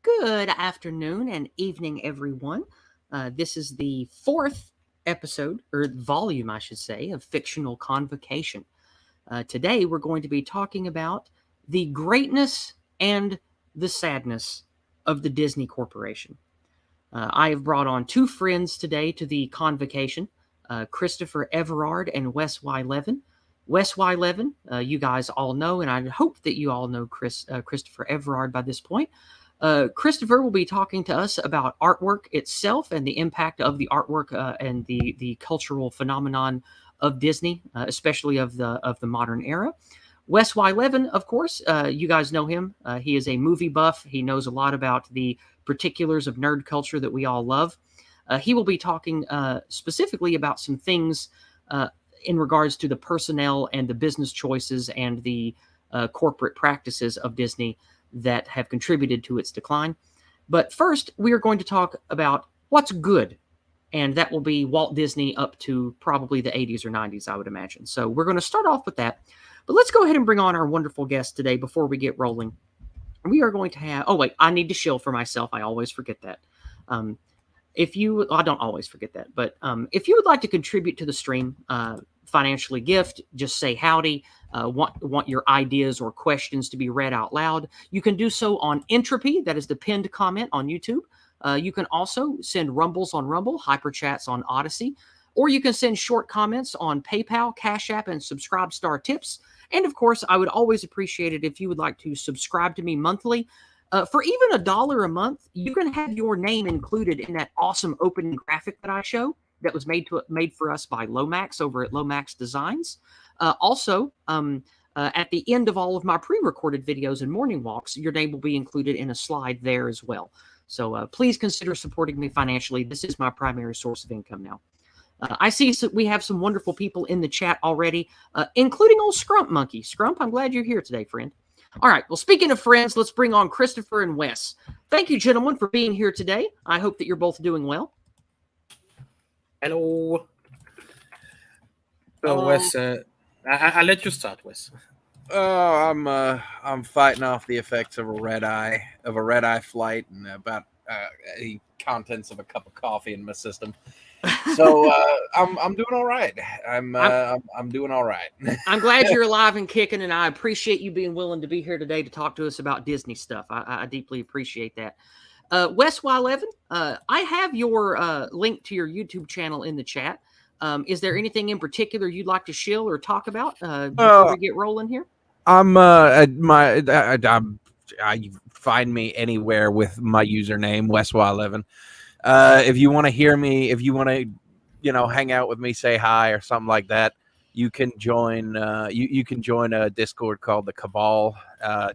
Good afternoon and evening, everyone. This is the fourth episode, or volume, I should say, of Fictional Convocation. Today, we're going to be talking about the greatness and the sadness of the Disney Corporation. I have brought on two friends today to the Convocation, Christopher Everard and Wes Y. Levin. Wes Y. Levin, you guys all know, and I hope that you all know Christopher Everard by this point. Christopher will be talking to us about artwork itself and the impact of the artwork and the cultural phenomenon of Disney, especially of the modern era. Wes Y. Levin, of course, you guys know him. He is a movie buff. He knows a lot about the particulars of nerd culture that we all love. He will be talking specifically about some things in regards to the personnel and the business choices and the corporate practices of Disney that have contributed to its decline. But first, we are going to talk about what's good, and that will be Walt Disney up to probably the 80s or 90s, I would imagine. So we're going to start off with that. But let's go ahead and bring on our wonderful guest today before we get rolling. We are going to have... Oh, wait, I need to shill for myself. I always forget that. I don't always forget that, but if you would like to contribute to the stream, financially gift, just say howdy, want your ideas or questions to be read out loud, you can do so on Entropy. That is the pinned comment on YouTube. You can also send rumbles on Rumble, hyperchats on Odyssey, or you can send short comments on PayPal, Cash App, and Subscribe Star Tips. And of course, I would always appreciate it if you would like to subscribe to me monthly. For even $1 a month, you can have your name included in that awesome opening graphic that I show that was made for us by Lomax over at Lomax Designs. Also, at the end of all of my pre-recorded videos and morning walks, your name will be included in a slide there as well. So please consider supporting me financially. This is my primary source of income now. I see we have some wonderful people in the chat already, including old Scrump Monkey. Scrump, I'm glad you're here today, friend. All right, well, speaking of friends, let's bring on Christopher and Wes. Thank you, gentlemen, for being here today. I hope that you're both doing well. Hello. So, Wes, I'll let you start, Wes. Oh, I'm fighting off the effects of a red eye flight, and about the contents of a cup of coffee in my system. So I'm doing all right. I'm doing all right. I'm glad you're alive and kicking, and I appreciate you being willing to be here today to talk to us about Disney stuff. I deeply appreciate that. Wes Y. Levin, I have your link to your YouTube channel in the chat. Is there anything in particular you'd like to shill or talk about before we get rolling here? I find me anywhere with my username Wes Y. Levin. If you want to hear me, if you want to, hang out with me, say hi or something like that, you can join. You can join a Discord called the Cabal. I'll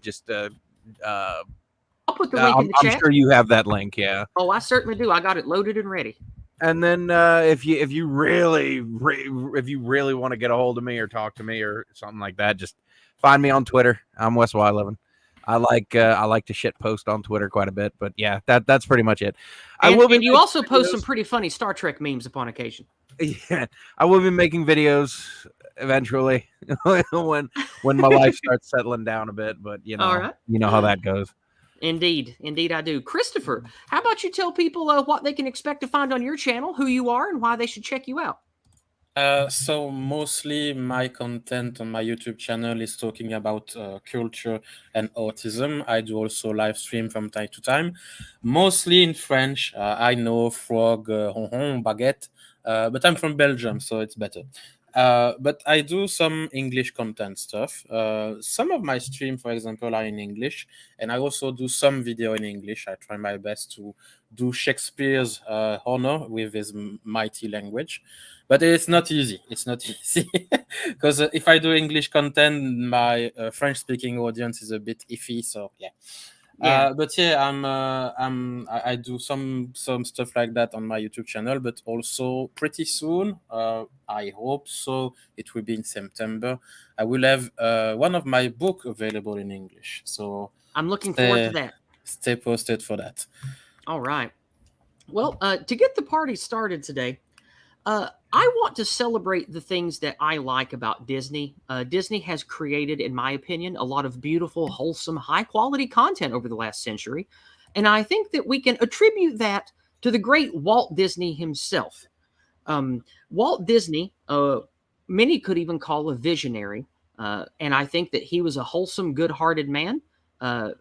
put the link in the chat. I'm sure you have that link. Yeah. Oh, I certainly do. I got it loaded and ready. And then if you really want to get a hold of me or talk to me or something like that, just find me on Twitter. I'm Wes Y. Levin. I like to shit post on Twitter quite a bit, but yeah, that's pretty much it. And you also post some pretty funny Star Trek memes upon occasion. Yeah, I will be making videos eventually when my life starts settling down a bit, but All right. You know how that goes. Indeed I do. Christopher, how about you tell people what they can expect to find on your channel, who you are, and why they should check you out? So mostly my content on my YouTube channel is talking about culture and autism. I do also live stream from time to time, mostly in French. I know frog, baguette, but I'm from Belgium, so it's better. But I do some English content stuff. Some of my stream, for example, are in English, and I also do some video in English. I try my best to do Shakespeare's honor with his mighty language. But it's not easy. It's not easy because if I do English content, my French-speaking audience is a bit iffy. So yeah. But yeah, I do some stuff like that on my YouTube channel. But also pretty soon, I hope so, it will be in September, I will have one of my book available in English. So I'm looking forward to that. Stay posted for that. All right. Well, to get the party started today, I want to celebrate the things that I like about Disney. Disney has created, in my opinion, a lot of beautiful, wholesome, high-quality content over the last century. And I think that we can attribute that to the great Walt Disney himself. Walt Disney, many could even call a visionary. And I think that he was a wholesome, good hearted man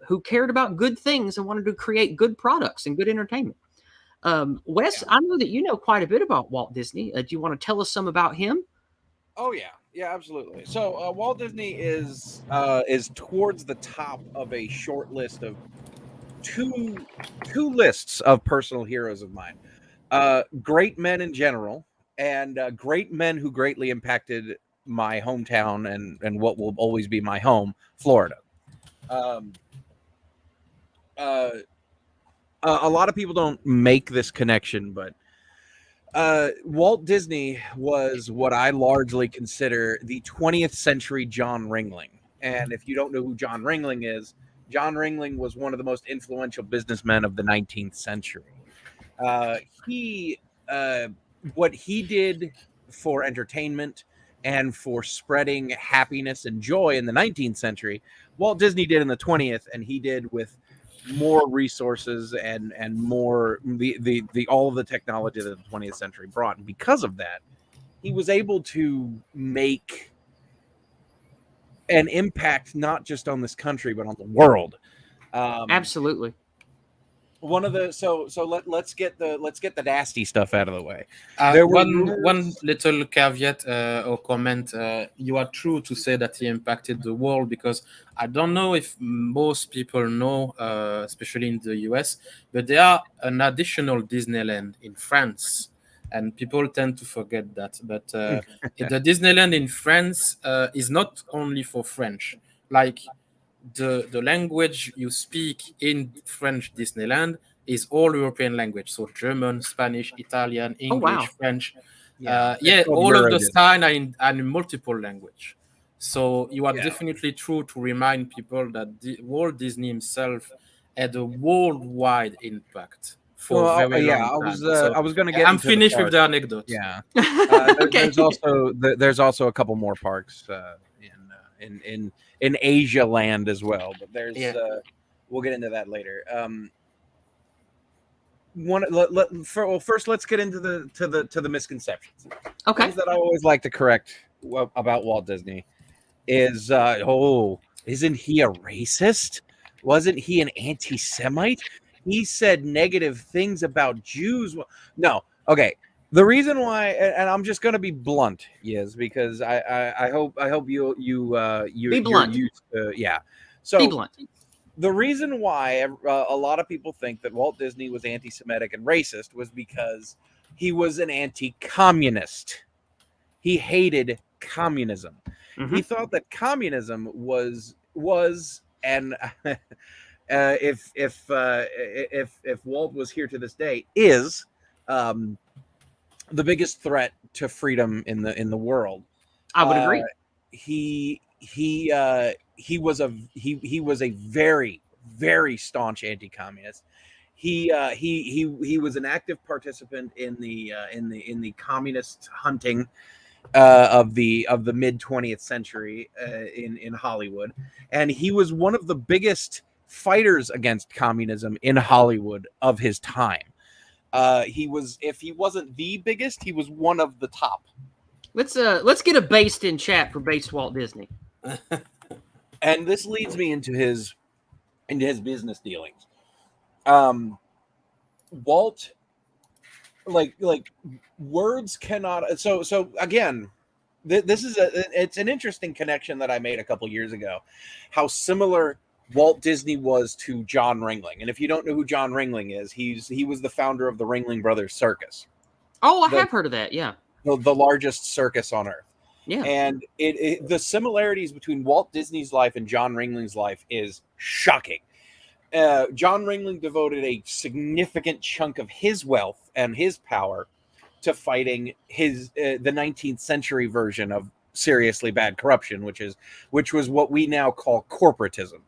who cared about good things and wanted to create good products and good entertainment. Wes, Yeah. I know that you know quite a bit about Walt Disney. Do you want to tell us some about him? Oh yeah, absolutely. So Walt Disney is towards the top of a short list of two lists of personal heroes of mine. Great men in general, and great men who greatly impacted my hometown and what will always be my home, Florida. Um, uh, a lot of people don't make this connection, but Walt Disney was what I largely consider the 20th century John Ringling. And if you don't know who John Ringling is, John Ringling was one of the most influential businessmen of the 19th century. He what he did for entertainment and for spreading happiness and joy in the 19th century, Walt Disney did in the 20th, and he did with more resources and more the all of the technology that the 20th century brought. And because of that, he was able to make an impact not just on this country but on the world. Absolutely. One of the let's get the nasty stuff out of the way. There were One little caveat or comment. You are true to say that he impacted the world, because I don't know if most people know, especially in the US, but there are an additional Disneyland in France, and people tend to forget that. But the Disneyland in France is not only for French. Like the language you speak in French Disneyland is all European language, so German, Spanish, Italian, Oh, wow. English, French. it's called All of the Euro sign are in multiple language. So you are Yeah. definitely true to remind people that Walt Disney himself had a worldwide impact for a very long time. So I was going to get I'm into the finished with park. the anecdote. Yeah. Okay. There's also a couple more parks in Asia land as well, but there's Yeah. we'll get into that later. First let's get into the misconceptions. Okay. Things that I always like to correct about Walt Disney is isn't he a racist? Wasn't he an anti-Semite? He said negative things about Jews. No, okay. The reason why, and I'm just going to be blunt, is because I hope you Be you're blunt. used to, yeah. Be So blunt. the reason why a lot of people think that Walt Disney was anti-Semitic and racist was because he was an anti-communist. He hated communism. Mhm. He thought that communism was and if Walt was here to this day, is the biggest threat to freedom in the world. I would agree. He was a very, very staunch anti-communist. He was an active participant in the communist hunting of the mid 20th century in Hollywood, and he was one of the biggest fighters against communism in Hollywood of his time. He was, if he wasn't the biggest, he was one of the top. Let's get a based in chat for based Walt Disney. And this leads me into his business dealings. Walt, like words cannot. So again, this is it's an interesting connection that I made a couple years ago. How similar Walt Disney was to John Ringling. And if you don't know who John Ringling is, he was the founder of the Ringling Brothers Circus. Oh, I have heard of that. Yeah. The largest circus on earth. Yeah. And the similarities between Walt Disney's life and John Ringling's life is shocking. John Ringling devoted a significant chunk of his wealth and his power to fighting the 19th century version of seriously bad corruption, which was what we now call corporatism.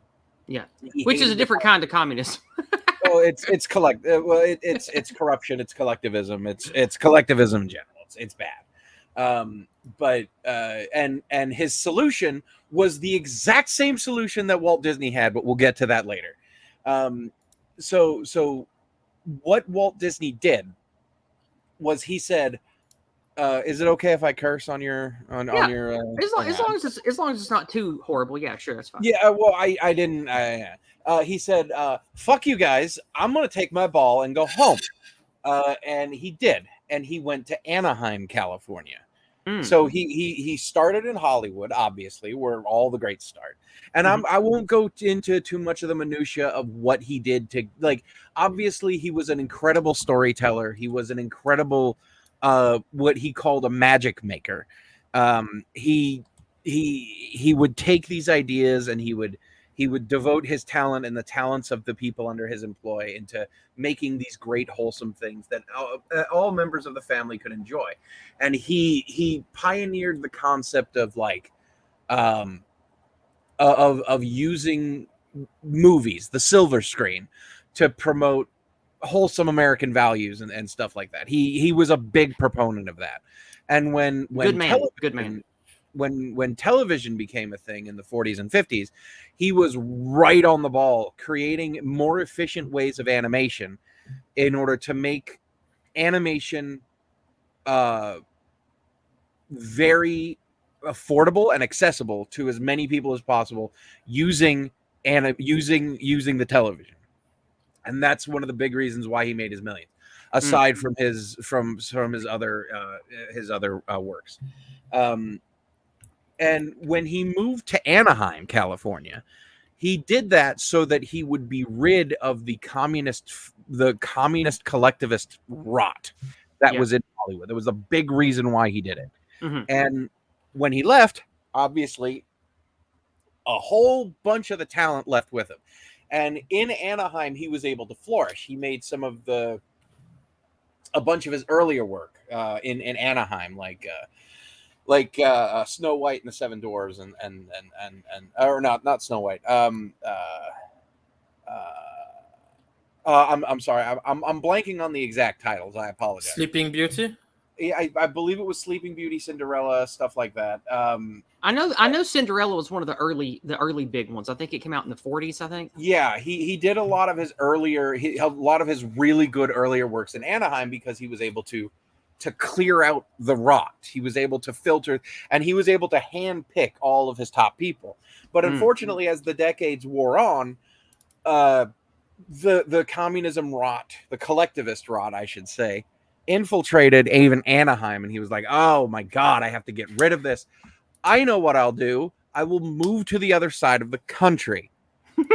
Yeah, which is a different kind of communism. Well, it's corruption, it's collectivism, it's collectivism in general. It's bad. But his solution was the exact same solution that Walt Disney had, but we'll get to that later. so what Walt Disney did was he said, is it okay if I curse on your on Yeah. your As thing? long as it's not too horrible, yeah, sure, that's fine. Yeah, well, I didn't. He said, "Fuck you guys! I'm gonna take my ball and go home." And he did, and he went to Anaheim, California. Mm. So he started in Hollywood, obviously, where all the greats start. And I won't go into too much of the minutia of what he did to, like. Obviously, he was an incredible storyteller. He was an incredible, what he called a magic maker. He would take these ideas and he would devote his talent and the talents of the people under his employ into making these great wholesome things that all members of the family could enjoy. And he pioneered the concept of like of using movies, the silver screen, to promote wholesome American values and stuff like that. He was a big proponent of that. And when Good man. television Good man. when television became a thing in the 40s and 50s, he was right on the ball, creating more efficient ways of animation in order to make animation very affordable and accessible to as many people as possible using the television. And that's one of the big reasons why he made his millions, aside from his other works. And when he moved to Anaheim, California, he did that so that he would be rid of the communist collectivist rot that was in Hollywood. There was a big reason why he did it. And when he left, obviously, a whole bunch of the talent left with him. And in Anaheim, he was able to flourish. He made a bunch of his earlier work in Anaheim, like Snow White and the Seven Dwarfs, and or not Snow White. I'm sorry, I'm blanking on the exact titles. I apologize. Sleeping Beauty. I believe it was Sleeping Beauty, Cinderella, stuff like that. I know Cinderella was one of the early big ones. I think it came out in the 40s, I think. Yeah, he did a lot of his really good earlier works in Anaheim because he was able to clear out the rot. He was able to filter, and he was able to hand pick all of his top people. But unfortunately, as the decades wore on, the communism rot, the collectivist rot, I should say, infiltrated even Anaheim, and he was like, oh my God, I have to get rid of this. I know what I'll do. I will move to the other side of the country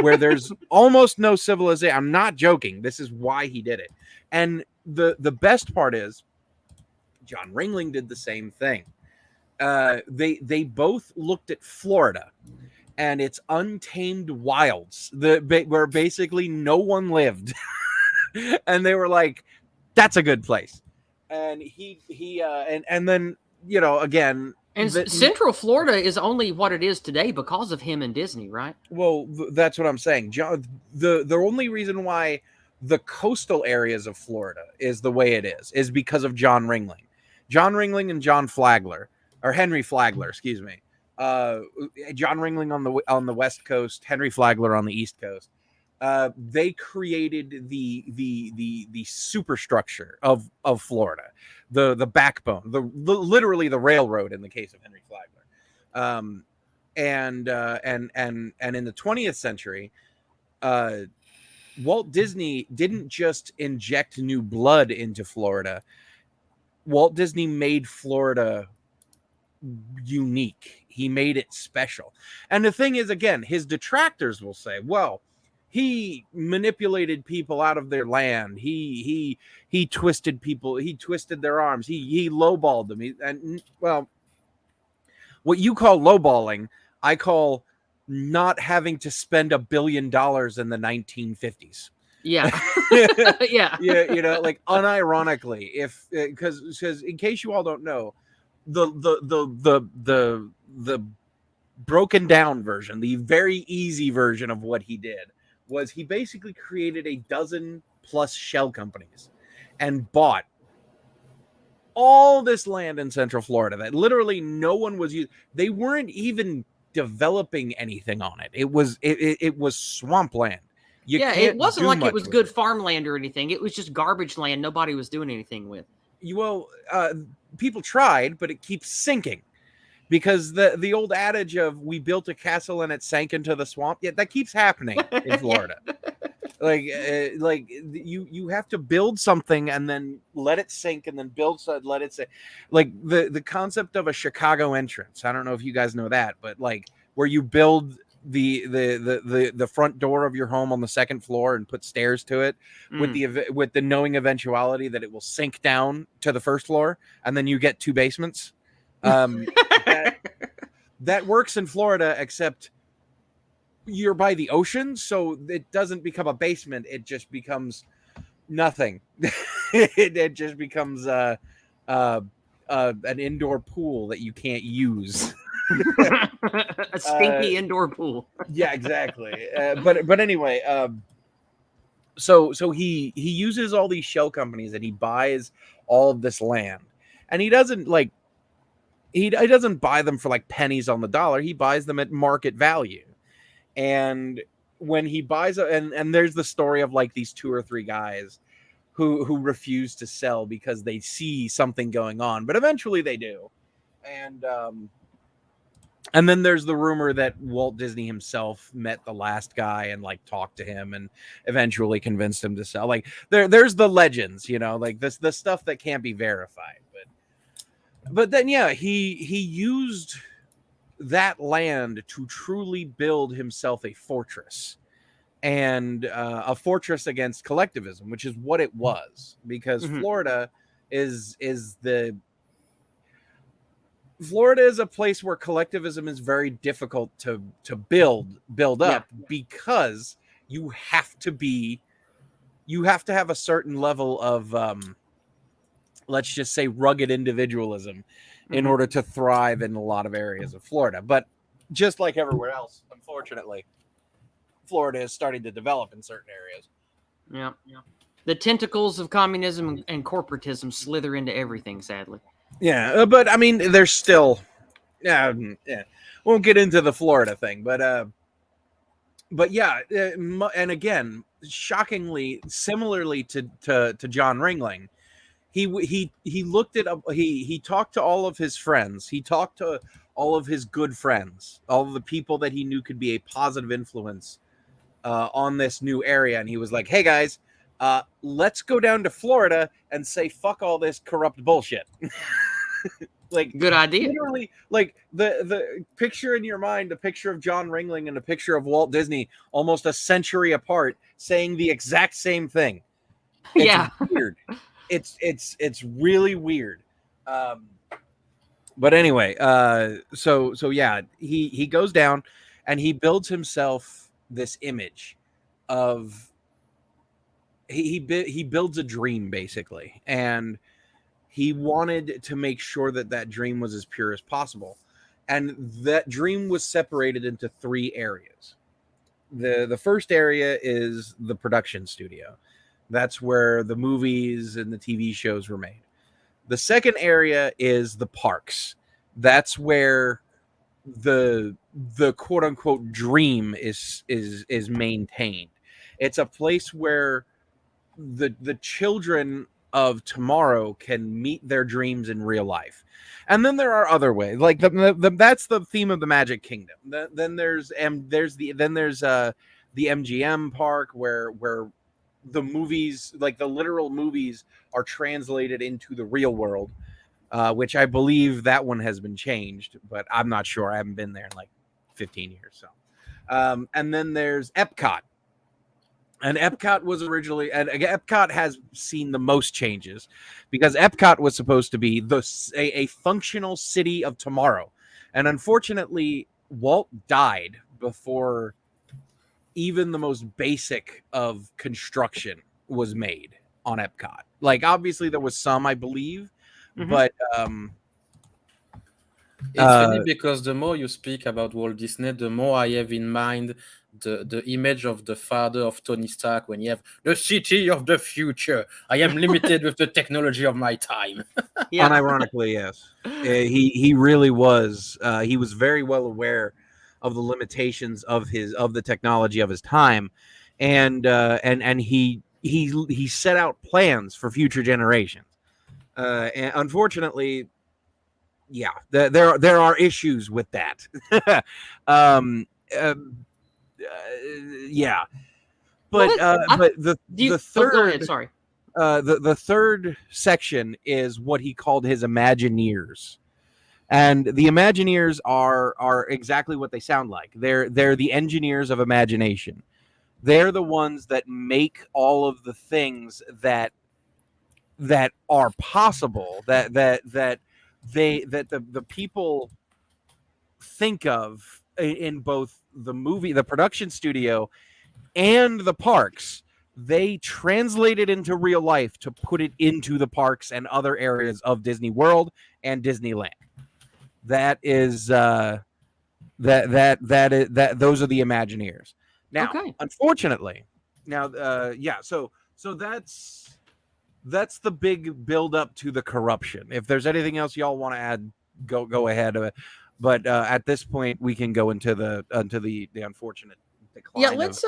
where there's almost no civilization. I'm not joking. This is why he did it. And the best part is John Ringling did the same thing. They both looked at Florida and its untamed wilds, where basically no one lived. And they were like, that's a good place. And and then, you know, again, and Central Florida is only what it is today because of him and Disney, right? Well, that's what I'm saying. The only reason why the coastal areas of Florida is the way it is because of John Ringling. John Ringling and Henry Flagler, excuse me. John Ringling on the West Coast, Henry Flagler on the East Coast. They created the superstructure of Florida, the backbone, literally the railroad in the case of Henry Flagler. And in the 20th century, Walt Disney didn't just inject new blood into Florida. Walt Disney made Florida unique. He made it special. And the thing is, again, his detractors will say, well, he manipulated people out of their land. He twisted people. He twisted their arms. He lowballed them. Well, what you call lowballing, I call not having to spend $1 billion in the 1950s. Yeah. Yeah, you know, like unironically, because in case you all don't know, the broken down version, the very easy version of what he did was he basically created a dozen plus shell companies and bought all this land in Central Florida that literally no one was using. They weren't even developing anything on it. It was swampland. You Yeah, can't it wasn't do like much it was with good farmland or anything. It was just garbage land nobody was doing anything with. People tried, but it keeps sinking. Because the old adage of we built a castle and it sank into the swamp, yeah, that keeps happening in Florida. Like you have to build something and then let it sink and then build so let it sink. Like the concept of a Chicago entrance. I don't know if you guys know that, but like where you build the front door of your home on the second floor and put stairs to it with the knowing eventuality that it will sink down to the first floor and then you get two basements. That works in Florida, except you're by the ocean, so it doesn't become a basement. It just becomes nothing. it just becomes an indoor pool that you can't use. A stinky indoor pool. Yeah, exactly. But anyway, so he uses all these shell companies and he buys all of this land, and he doesn't like he doesn't buy them for like pennies on the dollar. He buys them at market value. And when he buys and there's the story of like these 2 or 3 guys who refuse to sell because they see something going on, but eventually they do. And then there's the rumor that Walt Disney himself met the last guy and like talked to him and eventually convinced him to sell. Like there's the legends, like the stuff that can't be verified. But then yeah, he used that land to truly build himself a fortress, and a fortress against collectivism, which is what it was, because Florida is a place where collectivism is very difficult to build up, because you have to have a certain level of let's just say rugged individualism in order to thrive in a lot of areas of Florida. But just like everywhere else, unfortunately, Florida is starting to develop in certain areas. Yeah. The tentacles of communism and corporatism slither into everything, sadly. Yeah, but I mean, there's still, yeah. Won't get into the Florida thing, but yeah, and again, shockingly, similarly to John Ringling, he looked at he talked to all of his friends. He talked to all of his good friends, all of the people that he knew could be a positive influence on this new area, and he was like, "Hey guys, let's go down to Florida and say fuck all this corrupt bullshit." Like, good idea. Literally, like the picture in your mind, a picture of John Ringling and a picture of Walt Disney, almost a century apart, saying the exact same thing. It's weird. It's really weird. But anyway, so yeah, he goes down and he builds himself this image of he builds a dream, basically, and he wanted to make sure that dream was as pure as possible, and that dream was separated into 3 areas. The first area is the production studio. That's where the movies and the TV shows were made. The second area is the parks. That's where the quote unquote dream is maintained. It's a place where the children of tomorrow can meet their dreams in real life. And then there are other ways, like that's the theme of the Magic Kingdom. Then there's the MGM park where the movies, like the literal movies, are translated into the real world, which I believe that one has been changed, but I'm not sure. I haven't been there in like 15 years. So, and then there's Epcot. And Epcot was originally, and Epcot has seen the most changes, because Epcot was supposed to be a functional city of tomorrow. And unfortunately, Walt died before even the most basic of construction was made on Epcot. Like, obviously there was some, I believe, but it's funny because the more you speak about Walt Disney, the more I have in mind the image of the father of Tony Stark when you have the city of the future. I am limited with the technology of my time. Yeah. Unironically, yes. He really was. He was very well aware of the limitations of the technology of his time, and he set out plans for future generations. And unfortunately, yeah, there are issues with that. um, uh, yeah, Well, but do you? the Oh, go ahead. third Sorry. the third section is what he called his Imagineers. And the Imagineers are exactly what they sound like. They're the engineers of imagination. They're the ones that make all of the things that are possible, that the people think of in both the movie, the production studio, and the parks. They translate it into real life to put it into the parks and other areas of Disney World and Disneyland. That is those are the Imagineers. Now, Okay. unfortunately, so that's the big build up to the corruption. If there's anything else y'all want to add, go ahead. But at this point, we can go into the unfortunate decline. Yeah, let's.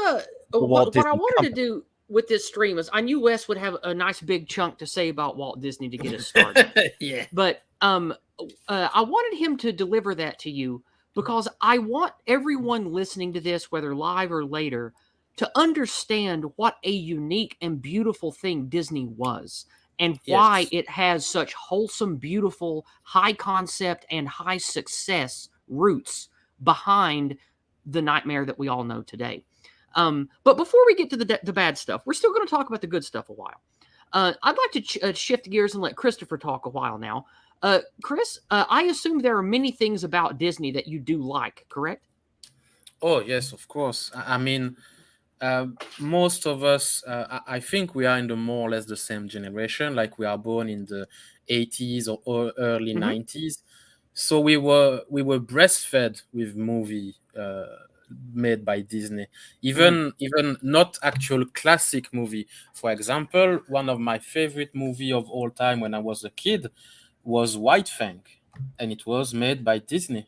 What I wanted to do with this stream is I knew Wes would have a nice big chunk to say about Walt Disney to get us started. Yeah. But I wanted him to deliver that to you because I want everyone listening to this, whether live or later, to understand what a unique and beautiful thing Disney was and why Yes. it has such wholesome, beautiful, high concept, and high success roots behind the nightmare that we all know today. But before we get to the bad stuff, we're still going to talk about the good stuff a while. I'd like to shift gears and let Christopher talk a while now. Chris, I assume there are many things about Disney that you do like, correct? Oh, yes, of course. I mean, most of us, I think we are in the more or less the same generation. Like we are born in the 80s or early Mhm. 90s. So we were breastfed with movie made by Disney. Even not actual classic movie. For example, one of my favorite movie of all time when I was a kid was White Fang, and it was made by Disney.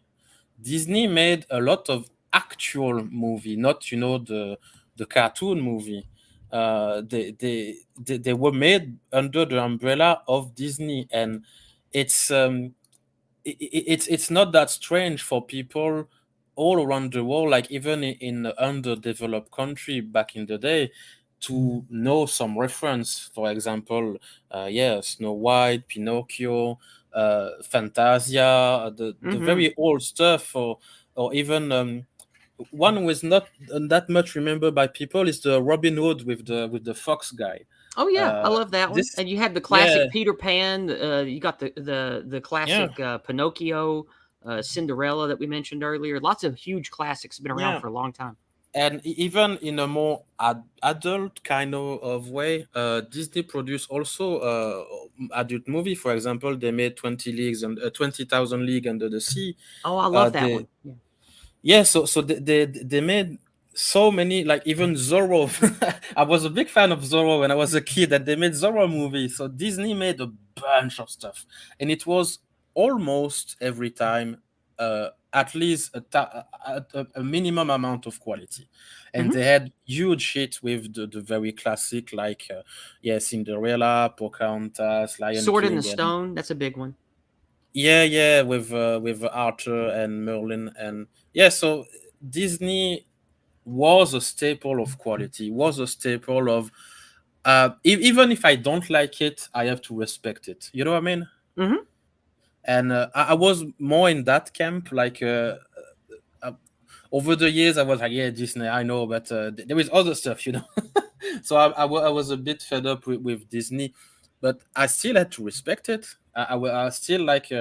Disney made a lot of actual movie, not the cartoon movie. They were made under the umbrella of Disney, and it's it's not that strange for people all around the world, like even in an underdeveloped country back in the day, to know some reference. For example, yeah, Snow White, Pinocchio, Fantasia, the Mhm. very old stuff, or even one who is not that much remembered by people is the Robin Hood with the fox guy. Oh yeah, Uh, I love that one. this, And you had the yeah, classic Peter Pan. You got the yeah, classic Pinocchio, Cinderella that we mentioned earlier. Lots of huge classics been around yeah. for a long time. And even in a more adult kind of way, Disney produced also adult movie. For example, they made 20,000 League Under the Sea. Oh, I love that They one. Yeah. Yeah, so they made so many, like even Zorro. I was a big fan of Zorro when I was a kid, and they made Zorro movie. So Disney made a bunch of stuff, and it was almost every time at least a minimum amount of quality. And Mhm. they had huge hits with the very classic, like yeah, Cinderella, Pocahontas, Lion Sword in the King, and Stone. That's a big one. yeah, with Arthur and Merlin, and yeah. So Disney was a staple of quality, was a staple of even if I don't like it, I have to respect it. You know what I mean? Mhm. And I was more in that camp, like uh, over the years I was like, yeah, Disney, I know, but there is other stuff, you know. So I was a bit fed up with Disney, but I still had to respect it. I still like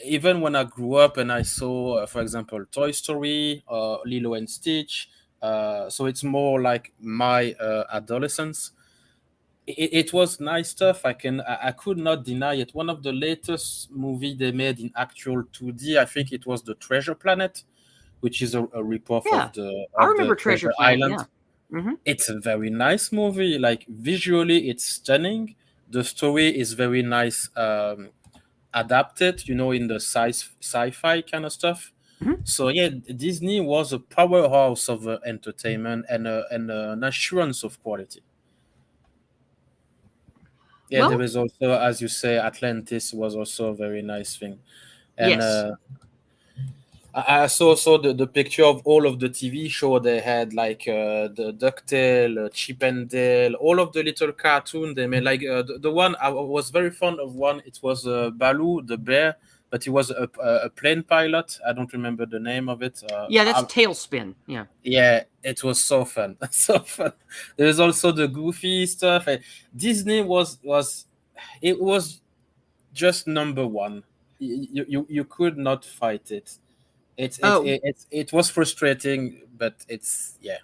even when I grew up and I saw, for example, Toy Story, Lilo and Stitch. So it's more like my adolescence. It was nice stuff. I could not deny it. One of the latest movie they made in actual 2D, I think it was the Treasure Planet, which is a ripoff Yeah, I of the remember Treasure Treasure Planet. Island. Yeah. Mhm. It's a very nice movie. Like visually, it's stunning. The story is very nice, adapted. In the sci-fi kind of stuff. Mhm. So yeah, Disney was a powerhouse of entertainment and an assurance of quality. Yeah, there Well, is also, as you say, Atlantis was also a very nice thing. And yes. I saw the picture of all of the TV show they had, like the Ducktail, Chip and Dale, all of the little cartoon they made. Like the one I was very fond of one. It was Baloo the bear, but he was a plane pilot. I don't remember the name of it. Yeah, that's Tailspin. Yeah. Yeah, it was so fun, so fun. There's also the goofy stuff. Disney was it was just number one. You could not fight it. Oh, It was frustrating, but it's yeah.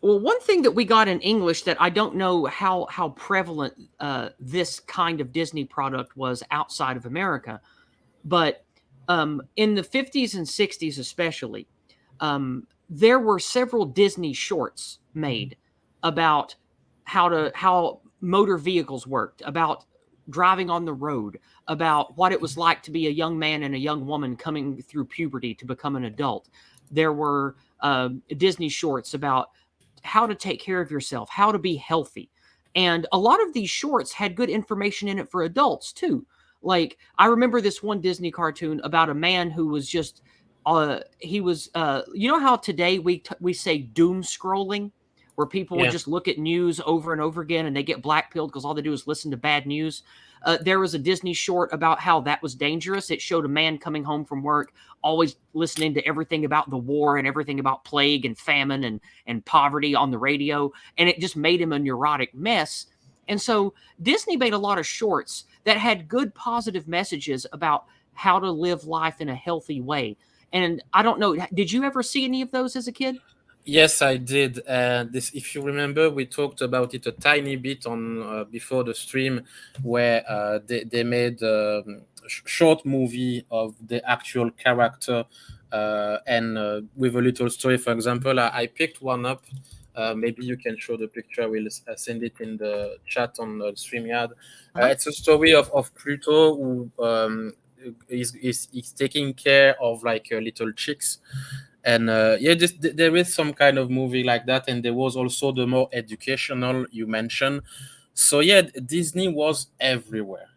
well, one thing that we got in English that I don't know how prevalent this kind of Disney product was outside of America, but in the 50s and 60s especially, there were several Disney shorts made about how motor vehicles worked, about driving on the road, about what it was like to be a young man and a young woman coming through puberty to become an adult. There were Disney shorts about how to take care of yourself, how to be healthy. And a lot of these shorts had good information in it for adults too. Like I remember this one Disney cartoon about a man who was just he was you know how today we say doom scrolling, where people would Yeah. just look at news over and over again and they get black pilled because all they do is listen to bad news. There was a Disney short about how that was dangerous. It showed a man coming home from work, always listening to everything about the war and everything about plague and famine and poverty on the radio, and it just made him a neurotic mess. And so Disney made a lot of shorts that had good positive messages about how to live life in a healthy way. And I don't know, did you ever see any of those as a kid? Yes, I did. This, if you remember, we talked about it a tiny bit on before the stream, where they made short movie of the actual character and with a little story. For example, I picked one up. Maybe you can show the picture. I will send it in the chat on StreamYard. Uh-huh. It's a story of Pluto who is taking care of like little chicks, and yeah, there is some kind of movie like that, and there was also the more educational you mentioned. So yeah, Disney was everywhere.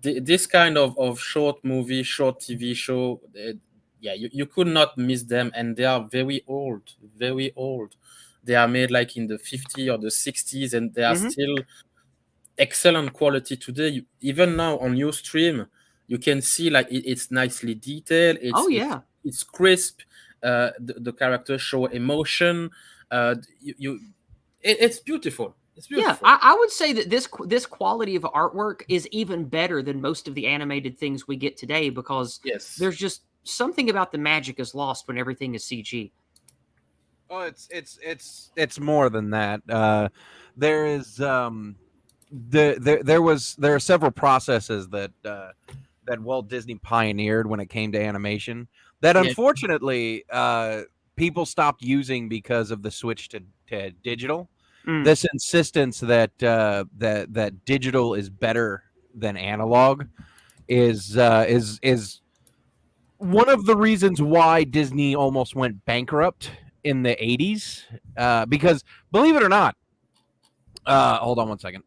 This kind of short movie, short TV show, yeah, you could not miss them, and they are very old, very old. They are made like in the 50s or the 60s, and they are Mm-hmm. still excellent quality today. Even now on your stream, you can see like it's nicely detailed. Oh It's yeah. it's crisp. The characters show emotion. You it's beautiful. It's Yeah, beautiful. I would say that this quality of artwork is even better than most of the animated things we get today because Yes. there's just something about the magic is lost when everything is CG. Oh, it's more than that. There is there are several processes that Walt Disney pioneered when it came to animation that Yeah. unfortunately people stopped using because of the switch to digital. Mm. This insistence that digital is better than analog is one of the reasons why Disney almost went bankrupt in the 80s. Because believe it or not, hold on one second.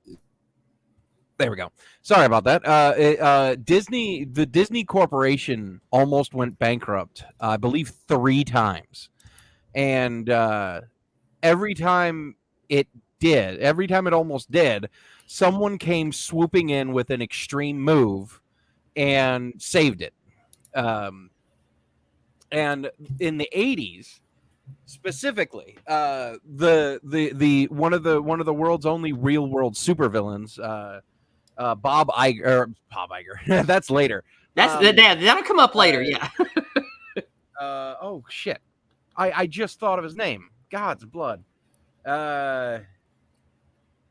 There we go. Sorry about that. The Disney Corporation almost went bankrupt, I believe 3 times. And every time every time it almost did, someone came swooping in with an extreme move and saved it. And in the 80s, specifically, the one of the world's only real world supervillains, Bob Iger. That's later. That'll come up later. Yeah. Oh shit! I just thought of his name. God's blood.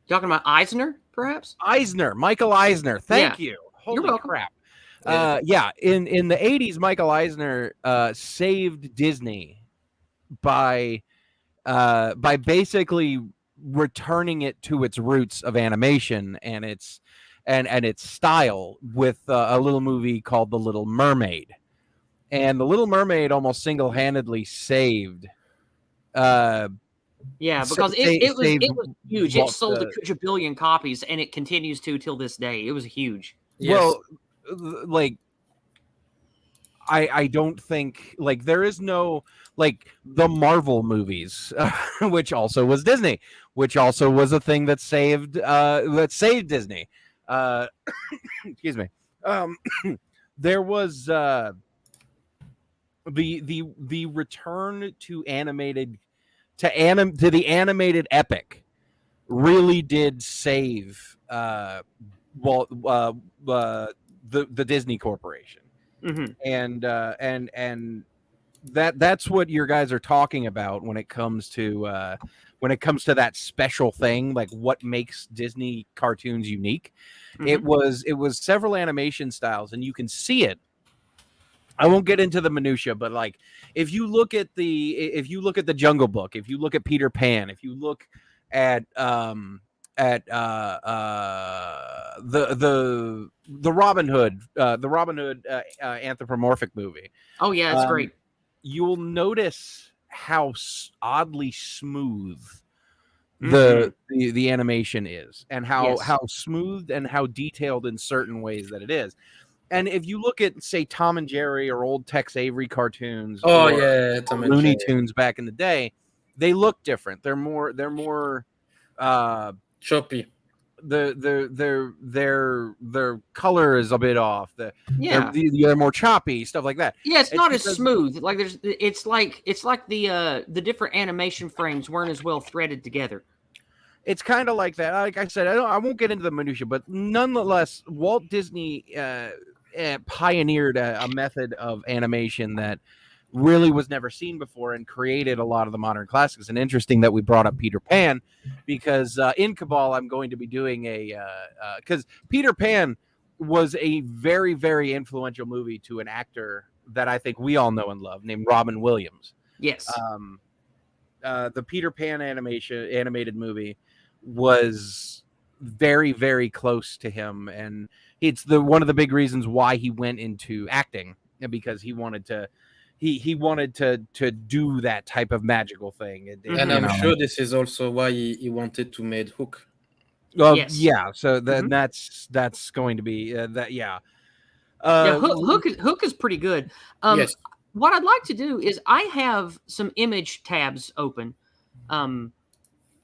Talking about Eisner, perhaps? Eisner, Michael Eisner. Thank Yeah. you. You're Holy welcome. crap. Yeah. Yeah. In the 80s, Michael Eisner saved Disney by basically returning it to its roots of animation and its style with a little movie called The Little Mermaid. and the Little Mermaid almost single-handedly saved. Yeah, because it was huge. It Walt, sold a quadrillion copies, and it continues to till this day. It was huge. Yes. Well, like I don't think like there is no like the Marvel movies, which also was Disney, which also was a thing that saved Disney. Excuse me. There was the return to the animated epic really did save Walt the Disney Corporation. Mm-hmm. And that's what your guys are talking about when it comes to that special thing, like what makes Disney cartoons unique. Mm-hmm. It was several animation styles, and you can see it. I won't get into the minutia, but like if you look at the Jungle Book, if you look at Peter Pan, if you look at the Robin Hood anthropomorphic movie. Oh yeah, it's great. You'll notice how oddly smooth the animation is, and how smooth and how detailed in certain ways that it is. And if you look at, say, Tom and Jerry or old Tex Avery cartoons, oh or yeah, Tom and Looney Jerry. Tunes back in the day, they look different. They're more choppy. Their color is a bit off. They're more choppy, stuff like that. Yeah, it's not as smooth. Like it's like the different animation frames weren't as well threaded together. It's kind of like that. Like I said, I won't get into the minutia, but nonetheless, Walt Disney pioneered a method of animation that really was never seen before and created a lot of the modern classics. And interesting that we brought up Peter Pan, because in Cabal I'm going to be doing because Peter Pan was a very, very influential movie to an actor that I think we all know and love, named Robin Williams. Yes. The Peter Pan animated movie was very, very close to him, and it's one of the big reasons why he went into acting, because he wanted to do that type of magical thing. And I'm sure this is also why he wanted to make Hook. Yes. Yeah. So that's going to be that. Yeah. Hook is pretty good. Yes. What I'd like to do is I have some image tabs open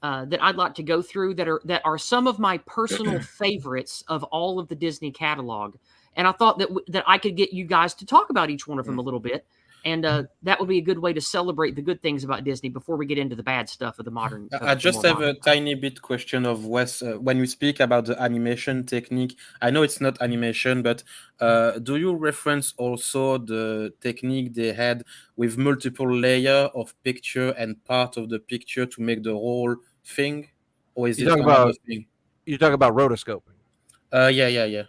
that I'd like to go through that are some of my personal favorites of all of the Disney catalog, and I thought that I could get you guys to talk about each one of them a little bit, and that would be a good way to celebrate the good things about Disney before we get into the bad stuff of the modern. I just have a tiny bit question of Wes. When you speak about the animation technique, I know it's not animation, but do you reference also the technique they had with multiple layer of picture and part of the picture to make the whole thing? Or is it another thing? You talk about rotoscoping? Yeah.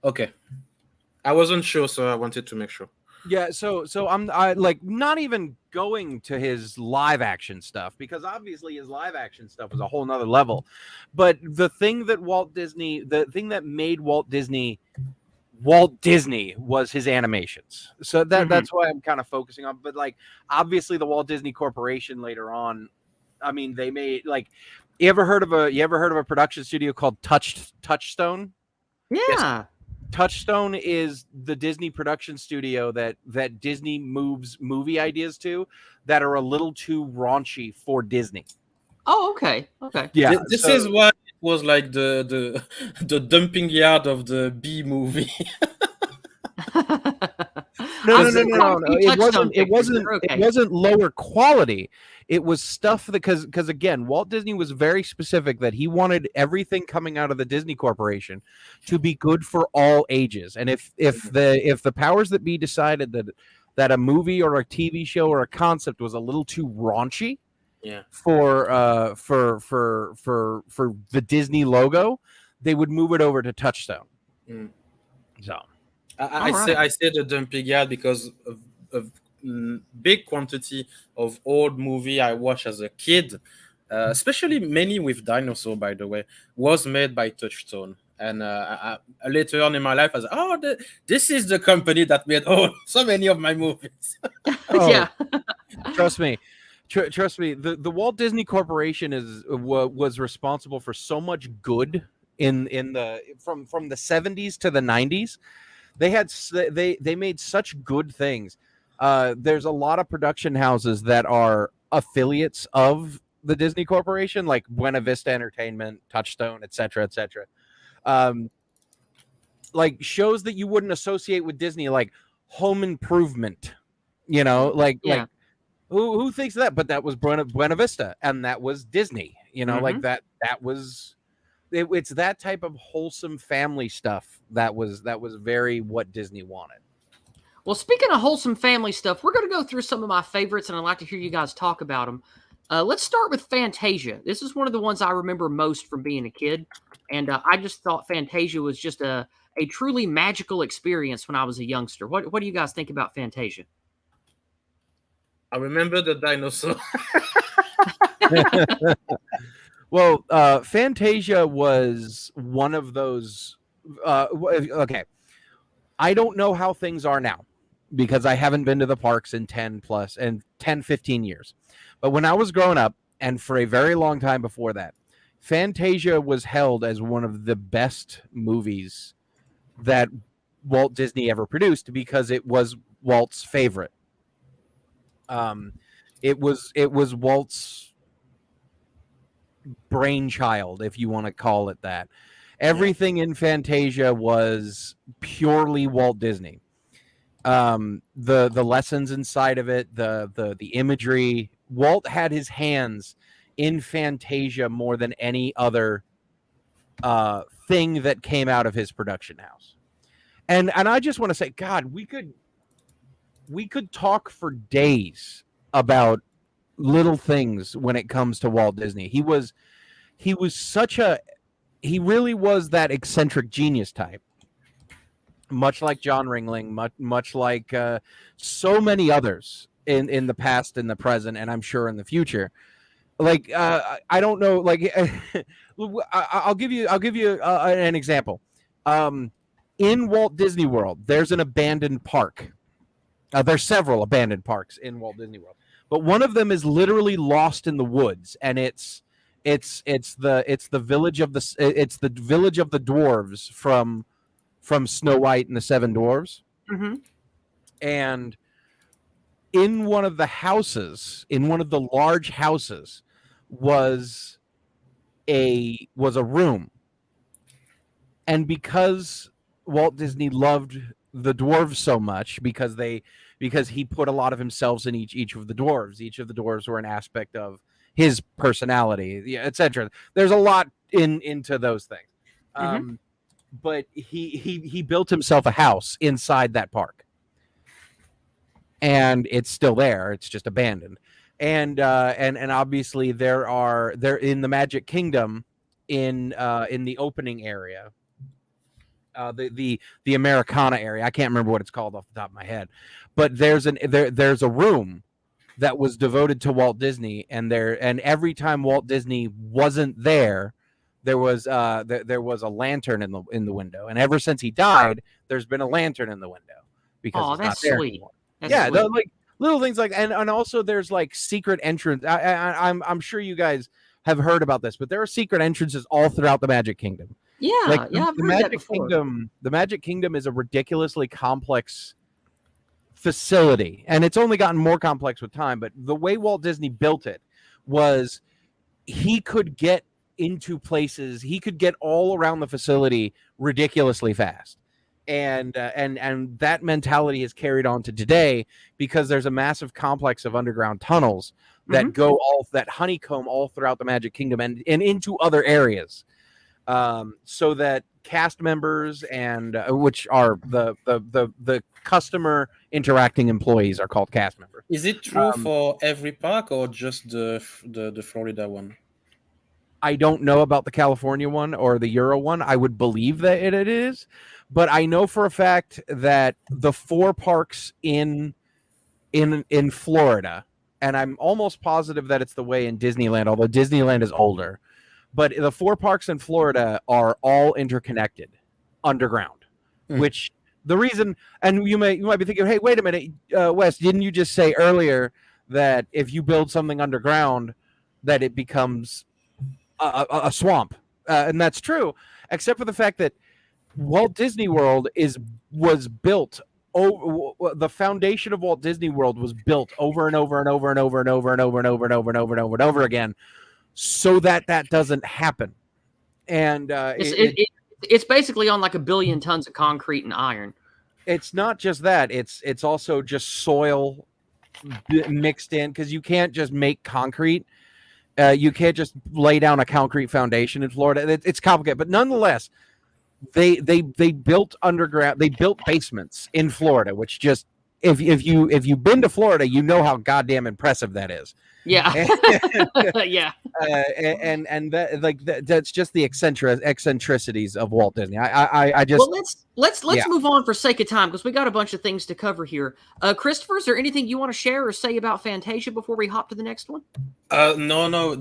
Okay. I wasn't sure, so I wanted to make sure. Yeah, so I like not even going to his live action stuff, because obviously his live action stuff was a whole nother level. But the thing that made Walt Disney was his animations. So that's why I'm kind of focusing on. But like obviously the Walt Disney Corporation later on, I mean, they made like you ever heard of a production studio called Touchstone? Yeah. Yes. Touchstone is the Disney production studio that Disney moves movie ideas to that are a little too raunchy for Disney. Oh, okay. Yeah, this is why it was like the dumping yard of the B movie. No. It wasn't lower quality. It was stuff because again, Walt Disney was very specific that he wanted everything coming out of the Disney Corporation to be good for all ages. And if the powers that be decided that a movie or a TV show or a concept was a little too raunchy, for the Disney logo, they would move it over to Touchstone. So I say the dumping yard because of big quantity of old movie I watched as a kid, especially many with dinosaur, by the way, was made by Touchstone. And later on in my life, I was like, oh, this is the company that made so many of my movies. Oh, Yeah. trust me. Trust me. The Walt Disney Corporation was responsible for so much good in the from the 70s to the 90s. They made such good things. There's a lot of production houses that are affiliates of the Disney Corporation, like Buena Vista Entertainment, Touchstone, etc., etc. Like shows that you wouldn't associate with Disney, like Home Improvement. You know, Yeah. who thinks of that? But that was Buena Vista, and that was Disney. You know, like Mhm. that was it's that type of wholesome family stuff that was very what Disney wanted. Well, speaking of wholesome family stuff, we're going to go through some of my favorites, and I'd like to hear you guys talk about them. Let's start with Fantasia. This is one of the ones I remember most from being a kid, and I just thought Fantasia was just a truly magical experience when I was a youngster. What do you guys think about Fantasia? I remember the dinosaur. Well, Fantasia was one of those. Okay, I don't know how things are now because I haven't been to the parks in 15 years. But when I was growing up, and for a very long time before that, Fantasia was held as one of the best movies that Walt Disney ever produced because it was Walt's favorite. It was Walt's brainchild, if you want to call it that. Everything in Fantasia was purely Walt Disney. The lessons inside of it, the imagery. Walt had his hands in Fantasia more than any other thing that came out of his production house. And I just want to say, God, we could talk for days about little things when it comes to Walt Disney. He really was that eccentric genius type, much like John Ringling, much like so many others in the past, in the present, and I'm sure in the future. Like I don't know, like I'll give you an example. In Walt Disney World, there's an abandoned park. There's several abandoned parks in Walt Disney World, but one of them is literally lost in the woods, and it's the village of the village of the dwarves from Snow White and the Seven Dwarves. Mm-hmm. And in one of the large houses, was a room, and because Walt Disney loved the dwarves so much, because he put a lot of himself in each of the dwarves. Each of the dwarves were an aspect of his personality, etc. There's a lot into those things. But he built himself a house inside that park, and it's still there. It's just abandoned. And obviously there in the Magic Kingdom, in the opening area, the Americana area. I can't remember what it's called off the top of my head, but there's a room that was devoted to Walt Disney, and every time Walt Disney wasn't there, there was a lantern in the window, and ever since he died, there's been a lantern in the window because he's not there anymore. That's sweet. Like little things like, and also there's like secret entrance. I'm sure you guys have heard about this, but there are secret entrances all throughout the Magic Kingdom. Yeah, Like yeah, I've the heard that Magic before. Kingdom. The Magic Kingdom is a ridiculously complex facility, and it's only gotten more complex with time. But the way Walt Disney built it was he could get into places, he could get all around the facility ridiculously fast. And that mentality is carried on to today, because there's a massive complex of underground tunnels that that honeycomb all throughout the Magic Kingdom and into other areas, so that cast members and which are the customer interacting employees are called cast members. Is it true for every park or just the Florida one? I don't know about the California one or the Euro one. I would believe that it is, but I know for a fact that the 4 parks in Florida, and I'm almost positive that it's the way in Disneyland, although Disneyland is older, but the 4 parks in Florida are all interconnected underground. Mm. Which the reason, and you might be thinking, hey, wait a minute, Wes, didn't you just say earlier that if you build something underground, that it becomes a swamp? And that's true, except for the fact that Walt Disney World was built. The foundation of Walt Disney World was built over and over and over and over and over and over and over and over and over and over and over again, so that doesn't happen. And It's basically on like 1 billion tons of concrete and iron. it's not just that; it's also just soil mixed in, because you can't just make concrete. You can't just lay down a concrete foundation in Florida. It's complicated, but nonetheless, they built underground. They built basements in Florida, which just if you've been to Florida, you know how goddamn impressive that is. Yeah. Yeah. And that's just the eccentricities of Walt Disney. I just Well, let's move on for sake of time, because we got a bunch of things to cover here. Christopher, is there anything you want to share or say about Fantasia before we hop to the next one? No,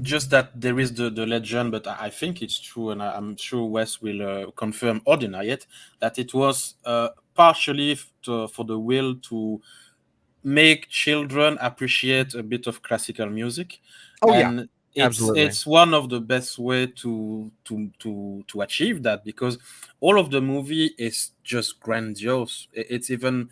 just that there is the legend, but I think it's true, and I'm sure Wes will confirm or deny it, that it was partially for the will to make children appreciate a bit of classical music. Oh, and yeah, absolutely. It's one of the best way to achieve that, because all of the movie is just grandiose. It's even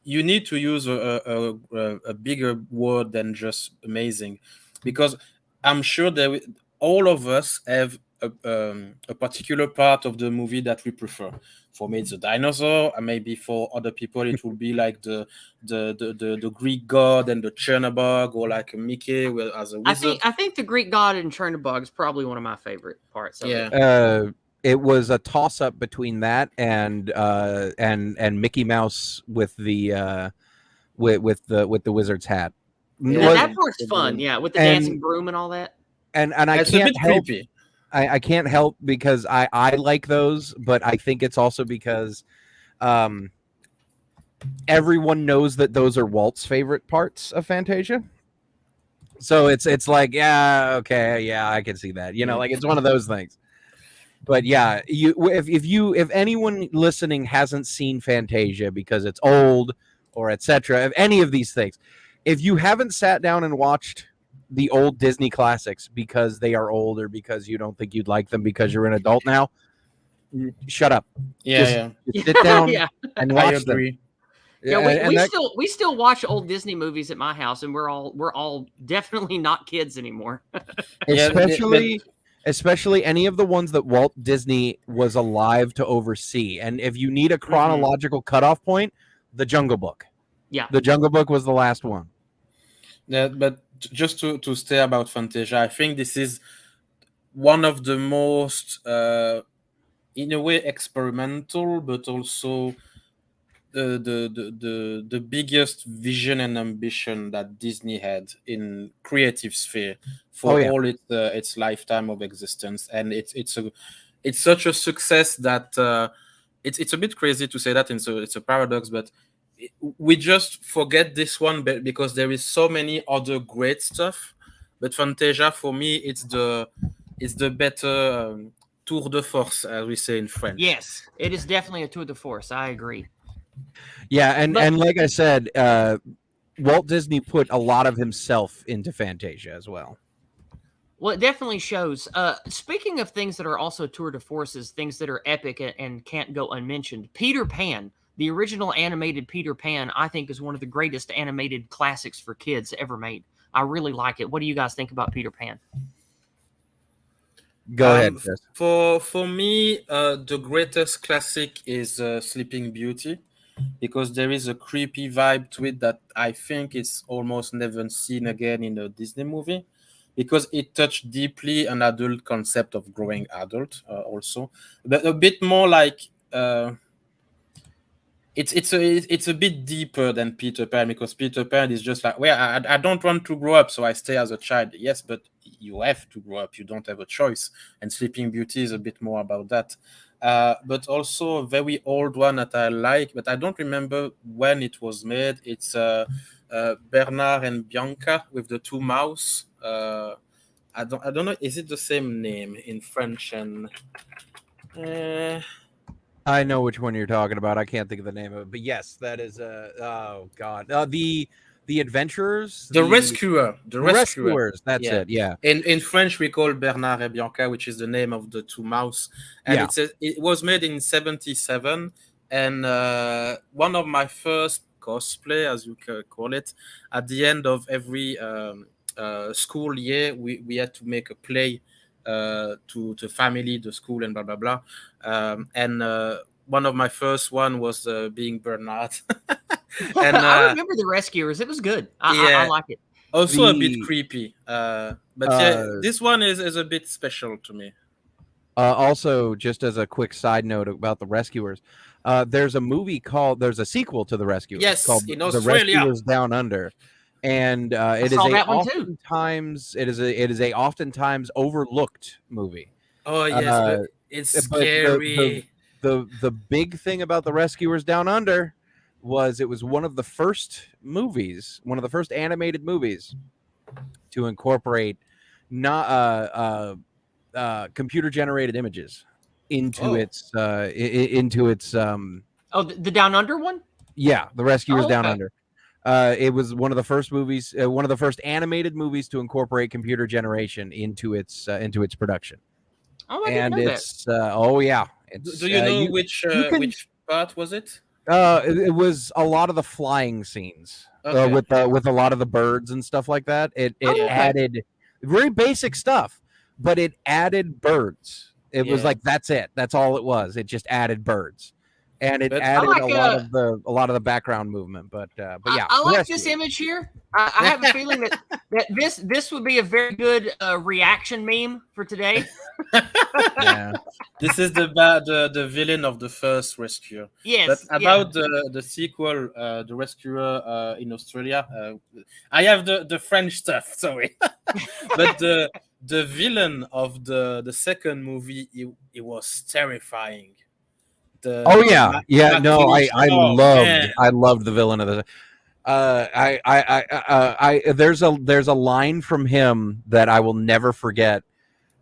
you need to use a bigger word than just amazing, because I'm sure that all of us have a particular part of the movie that we prefer. For me, it's the dinosaur, and maybe for other people it will be like the Greek god and the Chernabog, or like Mickey as a wizard. I think the Greek god in Chernabog is probably one of my favorite parts of it. It was a toss up between that and Mickey Mouse with the with the wizard's hat. That part's fun, yeah, with the dancing broom and all that. And I It's can't a bit help. creepy. I can't help because I like those, but I think it's also because everyone knows that those are Walt's favorite parts of Fantasia. So it's like, yeah, okay, yeah, I can see that. Like it's one of those things. But yeah, if anyone listening hasn't seen Fantasia because it's old or etc., of any of these things, if you haven't sat down and watched the old Disney classics because they are old, or because you don't think you'd like them because you're an adult now, shut up. Yeah, Just sit down Yeah. and I watch them. agree. Yeah, we still watch old Disney movies at my house, and we're all definitely not kids anymore. Especially any of the ones that Walt Disney was alive to oversee. And if you need a chronological cutoff point, The Jungle Book. Yeah. The Jungle Book was the last one. Yeah, but just to stay about Fantasia, I think this is one of the most, in a way, experimental, but also the biggest vision and ambition that Disney had in creative sphere for all its lifetime of existence. And it's such a success that it's a bit crazy to say that, and so it's a paradox, but we just forget this one because there is so many other great stuff. But Fantasia, for me, it's the better tour de force, as we say in French. Yes, it is definitely a tour de force. I agree. Yeah, and like I said, Walt Disney put a lot of himself into Fantasia as well. Well, it definitely shows. Speaking of things that are also tour de forces, things that are epic and can't go unmentioned, Peter Pan, the original animated Peter Pan, I think is one of the greatest animated classics for kids ever made. I really like it. What do you guys think about Peter Pan? Go ahead, Chris. For me, the greatest classic is Sleeping Beauty, because there is a creepy vibe to it that I think is almost never seen again in a Disney movie, because it touched deeply an adult concept of growing adult also, but a bit more like it's a bit deeper than Peter Pan, because Peter Pan is just like, well, I don't want to grow up, so I stay as a child. Yes, but you have to grow up. You don't have a choice. And Sleeping Beauty is a bit more about that. But also a very old one that I like, but I don't remember when it was made. It's Bernard and Bianca with the two mouse. I don't know. Is it the same name in French and? Uh, I know which one you're talking about. I can't think of the name of it, but yes, that is oh god, the adventurers, The Rescuer. The Rescuer. rescuers. That's Yeah. it. Yeah, In French, we call Bernard et Bianca, which is the name of the two mouse, and yeah. it was made in '77, and one of my first cosplay, as you call it, at the end of every school year, we had to make a play to the family, the school, and blah blah blah, and one of my first one was being Bernard, and I remember the Rescuers. It was good. I yeah, like it. also a bit The creepy. But yeah, this one is a bit special to me. also, just as a quick side note about the rescuers, there's a sequel to the rescuers Yes, called in the Australia. Rescuers Down Under, and I it is saw a that one too. oftentimes overlooked movie. Oh yes, Uh, but it's but scary. the big thing about the Rescuers Down Under was it was one of the first animated movies to incorporate not computer generated images into Oh, its Oh, the Down Under one. the Rescuers Oh, Down okay. Under. It was one of the first movies, one of the first animated movies to incorporate computer generation into its production. Oh, I didn't And know that. it's oh yeah, do you know you can which part was it? it was a lot of the flying scenes Okay, with a lot of the birds and stuff like that. It Oh, okay. added very basic stuff, but it added birds. It was yeah. like that's it. That's all it was. It just added birds, and it But added like, a lot of the background movement. But yeah, I the like Rescuers. this image here. I have a feeling that this would be a very good reaction meme for today. Yeah. this is the villain of the first Rescuer. But Yes. Yeah. about the sequel, the Rescuer in Australia, I have the French stuff. Sorry, but the villain of the second movie, it was terrifying. Oh yeah, yeah. No, Oh man, I loved the villain of the. There's a line from him that I will never forget.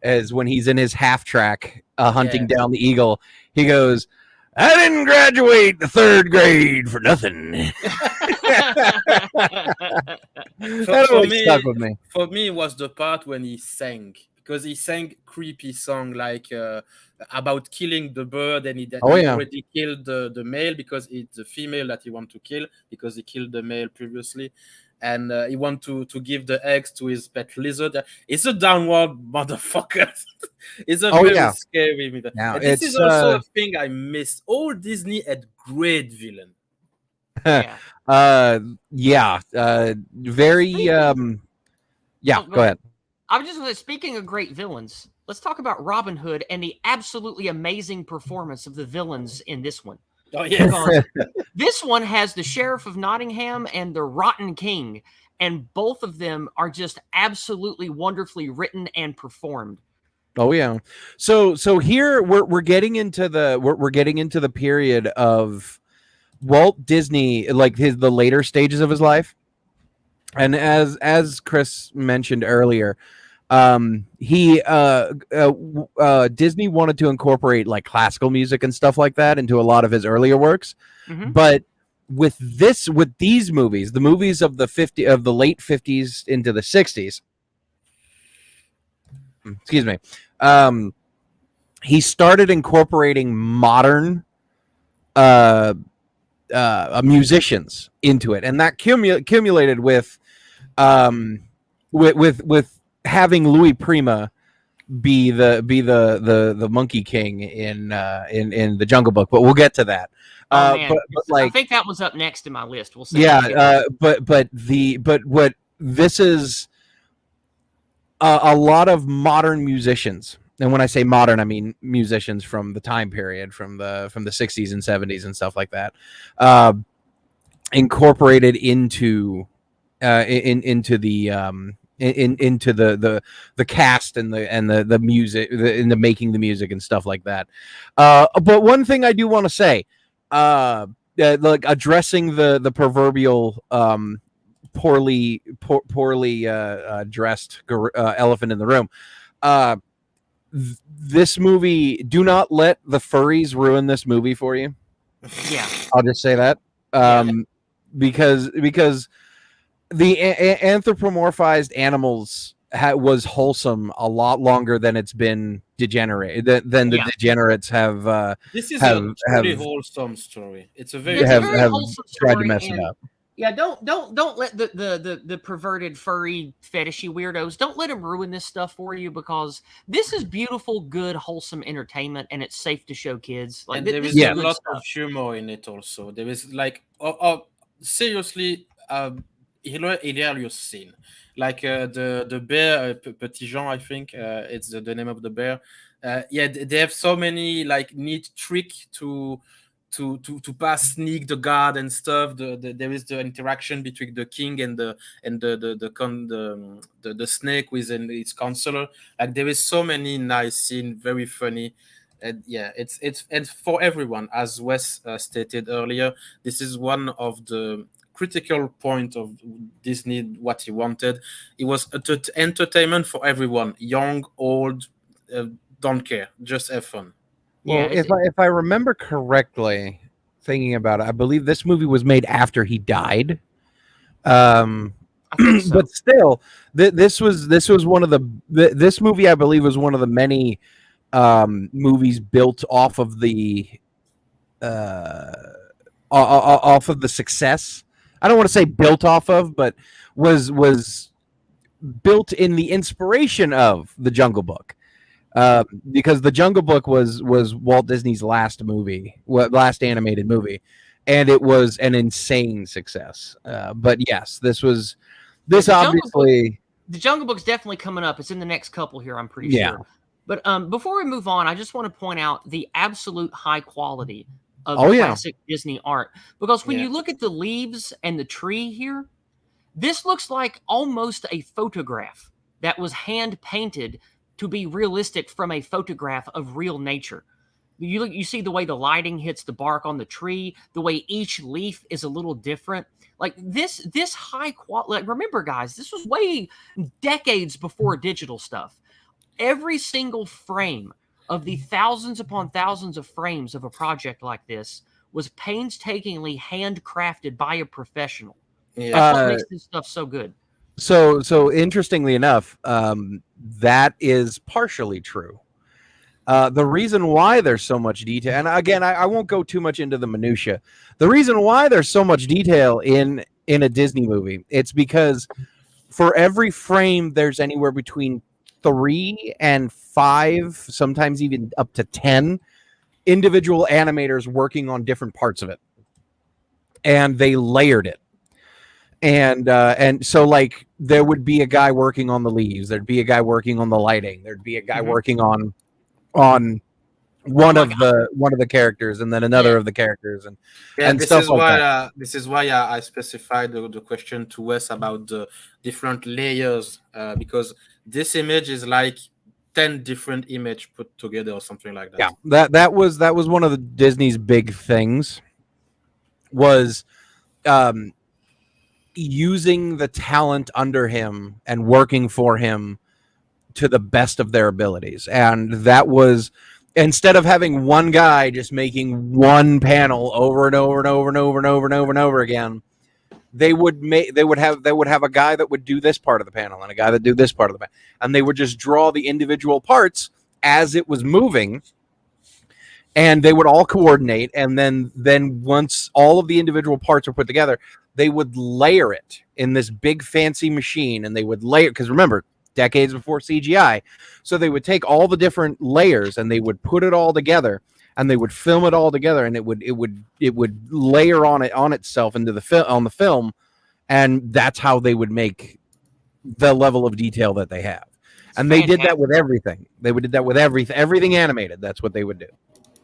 Is when he's in his half track hunting down the eagle. He goes, "I didn't graduate the third grade for nothing." That always stuck with me. For me, it was the part when he sang, because he sang creepy song like about killing the bird, and he already killed the male because it's the female that he want to kill because he killed the male previously, and he want to give the eggs to his pet lizard. It's a downward motherfucker. It's a very scary movie. Now, and this is also a thing I miss. All Disney had great villain. Very yeah. Go ahead. I was just speaking of great villains. Let's talk about Robin Hood and the absolutely amazing performance of the villains in this one. Oh yeah, this one has the Sheriff of Nottingham and the Rotten King, and both of them are just absolutely wonderfully written and performed. Oh yeah. So here we're getting into the period of Walt Disney, like the later stages of his life, and as Chris mentioned earlier, Disney wanted to incorporate like classical music and stuff like that into a lot of his earlier works, but with these movies, the movies of the late 50s into the 60s, excuse me, he started incorporating modern musicians into it, and that accumulated with having Louis Prima be the Monkey King in the Jungle Book, but we'll get to that. But I think that was up next in my list. We'll see. Yeah, but what this is a lot of modern musicians. And when I say modern, I mean musicians from the time period, from the 60s and 70s and stuff like that, incorporated into the cast and the music, into making the music and stuff like that. But one thing I do want to say, like addressing the proverbial poorly dressed elephant in the room. This movie, do not let the furries ruin this movie for you. Yeah. I'll just say that. Because the anthropomorphized animals was wholesome a lot longer than it's been degenerate than the degenerates have This is have a truly wholesome story. It's a very It's a very have wholesome tried to story, mess it and up. yeah, don't let the perverted furry fetishy weirdos, don't let them ruin this stuff for you, because this is beautiful, good, wholesome entertainment, and it's safe to show kids. Like and there this is is a good lot stuff. of humor in it also. There is like seriously hilarious scene, like the bear, Petit Jean, I think it's the name of the bear. Yeah, they have so many like neat trick to pass sneak the guard and stuff. There is the interaction between the king and the snake with its counselor. Like there is so many nice scene, very funny. And yeah, it's and for everyone, as Wes stated earlier, this is one of the critical point of Disney. What he wanted, it was entertainment for everyone, young, old, uh, don't care, just have fun. Yeah, Well, if I remember correctly, thinking about it, I believe this movie was made after he died. I think so. But still, this was one of this movie, I believe, was one of the many movies built off of the off of the success. I don't want to say built off of, but was built in the inspiration of the Jungle Book. Because the Jungle Book was Walt Disney's last movie, last animated movie, and it was an insane success. But yes, this Yeah, obviously, the Jungle Book's definitely coming up. It's in the next couple here, I'm pretty yeah. sure. But before we move on, I just want to point out the absolute high quality of Oh, yeah. classic Disney art, because when Yeah. you look at the leaves and the tree here, this looks like almost a photograph that was hand painted to be realistic from a photograph of real nature. You see the way the lighting hits the bark on the tree, the way each leaf is a little different. Like this high quality. Like, remember, guys, this was way decades before digital stuff. Every single frame of the thousands upon thousands of frames of a project like this was painstakingly handcrafted by a professional. That's what makes this stuff so good. So interestingly enough, that is partially true. The reason why there's so much detail, and again, I won't go too much into the minutia. The reason why there's so much detail in a Disney movie, it's because for every frame, there's anywhere between 3 and 5, sometimes even up to 10 individual animators working on different parts of it, and they layered it. And so, like, there would be a guy working on the leaves, there'd be a guy working on the lighting, there'd be a guy working on one of the characters, and then another of the characters, and stuff like that. This is why I specified the question to Wes about the different layers, because this image is like 10 different image put together or something like that. Yeah, that was one of the Disney's big things, was using the talent under him and working for him to the best of their abilities. And that was, instead of having one guy just making one panel over and over and over and over and over and over and over again, they would have a guy that would do this part of the panel and a guy that do this part of the panel, and they would just draw the individual parts as it was moving, and they would all coordinate. And then once all of the individual parts were put together, they would layer it in this big fancy machine, and they would layer, because remember, decades before CGI, so they would take all the different layers and they would put it all together, and they would film it all together, and it would layer on itself into the film, and that's how they would make the level of detail that they have. And they did that with everything. They did that with everything animated. That's what they would do.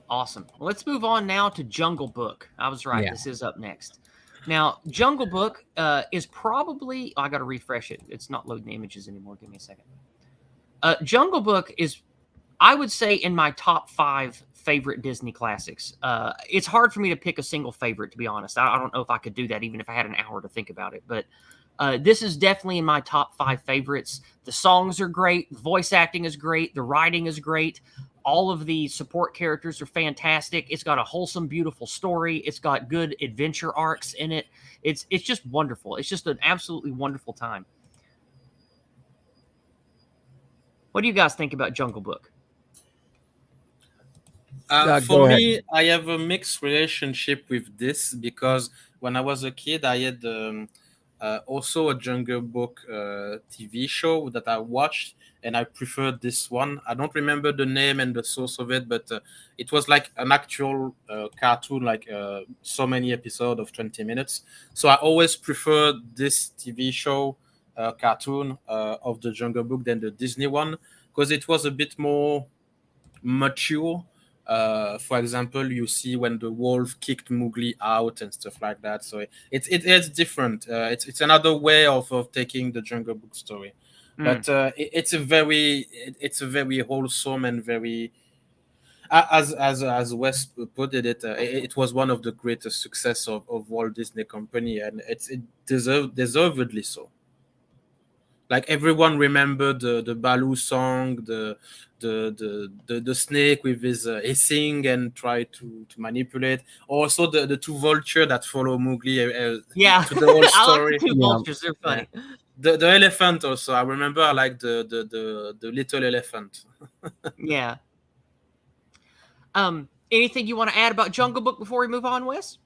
Awesome. Well, let's move on now to Jungle Book. I was right. Yeah. This is up next. Now, Jungle Book is probably... I got to refresh it. It's not loading images anymore. Give me a second. Jungle Book is, I would say, in my top 5 favorite Disney classics. It's hard for me to pick a single favorite, to be honest. I don't know if I could do that, even if I had an hour to think about it. But This is definitely in my top 5 favorites. The songs are great, the voice acting is great, the writing is great. All of the support characters are fantastic. It's got a wholesome, beautiful story. It's got good adventure arcs in it. It's just wonderful. It's just an absolutely wonderful time. What do you guys think about Jungle Book? For me, I have a mixed relationship with this because when I was a kid, I had also a Jungle Book TV show that I watched, and I preferred this one. I don't remember the name and the source of it, but it was like an actual cartoon, like so many episodes of 20 minutes. So I always preferred this TV show cartoon of the Jungle Book than the Disney one because it was a bit more mature. For example, you see when the wolf kicked Mowgli out and stuff like that. So it's different. It's another way of taking the Jungle Book story, but it's a very wholesome and very as Wes put it was one of the greatest success of Walt Disney Company, and it deservedly so. Like everyone remembered the Baloo song, the snake with his hissing and try to manipulate. Also the two vultures that follow Mowgli to the whole I like story. the 2 vultures. They're funny. Yeah. The elephant also. I remember I like the little elephant. Yeah. Anything you want to add about Jungle Book before we move on, Wes?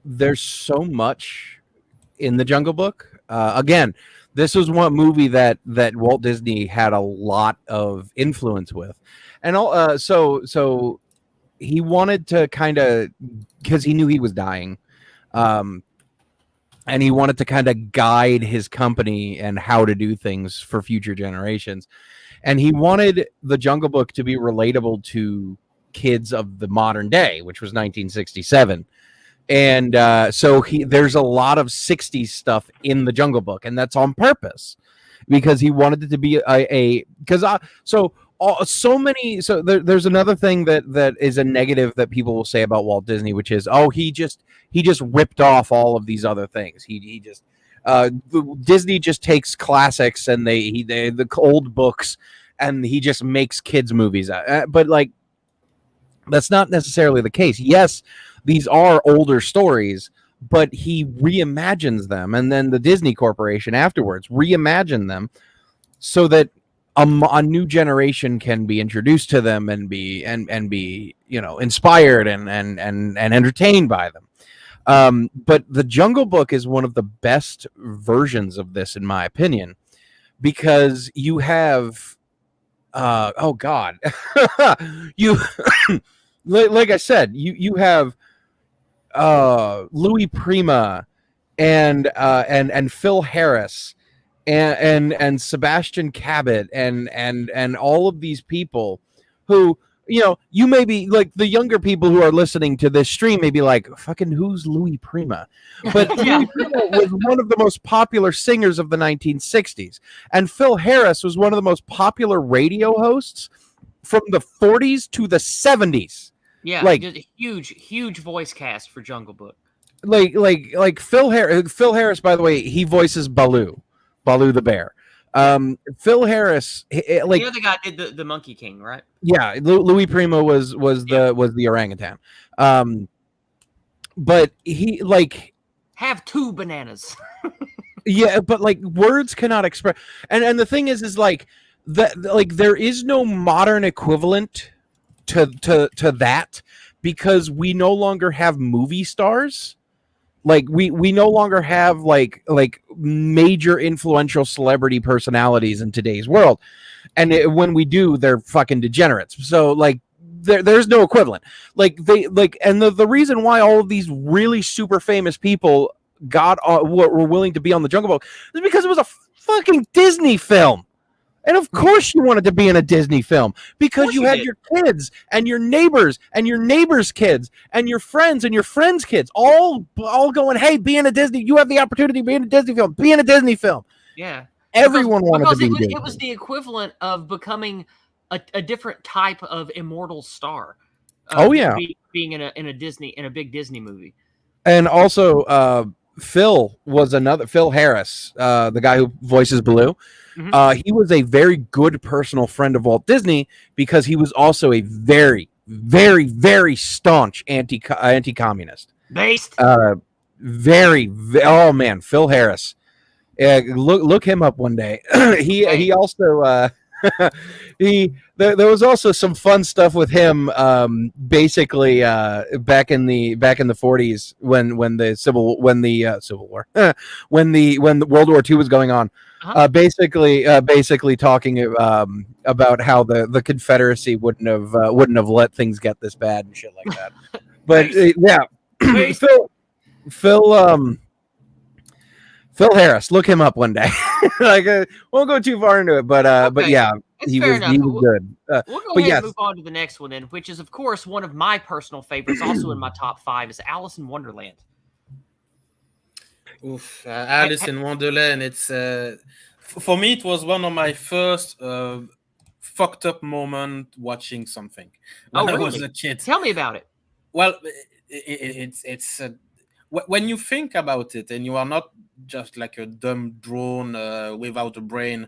There's so much in the Jungle Book. Again, this was one movie that Walt Disney had a lot of influence with, and so he wanted to kind of, because he knew he was dying, and he wanted to kind of guide his company and how to do things for future generations, and he wanted the Jungle Book to be relatable to kids of the modern day, which was 1967. And so there's a lot of 60s stuff in the Jungle Book, and that's on purpose because he wanted it to be there's another thing that is a negative that people will say about Walt Disney, which is, he just ripped off all of these other things. He just Disney just takes classics and the old books and he just makes kids movies, but like that's not necessarily the case. Yes, these are older stories, but he reimagines them, and then the Disney Corporation afterwards reimagined them so that a new generation can be introduced to them and be inspired and entertained by them. But the Jungle Book is one of the best versions of this, in my opinion, because you have you like I said, you have Louis Prima and Phil Harris and Sebastian Cabot and all of these people who, you may be like, the younger people who are listening to this stream may be like, fucking who's Louis Prima? But Louis Prima was one of the most popular singers of the 1960s, and Phil Harris was one of the most popular radio hosts from the 40s to the 70s. Yeah, like a huge voice cast for Jungle Book. Like Phil Harris, by the way, he voices Baloo the bear. Phil Harris, the other guy did the Monkey King, right? Yeah, Louis Prima was the orangutan. But he have 2 bananas. Yeah, but like words cannot express. And the thing is like that, like there is no modern equivalent to that, because we no longer have movie stars. Like we no longer have like major influential celebrity personalities in today's world, and when we do, they're fucking degenerates. So like there's no equivalent. Like and the reason why all of these really super famous people were willing to be on the Jungle Book is because it was a fucking Disney film. And of course you wanted to be in a Disney film, because you had your kids and your neighbors and your neighbors' kids and your friends kids all going, hey, be in a Disney. You have the opportunity to be in a Disney film. Be in a Disney film. Yeah. Everyone wanted to be in it was the equivalent of becoming a different type of immortal star. Yeah. Being in a big Disney movie. And also Phil was another Phil Harris, the guy who voices Baloo. Mhm. He was a very good personal friend of Walt Disney because he was also a very, very, very staunch anti-communist. Based. Uh, oh man, Phil Harris. Look him up one day. Hey. he also there was also some fun stuff with him. Basically, back in the 40s when the Civil War when the World War II was going on. Uh-huh. Basically talking about how the Confederacy wouldn't have let things get this bad and shit like that. But Based. yeah, Based. Phil Phil Harris, look him up one day. Like, won't go too far into it, but Okay. yeah, It's he fair was enough. he was good. We'll go But ahead and yes, move on to the next one then, which is, of course, one of my personal favorites, also in my top 5, is Alice in Wonderland. Oof, Alice in Wonderland. It's for me, it was one of my first fucked up moment watching something Oh, when I was really? a kid. Tell me about it. Well, it's when you think about it, and you are not just like a dumb drone without a brain.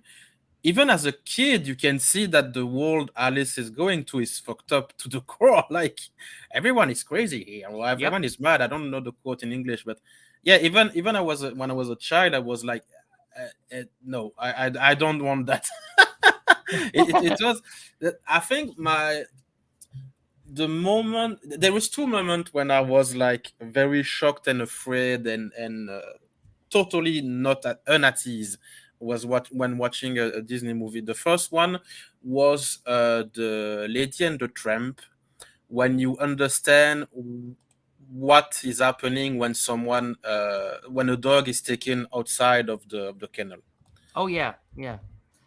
Even as a kid, you can see that the world Alice is going to is fucked up to the core. Like everyone is crazy here, or Yep. everyone is mad. I don't know the quote in English, but yeah, even when I was a child, I was like, no, I don't want that. It was. I think the moment there was two moments when I was like very shocked and afraid and totally not at ease was what when watching a Disney movie. The first one was the Lady and the Tramp, when you understand what is happening when someone when a dog is taken outside of the kennel. Oh, yeah. Yeah.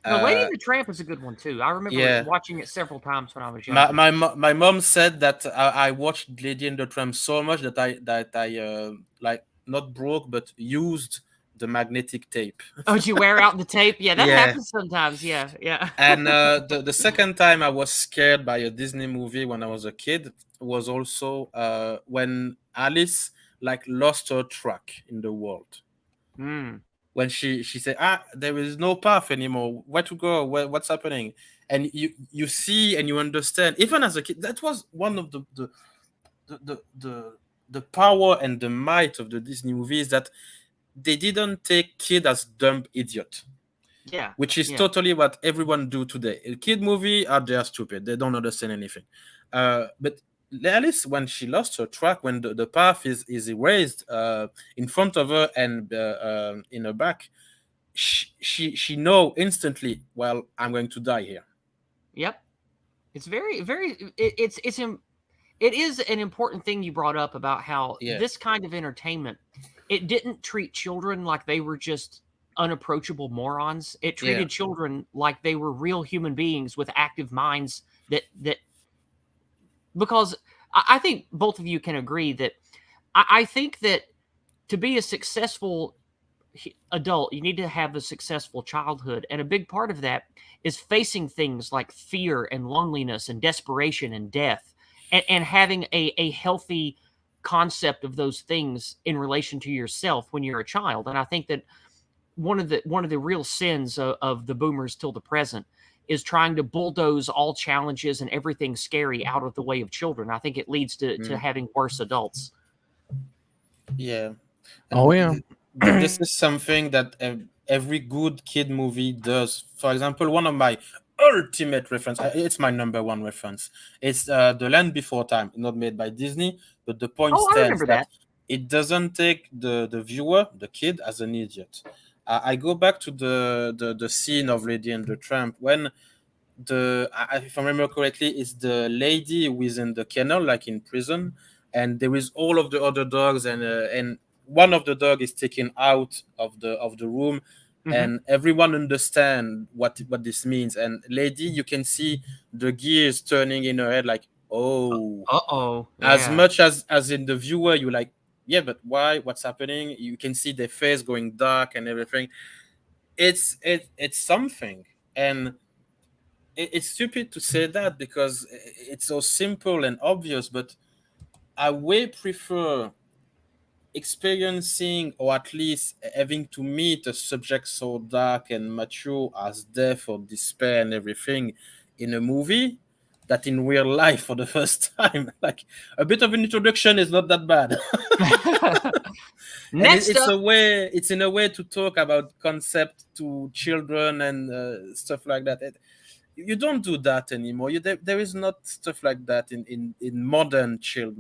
No, Lady Uh, and the Tramp is a good one, too. I remember yeah, watching it several times when I was my younger. my mom said that I watched Lady and the Tramp so much that I like not broke but used the magnetic tape. Oh, did you wear out the tape? Yeah, that Yeah. happens sometimes. Yeah. Yeah. And the second time I was scared by a Disney movie when I was a kid was also when Alice like lost her track in the world. Mm. When she said, there is no path anymore. Where to go? What's happening? And you see and you understand. Even as a kid, that was one of the the the, the power and the might of the Disney movies, that they didn't take kid as dumb idiot, Yeah. which is Yeah. totally what everyone do today. A kid movie, they are stupid. They don't understand anything. But Alice, when she lost her track, when the path is erased in front of her and in her back, she know instantly. Well, I'm going to die here. Yep. It's very, very. It is an important thing you brought up about how Yeah, this kind of entertainment, it didn't treat children like they were just unapproachable morons. It yeah, treated children like they were real human beings with active minds that because I think both of you can agree that I think that to be a successful adult, you need to have a successful childhood. And a big part of that is facing things like fear and loneliness and desperation and death, and having a healthy concept of those things in relation to yourself when you're a child. And I think that one of the real sins of the boomers till the present is trying to bulldoze all challenges and everything scary out of the way of children. I think it leads to mm, having worse adults. yeah. oh And yeah, this is something that every good kid movie does. For example, one of my ultimate reference, it's my number one reference. It's The Land Before Time, not made by Disney, but the point Oh, I stands remember that that. it doesn't take the viewer, the kid, as an idiot. I go back to the scene of Lady and the Tramp when if I remember correctly, is the lady who is in the kennel, like in prison, and there is all of the other dogs, and one of the dog is taken out of the room, Hmm. and everyone understand what this means. And lady, you can see the gears turning in her head, like, oh, Uh-oh. as Yeah. much as in the viewer, you like, yeah, but why? What's happening? You can see their face going dark and everything. It's something. And it's stupid to say that because it's so simple and obvious, but I way prefer experiencing or at least having to meet a subject so dark and mature as death or despair and everything in a movie that in real life for the first time. Like a bit of an introduction is not that bad. And Next it's up, a way, it's in a way to talk about concept to children and stuff like that. You don't do that anymore. There is not stuff like that in modern child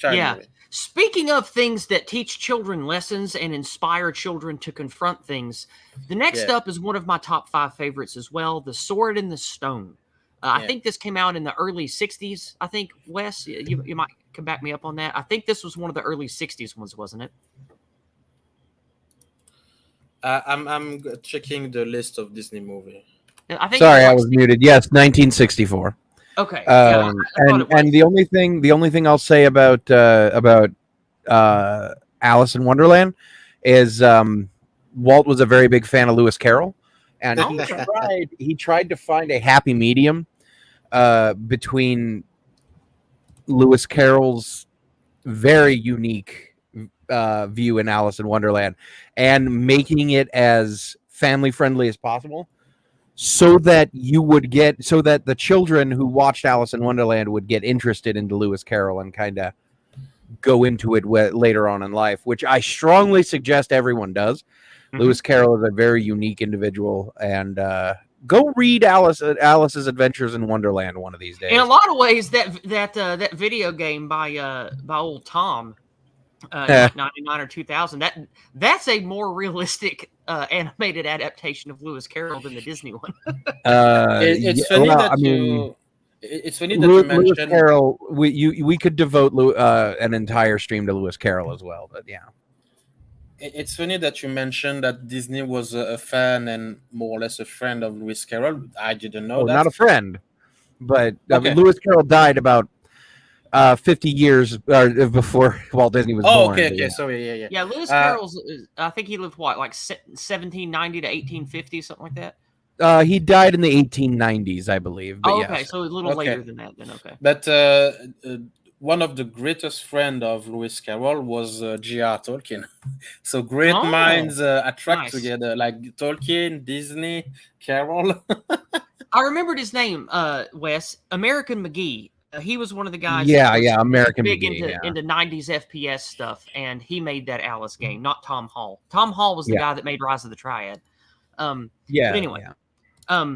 yeah. movie. Speaking of things that teach children lessons and inspire children to confront things, the next Yeah, up is one of my top 5 favorites as well, The Sword and the Stone. I yeah. think this came out in the early 60s. I think, Wes, you might can back me up on that. I think this was one of the early 60s ones, wasn't it? I'm checking the list of Disney movie. I think it was Sorry, I like, was muted. Yes, 1964. okay. Yeah, I thought it And was. the only thing I'll say about Alice in Wonderland is Walt was a very big fan of Lewis Carroll, and Oh, okay. he tried to find a happy medium between Lewis Carroll's very unique view in Alice in Wonderland and making it as family friendly as possible so that the children who watched Alice in Wonderland would get interested into Lewis Carroll and kind of go into it later on in life, which I strongly suggest everyone does. Lewis Carroll is a very unique individual, and go read Alice's Adventures in Wonderland one of these days. In a lot of ways, that video game by old Tom in like 99 or 2000, that's a more realistic animated adaptation of Lewis Carroll than the Disney one. It's funny well, that I mean, it's funny that you Lewis mentioned. Carroll. We could devote an entire stream to Lewis Carroll as well, but yeah. It's funny that you mentioned that Disney was a fan and more or less a friend of Lewis Carroll. I didn't know Oh, that. not a friend, but Okay. Lewis Carroll died about 50 years before Walt Disney was Oh, born. okay, but okay. yeah. Sorry, yeah, yeah. Yeah, Lewis Carroll's. I think he lived what, like 1790 to 1850, something like that. He died in the 1890s, I believe. But Oh, okay, yes. so a little Okay. later than that. Then okay. But one of the greatest friend of Lewis Carroll was J.R. Tolkien. So great Oh, minds attract nice. together, like Tolkien, Disney, Carroll. I remembered his name, Wes. American McGee. He was one of the guys Yeah, that was yeah, American big McGee, yeah. into 90s FPS stuff, and he made that Alice game, not Tom Hall. Tom Hall was the Yeah. guy that made Rise of the Triad. Yeah. But anyway, yeah.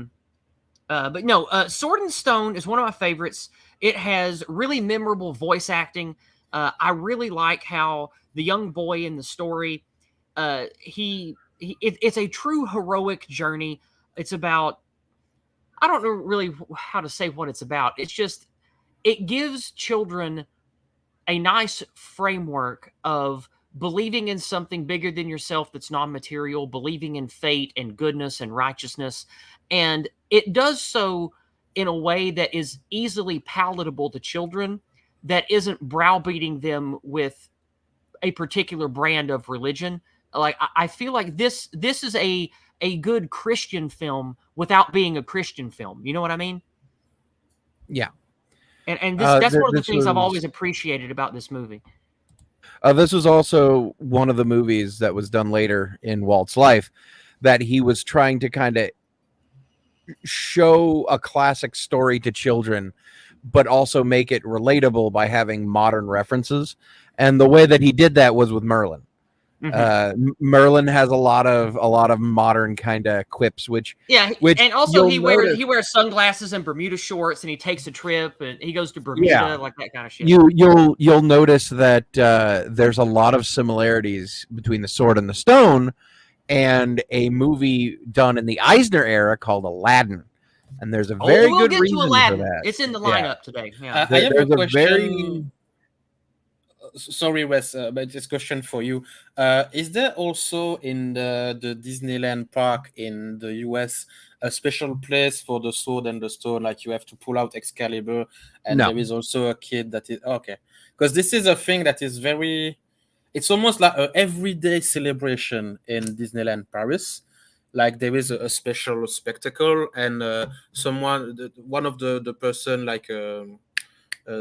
but no, Sword and Stone is one of my favorites. It has really memorable voice acting. I really like how the young boy in the story, it's a true heroic journey. It's about, I don't know really how to say what it's about. It's just, it gives children a nice framework of believing in something bigger than yourself that's non-material, believing in fate and goodness and righteousness. And it does so in a way that is easily palatable to children, that isn't browbeating them with a particular brand of religion. Like I feel like this is a good Christian film without being a Christian film. You know what I mean? Yeah. And that's one of the this things I've was- always appreciated about this movie. This was also one of the movies that was done later in Walt's life that he was trying to kind of show a classic story to children, but also make it relatable by having modern references. And the way that he did that was with Merlin. Merlin has a lot of modern kind of quips, which and also he wears sunglasses and Bermuda shorts, and he takes a trip and he goes to Bermuda, like that kind of shit. You'll notice that there's a lot of similarities between The Sword and the Stone and a movie done in the Eisner era called Aladdin, and there's a very we'll good get reason to Aladdin. for that. It's in the lineup today. Yeah. I have a There's question. Sorry, Wes, but this question for you. Is there also in the Disneyland park in the US a special place for the Sword and the Stone? Like you have to pull out Excalibur, and No. there is also a kid that is okay. Because this is a thing that is very. It's almost like an everyday celebration in Disneyland Paris. Like there is a special spectacle, and one of the person like.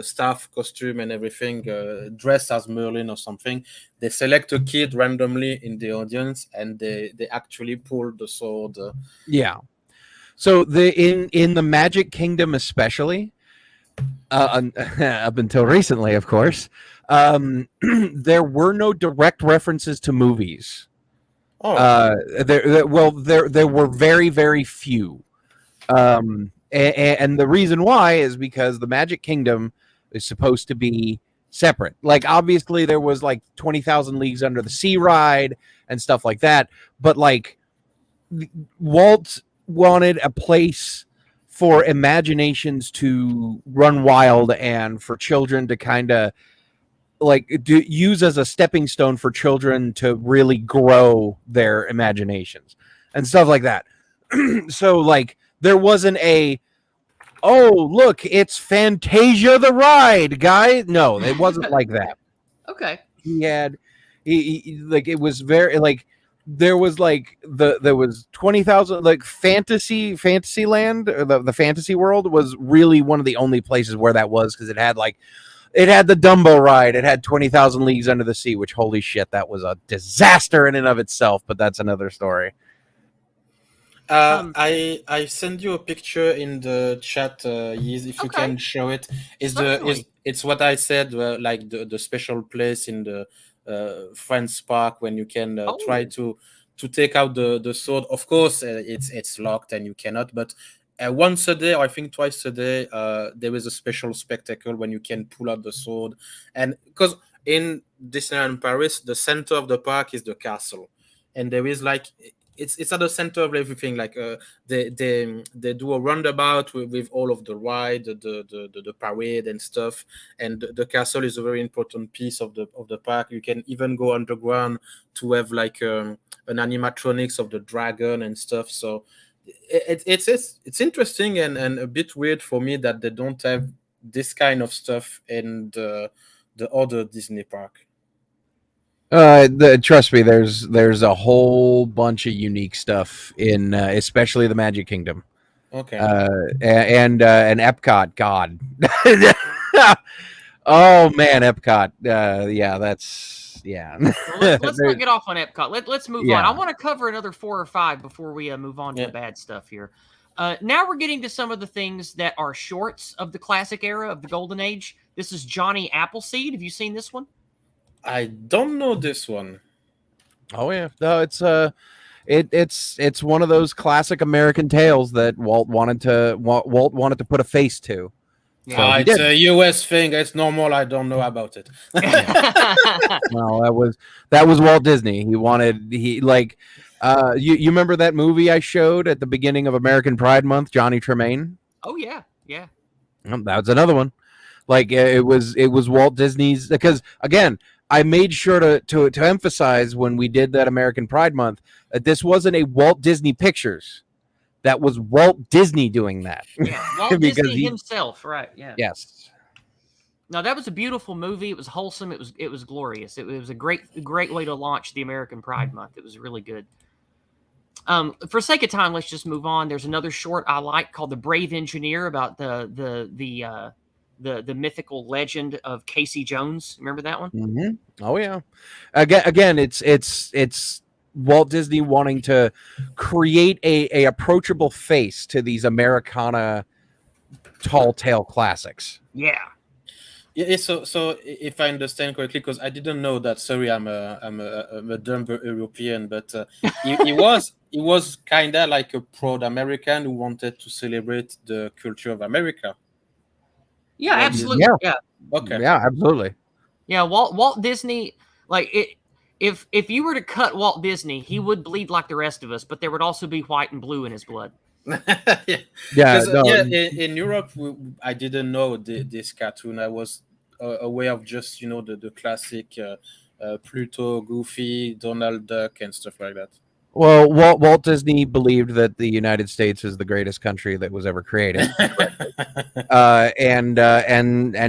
staff costume and everything, dressed as Merlin or something. They select a kid randomly in the audience, and they actually pull the sword. Yeah. So in the Magic Kingdom, especially up until recently, of course, there were no direct references to movies. Oh, There were very, very few. And the reason why is because the Magic Kingdom is supposed to be separate. Like, obviously, there was like 20,000 Leagues Under the Sea ride and stuff like that. But like, Walt wanted a place for imaginations to run wild and for children to kind of like use as a stepping stone for children to really grow their imaginations and stuff like that. So like there wasn't a, oh look, it's Fantasia the ride, guy. No, it wasn't like that. Okay. He like, it was very like, there was like there was 20,000 like Fantasyland, or the fantasy world was really one of the only places where that was, because it had the Dumbo ride, it had 20,000 Leagues Under the Sea, which, holy shit, that was a disaster in and of itself, but that's another story. I send you a picture in the chat, Yiz, if you Okay. can show it. Certainly. It's what I said, like the special place in the Friends Park when you can try to take out the sword. Of course, it's locked and you cannot. But once a day, or I think twice a day, there is a special spectacle when you can pull out the sword. And because in Disneyland Paris, the center of the park is the castle, and there is like, it's at the center of everything. Like they do a roundabout with all of the ride, the parade and stuff. And the castle is a very important piece of the park. You can even go underground to have like an animatronics of the dragon and stuff. So it's interesting and a bit weird for me that they don't have this kind of stuff in the other Disney park. Trust me, there's a whole bunch of unique stuff in especially the Magic Kingdom. Okay. And Epcot, God. Oh man, Epcot. Yeah, that's yeah. Well, let's not get off on Epcot. Let's move Yeah. on. I want to cover another 4 or 5 before we move on to the bad stuff here. Now we're getting to some of the things that are shorts of the classic era of the Golden Age. This is Johnny Appleseed. Have you seen this one? I don't know this one. Oh yeah, no, it's one of those classic American tales that Walt wanted to put a face to. Yeah. So It's a US thing. It's normal. I don't know about it. Well, that was Walt Disney. You remember that movie I showed at the beginning of American Pride Month, Johnny Tremaine? Oh yeah, yeah. That was another one. Like it was Walt Disney's, because again, I made sure to emphasize when we did that American Pride Month that this wasn't a Walt Disney Pictures. That was Walt Disney doing that. Yeah, Walt Because Disney himself, right? Yeah. Yes. No, that was a beautiful movie. It was wholesome. It was glorious. It was a great way to launch the American Pride Month. It was really good. For sake of time, let's just move on. There's another short I like called "The Brave Engineer" about the mythical legend of Casey Jones. Remember that one? Mm-hmm. Oh yeah. Again, it's Walt Disney wanting to create a approachable face to these Americana tall tale classics. Yeah. Yeah, so if I understand correctly, because I didn't know that. Sorry, I'm a dumb European, but he was kind of like a proud American who wanted to celebrate the culture of America. Yeah, absolutely. Yeah. Okay. Yeah, absolutely. Yeah, Walt Disney, like it. If you were to cut Walt Disney, he would bleed like the rest of us, but there would also be white and blue in his blood. Yeah. In Europe, I didn't know this cartoon. I was aware of just the classic Pluto, Goofy, Donald Duck, and stuff like that. Well, Walt Disney believed that the United States is the greatest country that was ever created, and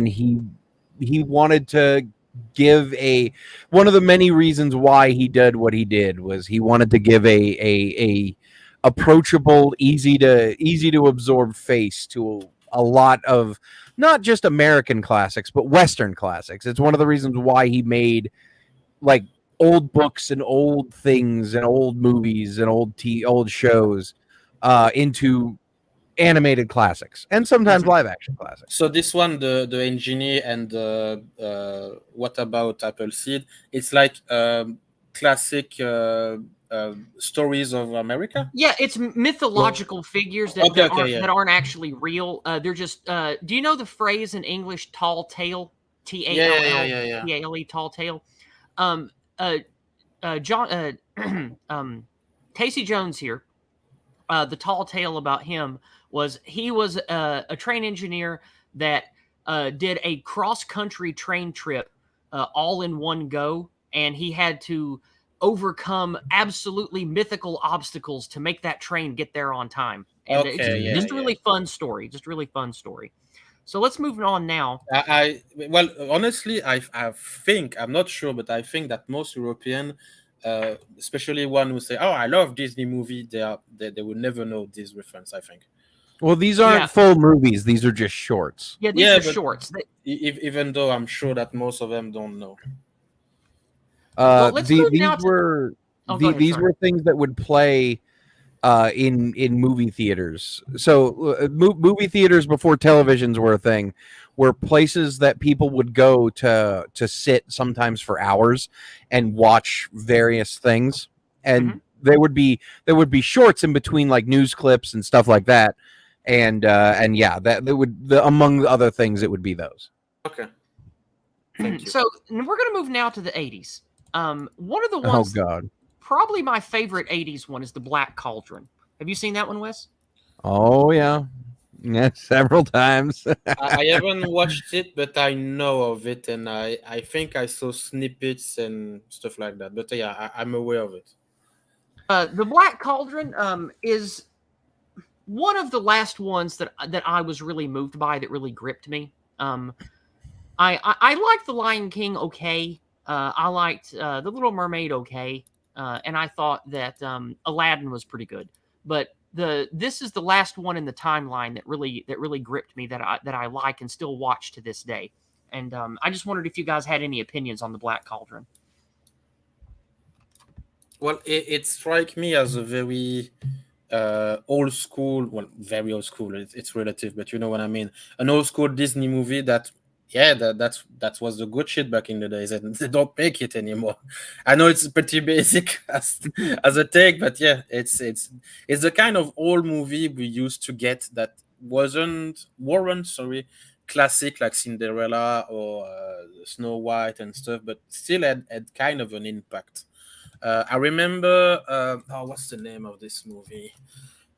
he wanted to give one of the many reasons why he did what he did was he wanted to give a approachable, easy to absorb face to a lot of not just American classics, but Western classics. It's one of the reasons why he made like old books and old things and old movies and old shows into animated classics and sometimes Mhm. live action classics. So this one, the engineer and the what about Appleseed? It's like classic stories of America. Yeah, it's mythological figures that, Okay, okay, yeah, that aren't actually real. They're just. Do you know the phrase in English "tall tale"? yeah, yeah, yeah, Tall yeah, yeah. Tale, tall tale. Um, uh, John, Casey Jones here. The tall tale about him was he was a train engineer that did a cross country train trip all in one go, and he had to overcome absolutely mythical obstacles to make that train get there on time. And it's Okay, yeah, just a yeah. really fun story. Just a really fun story. So let's move on now. Well, honestly, I think I'm not sure, but I think that most European, especially one who say, "Oh, I love Disney movie," they will never know this reference. I think. Well, these Yeah. aren't full movies; these are just shorts. Yeah, these Yeah, are but shorts. Even though I'm sure that most of them don't know. Well, let's move now These to. were Oh, go ahead. these Sorry. were things that would play in movie theaters. So movie theaters before televisions were a thing, were places that people would go to sit sometimes for hours and watch various things, and Mhm. there would be shorts in between, like news clips and stuff like that, and yeah, that would among other things it would be those. Okay, thank you. So we're going to move now to the 80s. One of the Oh ones, God. probably my favorite 80s one, is the Black Cauldron. Have you seen that one, Wes? Oh yeah. Yeah, several times. I haven't watched it, but I know of it, and I think I saw snippets and stuff like that. But yeah, I'm aware of it. The Black Cauldron is one of the last ones that I was really moved by, that really gripped me. I liked The Lion King okay. I liked The Little Mermaid okay, and I thought that Aladdin was pretty good. But this is the last one in the timeline that really gripped me, that I like and still watch to this day. And I just wondered if you guys had any opinions on the Black Cauldron. Well, it strike me as a very old school. Well, very old school. It's relative, but you know what I mean. An old school Disney movie that, yeah, that was the good shit back in the days, and they don't make it anymore. I know it's pretty basic as a take, but yeah, it's the kind of old movie we used to get that weren't sorry classic, like Cinderella or Snow White and stuff, but still had kind of an impact. I remember. What's the name of this movie?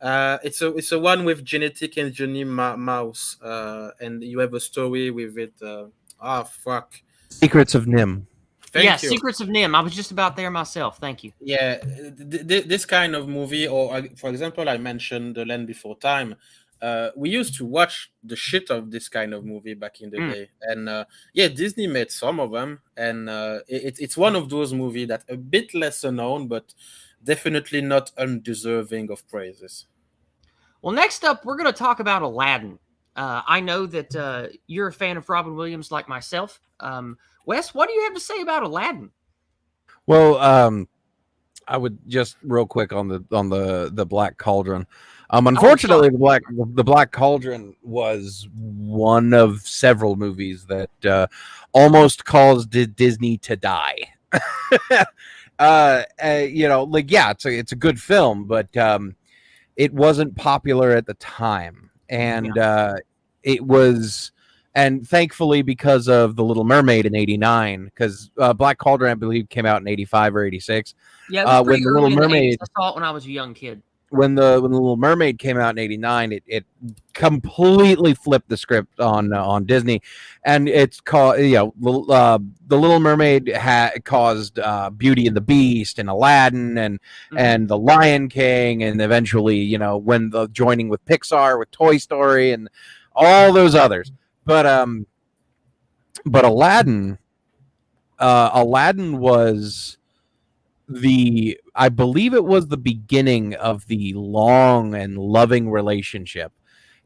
It's a one with genetic engineering mouse, and you have a story with it. Fuck. Secrets of Nim. Yeah, Thank you. Secrets of Nim. I was just about there myself. Thank you. Yeah, this kind of movie, or for example, I mentioned The Land Before Time. We used to watch the shit of this kind of movie back in the day, and yeah, Disney made some of them, and it's one of those movies that a bit lesser known, but definitely not undeserving of praises. Well, next up, we're going to talk about Aladdin. I know that you're a fan of Robin Williams like myself. Wes, what do you have to say about Aladdin? Well, I would just real quick on the Black Cauldron. Unfortunately, the Black Cauldron was one of several movies that almost caused Disney to die. Like, yeah, it's a good film, but it wasn't popular at the time, and it was. And thankfully, because of The Little Mermaid in '89, because Black Cauldron, I believe, came out in '85 or '86. Yeah, it was pretty When The early Little in the 80s. Mermaid, I saw it when I was a young kid. when the Little Mermaid came out in '89, it completely flipped the script on Disney, and it's called The Little Mermaid caused Beauty and the Beast and Aladdin and The Lion King, and eventually when the joining with Pixar with Toy Story and all those others. But Aladdin was I believe it was the beginning of the long and loving relationship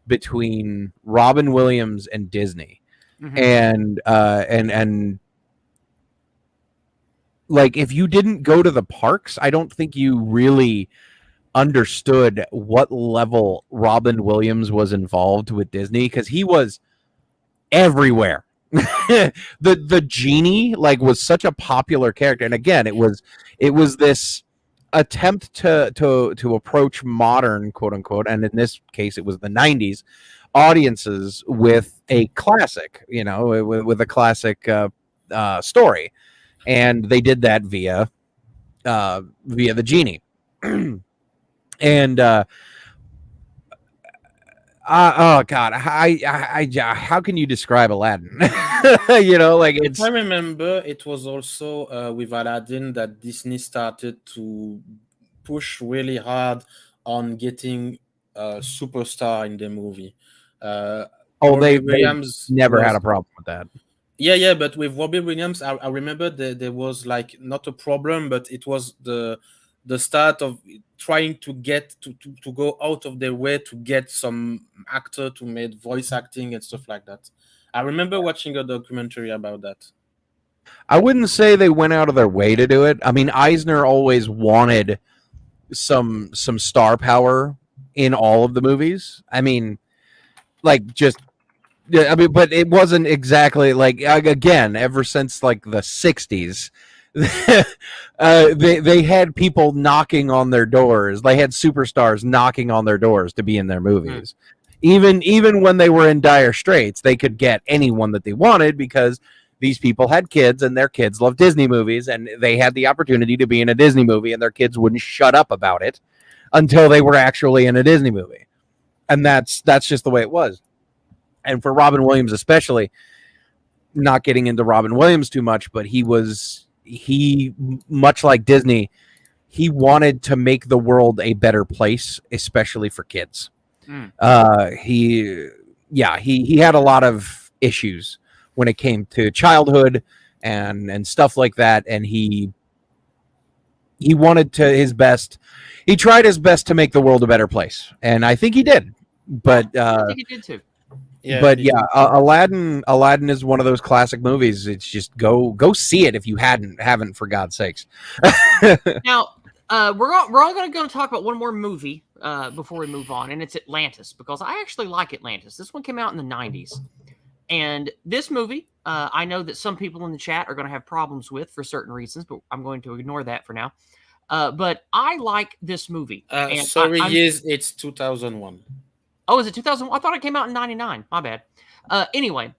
between Robin Williams and Disney. Mhm. And like, if you didn't go to the parks, I don't think you really understood what level Robin Williams was involved with Disney, because he was everywhere. the genie like was such a popular character, and again, it was this attempt to approach modern, quote unquote, and in this case it was the 90s audiences with a classic, with a classic story, and they did that via the genie. And oh God, how can you describe Aladdin? Like, If it's I remember, it was also with Aladdin that Disney started to push really hard on getting a superstar in the movie. they Robbie Williams never had was a problem with that. yeah, but with Robbie Williams, I remember there was like not a problem, but it was the start of trying to get to go out of their way to get some actor to make voice acting and stuff like that. I remember watching a documentary about that. I wouldn't say they went out of their way to do it. I mean, Eisner always wanted some star power in all of the movies. I mean, like, just yeah, I mean, but it wasn't exactly like, again, ever since like the 60s, they had people knocking on their doors. They had superstars knocking on their doors to be in their movies. Even when they were in dire straits, they could get anyone that they wanted, because these people had kids and their kids loved Disney movies, and they had the opportunity to be in a Disney movie, and their kids wouldn't shut up about it until they were actually in a Disney movie. And that's just the way it was. And for Robin Williams especially, not getting into Robin Williams too much, but he much like Disney, he wanted to make the world a better place, especially for kids. He had a lot of issues when it came to childhood and stuff like that, and he wanted to his best. He tried his best to make the world a better place, and I think he did. But I think he did too. Yeah, but yeah, Aladdin is one of those classic movies. It's just go see it if you haven't, for God's sakes. Now, we're all going to talk about one more movie before we move on, and it's Atlantis, because I actually like Atlantis. This one came out in the 90s, and this movie, I know that some people in the chat are going to have problems with for certain reasons, but I'm going to ignore that for now. But I like this movie. And sorry, yes, it's 2001. Oh, is it 2001? I thought it came out in 99. My bad. Anyway,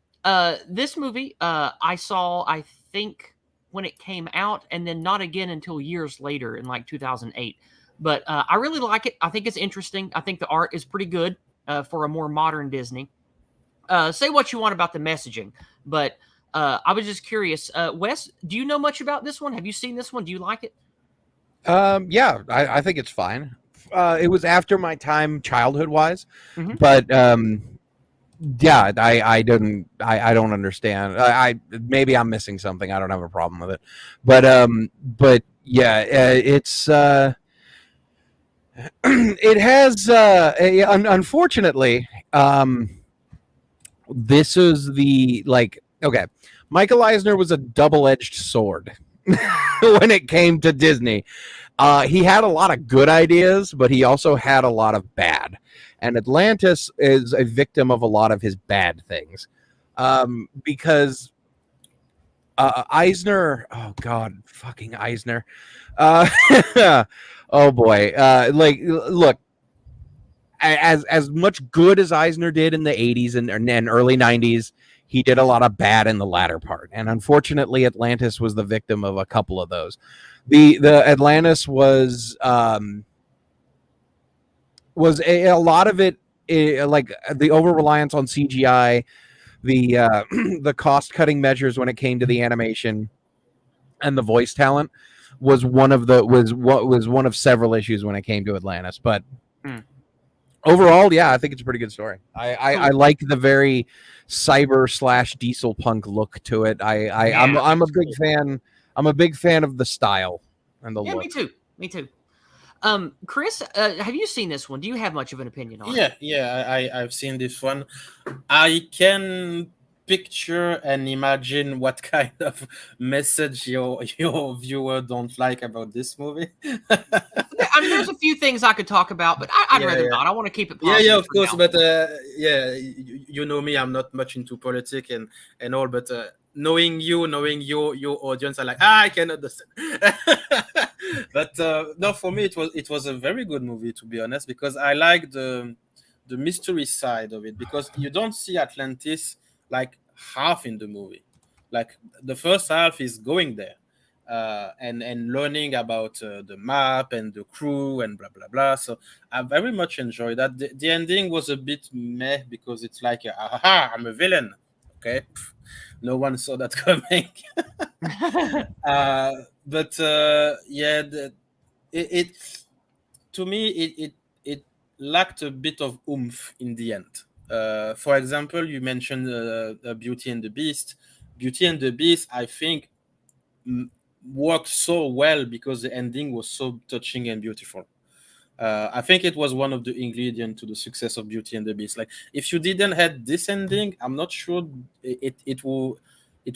this movie I saw, I think, when it came out, and then not again until years later in like 2008. But I really like it. I think it's interesting. I think the art is pretty good for a more modern Disney. Say what you want about the messaging, but I was just curious. Wes, do you know much about this one? Have you seen this one? Do you like it? Yeah, I think it's fine. It was after my time, childhood wise, Mhm. but yeah, I don't understand. I maybe I'm missing something. I don't have a problem with it, but yeah, it's it has unfortunately, this is the okay. Michael Eisner was a double-edged sword when it came to Disney. He had a lot of good ideas, but he also had a lot of bad. And Atlantis is a victim of a lot of his bad things. Because Eisner, oh God, fucking Eisner. Oh boy. Look, as much good as Eisner did in the 80s and early 90s, he did a lot of bad in the latter part. And unfortunately, Atlantis was the victim of a couple of those. The Atlantis was a lot of it, like the over reliance on CGI, the cost cutting measures when it came to the animation and the voice talent was one of several issues when it came to Atlantis. But overall, yeah, I think it's a pretty good story. I like the very cyber / diesel punk look to it. I'm a big fan. I'm a big fan of the style and the look. Me too. Me too. Chris, have you seen this one? Do you have much of an opinion on it? Yeah, I've seen this one. I can picture and imagine what kind of message your viewer don't like about this movie. I mean, there's a few things I could talk about, but I'd Yeah, rather yeah. not. I want to keep it positive. Yeah, of for course, now. but you know me, I'm not much into politics and all, but knowing your audience, I like I can understand. But no, for me it was a very good movie, to be honest, because I like the mystery side of it, because you don't see Atlantis like half in the movie. Like the first half is going there, and learning about the map and the crew and blah blah blah. So I very much enjoyed that. The ending was a bit meh, because it's like, aha, I'm a villain. Okay, no one saw that coming. But yeah, it to me it lacked a bit of oomph in the end. For example, you mentioned Beauty and the Beast. Beauty and the Beast, I think, worked so well because the ending was so touching and beautiful. I think it was one of the ingredients to the success of Beauty and the Beast. Like, if you didn't have this ending, I'm not sure it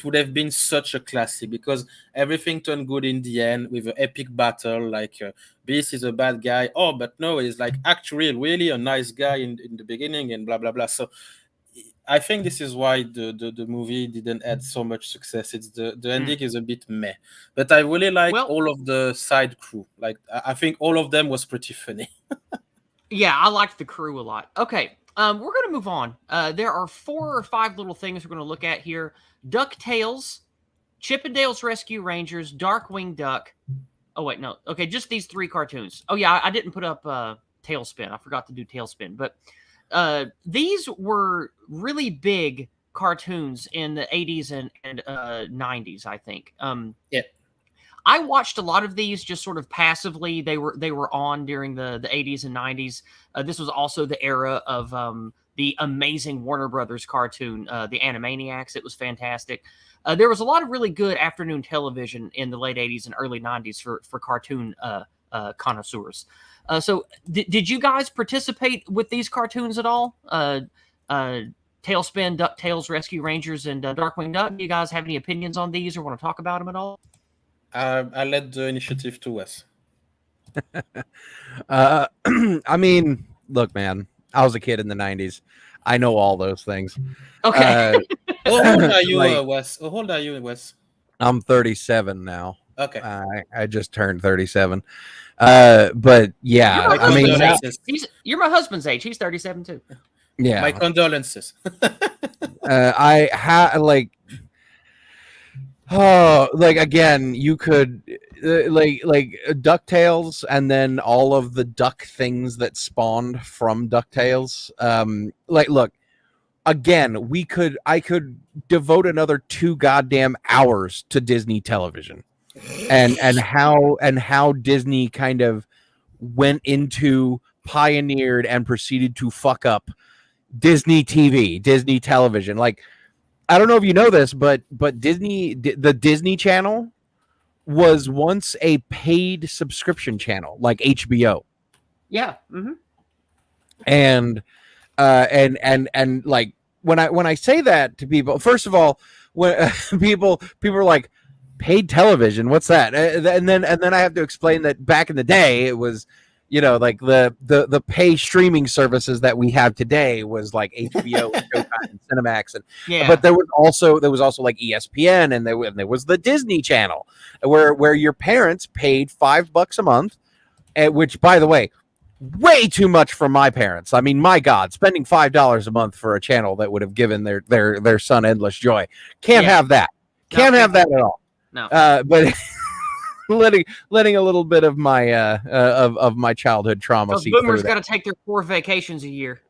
would have been such a classic, because everything turned good in the end with an epic battle. Like, Beast is a bad guy. Oh, but no, he's like actually really a nice guy in the beginning, and blah blah blah. So I think this is why the movie didn't add so much success. It's the ending is a bit meh, but I really like Well- all of the side crew. Like, I think all of them was pretty funny. Yeah, I liked the crew a lot. Okay, we're going to move on. There are 4 or 5 little things we're going to look at here: DuckTales, Chippendales Rescue Rangers, Darkwing Duck. Oh wait, no. Okay, just these 3 cartoons. Oh yeah, I didn't put up Tailspin. I forgot to do Tailspin, but these were really big cartoons in the 80s and 90s, I think. Yeah. I watched a lot of these just sort of passively. They were on during the 80s and 90s. This was also the era of the amazing Warner Brothers cartoon, the Animaniacs. It was fantastic. There was a lot of really good afternoon television in the late 80s and early 90s for cartoon connoisseurs. So did you guys participate with these cartoons at all? Tailspin, DuckTales, Rescue Rangers, and Darkwing Duck. Do you guys have any opinions on these or want to talk about them at all? I let the initiative to Wes. I mean, look, man, I was a kid in the 90s. I know all those things. Okay. How old are you, Like- Wes? How old are you, Wes? I'm 37 now. Okay. I just turned 37. But yeah, You're my I mean, husband's age. You're my husband's age. He's 37 too. yeah, My condolences. I had like, oh, like again, you could like DuckTales, and then all of the duck things that spawned from DuckTales. Like, look, again, I could devote another 2 goddamn hours to Disney television, and how Disney kind of went into, pioneered, and proceeded to fuck up Disney TV, Disney television. Like, I don't know if you know this, but Disney, the Disney Channel, was once a paid subscription channel, like HBO. Yeah. Mm-hmm. And like, when I say that to people, first of all, when people are like, paid television, what's that? And then I have to explain that back in the day, it was, you know, like the pay streaming services that we have today was like HBO and Showtime and Cinemax, and Yeah. but there was also like ESPN, and there was the Disney Channel, where your parents paid $5 a month, which, by the way, way too much for my parents. I mean, my God, spending $5 a month for a channel that would have given their son endless joy. Can't have that. Can't have that at all. No. But letting a little bit of my of my childhood trauma Those seep boomers through got that. to take their 4 vacations a year.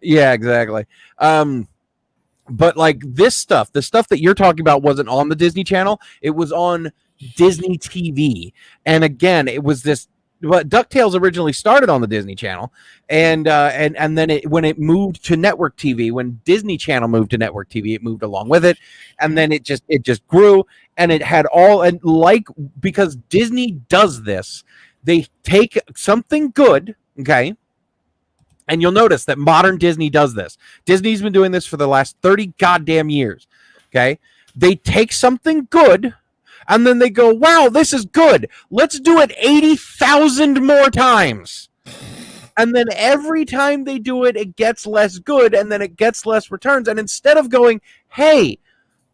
Yeah, exactly. But like the stuff that you're talking about wasn't on the Disney Channel. It was on Disney TV. And again, it was this. But DuckTales originally started on the Disney Channel, and then when it moved to network TV, when Disney Channel moved to network TV, it moved along with it, and then it just grew, and it had all, and like, because Disney does this, they take something good, okay, and you'll notice that modern Disney does this. Disney's been doing this for the last 30 goddamn years. Okay. They take something good and then they go, wow, this is good. Let's do it 80,000 more times. And then every time they do it, it gets less good and then it gets less returns. And instead of going, hey,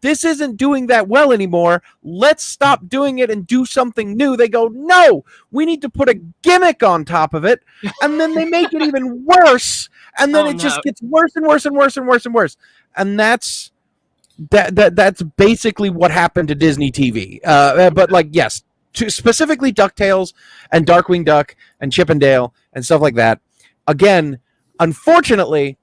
this isn't doing that well anymore, let's stop doing it and do something new, they go, no, we need to put a gimmick on top of it, and then they make it even worse, and then just gets worse and worse and worse and worse and worse. And that's basically what happened to Disney TV. But like, yes, specifically DuckTales and Darkwing Duck and Chip and Dale and stuff like that. Again, unfortunately,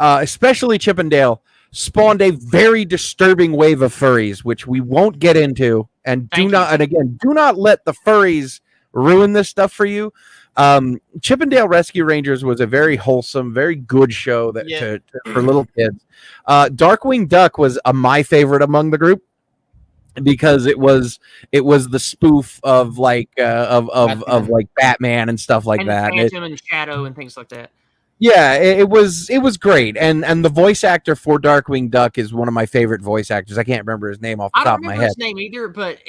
especially Chip and Dale, spawned a very disturbing wave of furries, which we won't get into. And do not let the furries ruin this stuff for you. Chip and Dale Rescue Rangers was a very wholesome, very good show for little kids. Darkwing Duck was my favorite among the group because it was the spoof of like of like Batman and stuff like that. Phantom and Shadow and things like that. Yeah, it was great, and the voice actor for Darkwing Duck is one of my favorite voice actors. I can't remember his name off the top of my head. I don't remember his name either, but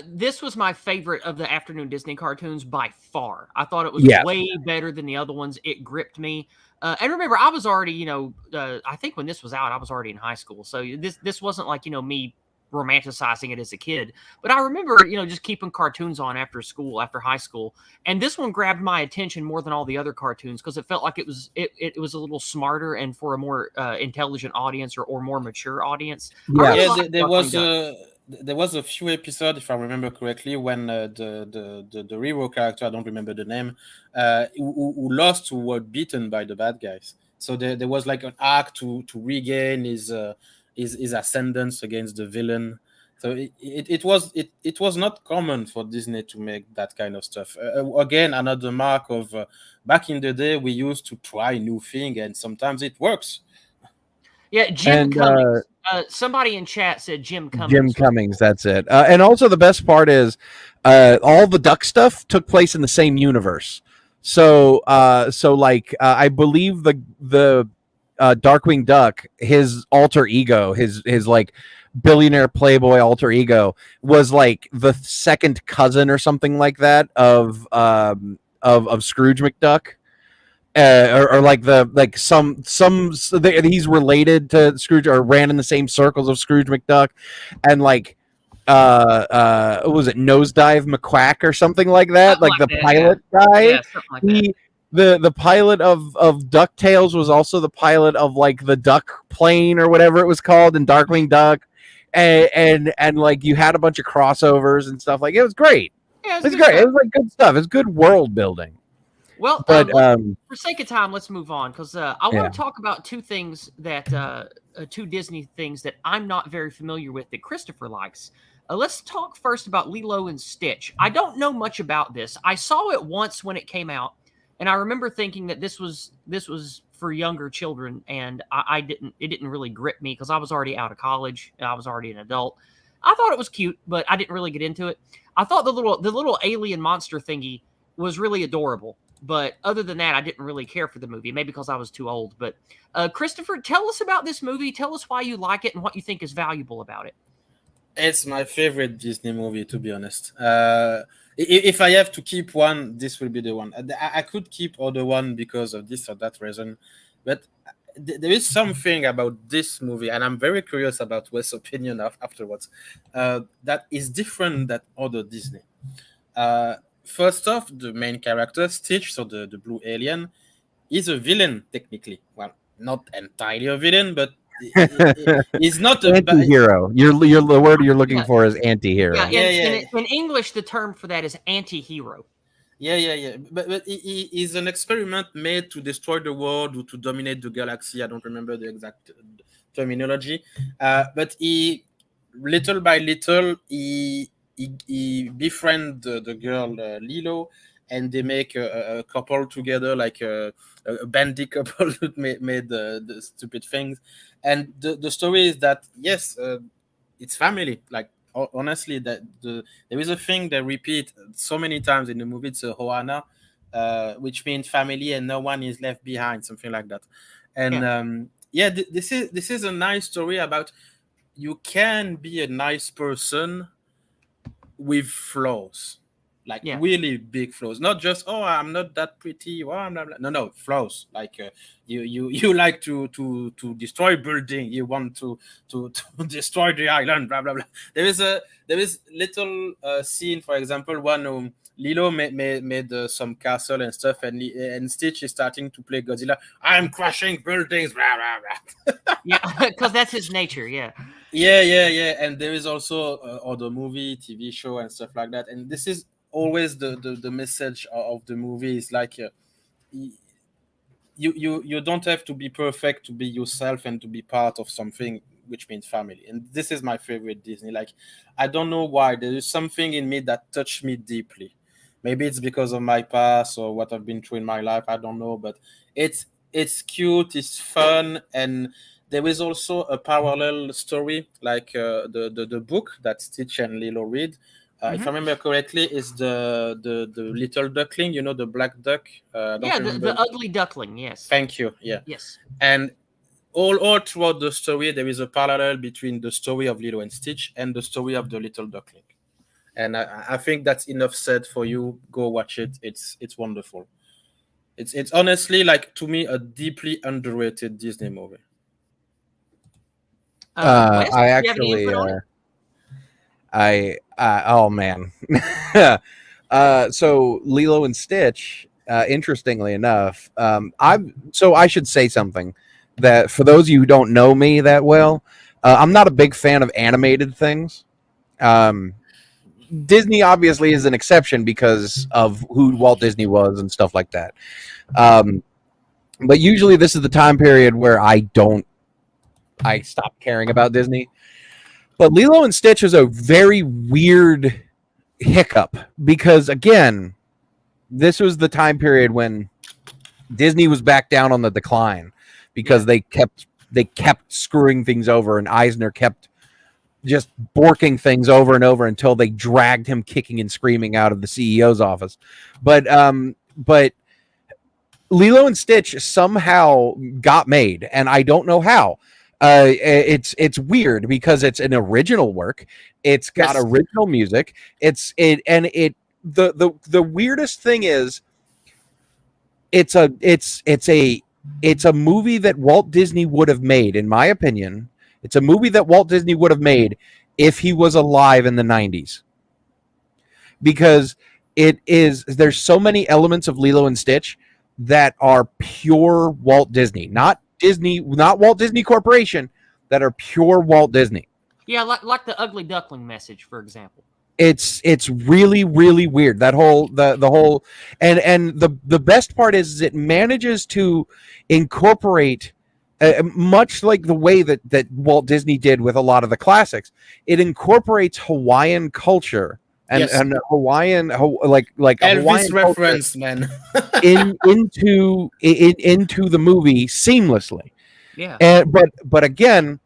this was my favorite of the afternoon Disney cartoons by far. I thought it was way better than the other ones. It gripped me. And remember, I was already, I think when this was out, I was already in high school, so this wasn't like me romanticizing it as a kid, but I remember just keeping cartoons on after school, after high school, and this one grabbed my attention more than all the other cartoons because it felt like it was a little smarter and for a more intelligent audience or more mature audience. There was a few episodes, if I remember correctly, when the hero character, I don't remember the name, who lost, who were beaten by the bad guys. So there was like an arc to regain his ascendance against the villain. So it was not common for Disney to make that kind of stuff. Again, another mark of back in the day, we used to try new things, and sometimes it works. Yeah, Jim Cummings. Somebody in chat said Jim Cummings. Jim Cummings, that's it. And also the best part is all the Duck stuff took place in the same universe. So I believe the Darkwing Duck, his alter ego, his like billionaire playboy alter ego, was like the second cousin or something like that of Scrooge McDuck, he's related to Scrooge or ran in the same circles of Scrooge McDuck, and like what was it, Nosedive McQuack or something like that, pilot guy. Yeah, something like that. The pilot of DuckTales was also the pilot of like the Duck plane or whatever it was called in Darkwing Duck, and like you had a bunch of crossovers and stuff. Like it was great. Yeah, it was great. Stuff. It was like good stuff. It's good world building. Well, but for sake of time, let's move on because I want to talk about two things that two Disney things that I'm not very familiar with that Christopher likes. Let's talk first about Lilo and Stitch. I don't know much about this. I saw it once when it came out. And I remember thinking that this was for younger children, and it didn't really grip me because I was already out of college and I was already an adult. I thought it was cute, but I didn't really get into it. I thought the little alien monster thingy was really adorable, but other than that, I didn't really care for the movie. Maybe because I was too old. But Christopher, tell us about this movie. Tell us why you like it and what you think is valuable about it. It's my favorite Disney movie, to be honest. If I have to keep one, this will be the one. I could keep other one because of this or that reason, but there is something about this movie, and I'm very curious about Wes's opinion afterwards, that is different than other Disney. First off, the main character, Stitch, so the blue alien, is a villain, technically. Well, not entirely a villain, but he's not an anti-hero. The word you're looking for is anti-hero. In English, the term for that is anti-hero. Yeah. But he's an experiment made to destroy the world or to dominate the galaxy. I don't remember the exact terminology. But he, little by little, he befriends the girl Lilo, and they make a couple together, like a bandy couple that made the stupid things. And the story is that, yes, it's family. Like, honestly, that there is a thing they repeat so many times in the movie. It's a Hoana, which means family and no one is left behind, something like that. And Yeah. yeah, this is a nice story about you can be a nice person with flaws, like Yeah. really big flaws, not just, oh, I'm not that pretty, oh, I'm not, no flaws, like you like to destroy building, you want to destroy the island, blah blah blah. There is little scene, for example, one Lilo made some castle and stuff, and Stitch is starting to play Godzilla. I'm crashing buildings, blah blah blah. Yeah, because that's his nature. Yeah. Yeah. And there is also other movie, TV show, and stuff like that. And this is always the message of the movie is like, you don't have to be perfect to be yourself and to be part of something, which means family. And this is my favorite Disney. Like, I don't know why, there is something in me that touched me deeply. Maybe it's because of my past or what I've been through in my life, I don't know, but it's cute, it's fun. And there is also a parallel story, like the book that Stitch and Lilo read. If I Hmm. remember correctly, is the little duckling, the black duck. I don't Yeah. The remember. ugly duckling. Yes. Thank you. Yeah. Yes. And all throughout the story, there is a parallel between the story of Lilo and Stitch and the story of the little duckling. And I think that's enough said for you. Go watch it. It's wonderful. It's honestly, like, to me, a deeply underrated Disney movie. Wes, I do you have any actually, input on it? oh man. So Lilo and Stitch, interestingly enough, I should say something that for those of you who don't know me that well, I'm not a big fan of animated things. Um, Disney obviously is an exception because of who Walt Disney was and stuff like that. Um, but usually this is the time period where I stop caring about Disney. But Lilo and Stitch is a very weird hiccup because, again, this was the time period when Disney was back down on the decline because they kept screwing things over, and Eisner kept just borking things over and over until they dragged him kicking and screaming out of the CEO's office. But Lilo and Stitch somehow got made, and I don't know how. It's weird because it's an original work. It's got Yes. original music. The weirdest thing is it's a movie that Walt Disney would have made, in my opinion. It's a movie that Walt Disney would have made if he was alive in the 90s. Because there's so many elements of Lilo and Stitch that are pure Walt Disney, not Walt Disney Corporation, that are pure Walt Disney. Yeah, like the ugly duckling message, for example. It's really, really weird. That whole the whole and the best part is it manages to incorporate, much like the way that Walt Disney did with a lot of the classics. It incorporates Hawaiian culture and Yes. and Hawaiian like a Elvis Hawaiian reference, man. into the movie seamlessly. Yeah. But again,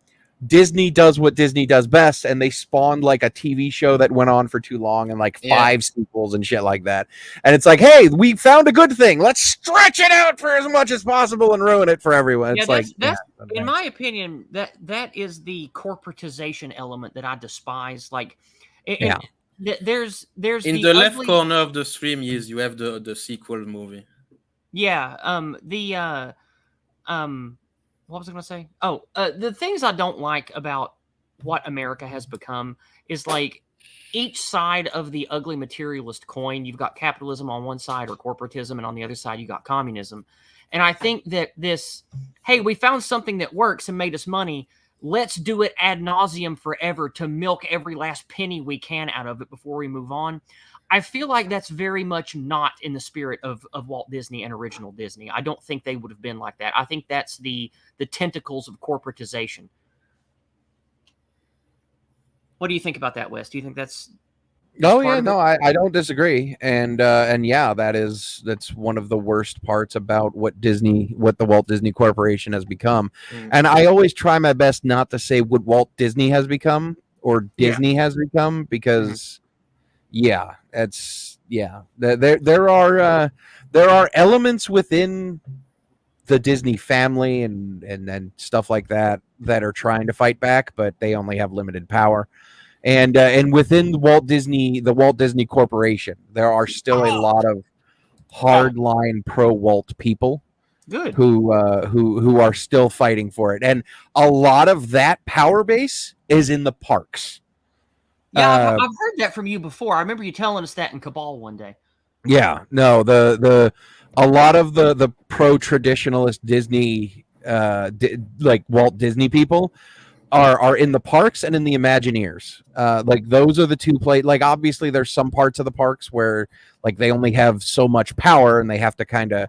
Disney does what Disney does best, and they spawned like a TV show that went on for too long and like Yeah. 5 sequels and shit like that. And it's like, hey, we found a good thing. Let's stretch it out for as much as possible and ruin it for everyone. It's that's yeah, in my opinion, that is the corporatization element that I despise. Like, Yeah. there's In the left corner of the stream is you have the sequel movie. Yeah. What was I going to say? Oh, the things I don't like about what America has become is like each side of the ugly materialist coin. You've got capitalism on one side or corporatism, and on the other side, you got communism. And I think that hey, we found something that works and made us money. Let's do it ad nauseum forever to milk every last penny we can out of it before we move on. I feel like that's very much not in the spirit of Walt Disney and original Disney. I don't think they would have been like that. I think that's the tentacles of corporatization. What do you think about that, Wes? Do you think that's Oh part yeah, of no, it? I don't disagree, and yeah, that's one of the worst parts about what the Walt Disney Corporation has become. Mm. And I always try my best not to say what Walt Disney has become or Disney has become, because there are elements within the Disney family and stuff like that are trying to fight back, but they only have limited power. And within the Walt Disney Corporation, there are still a lot of hardline pro Walt people Good. who are still fighting for it, and a lot of that power base is in the parks. Yeah, I've heard that from you before. I remember you telling us that in Cabal one day. Yeah, no, a lot of the pro traditionalist Disney, like Walt Disney people, are in the parks and in the Imagineers. Like those are the two like obviously there's some parts of the parks where like they only have so much power and they have to kind of,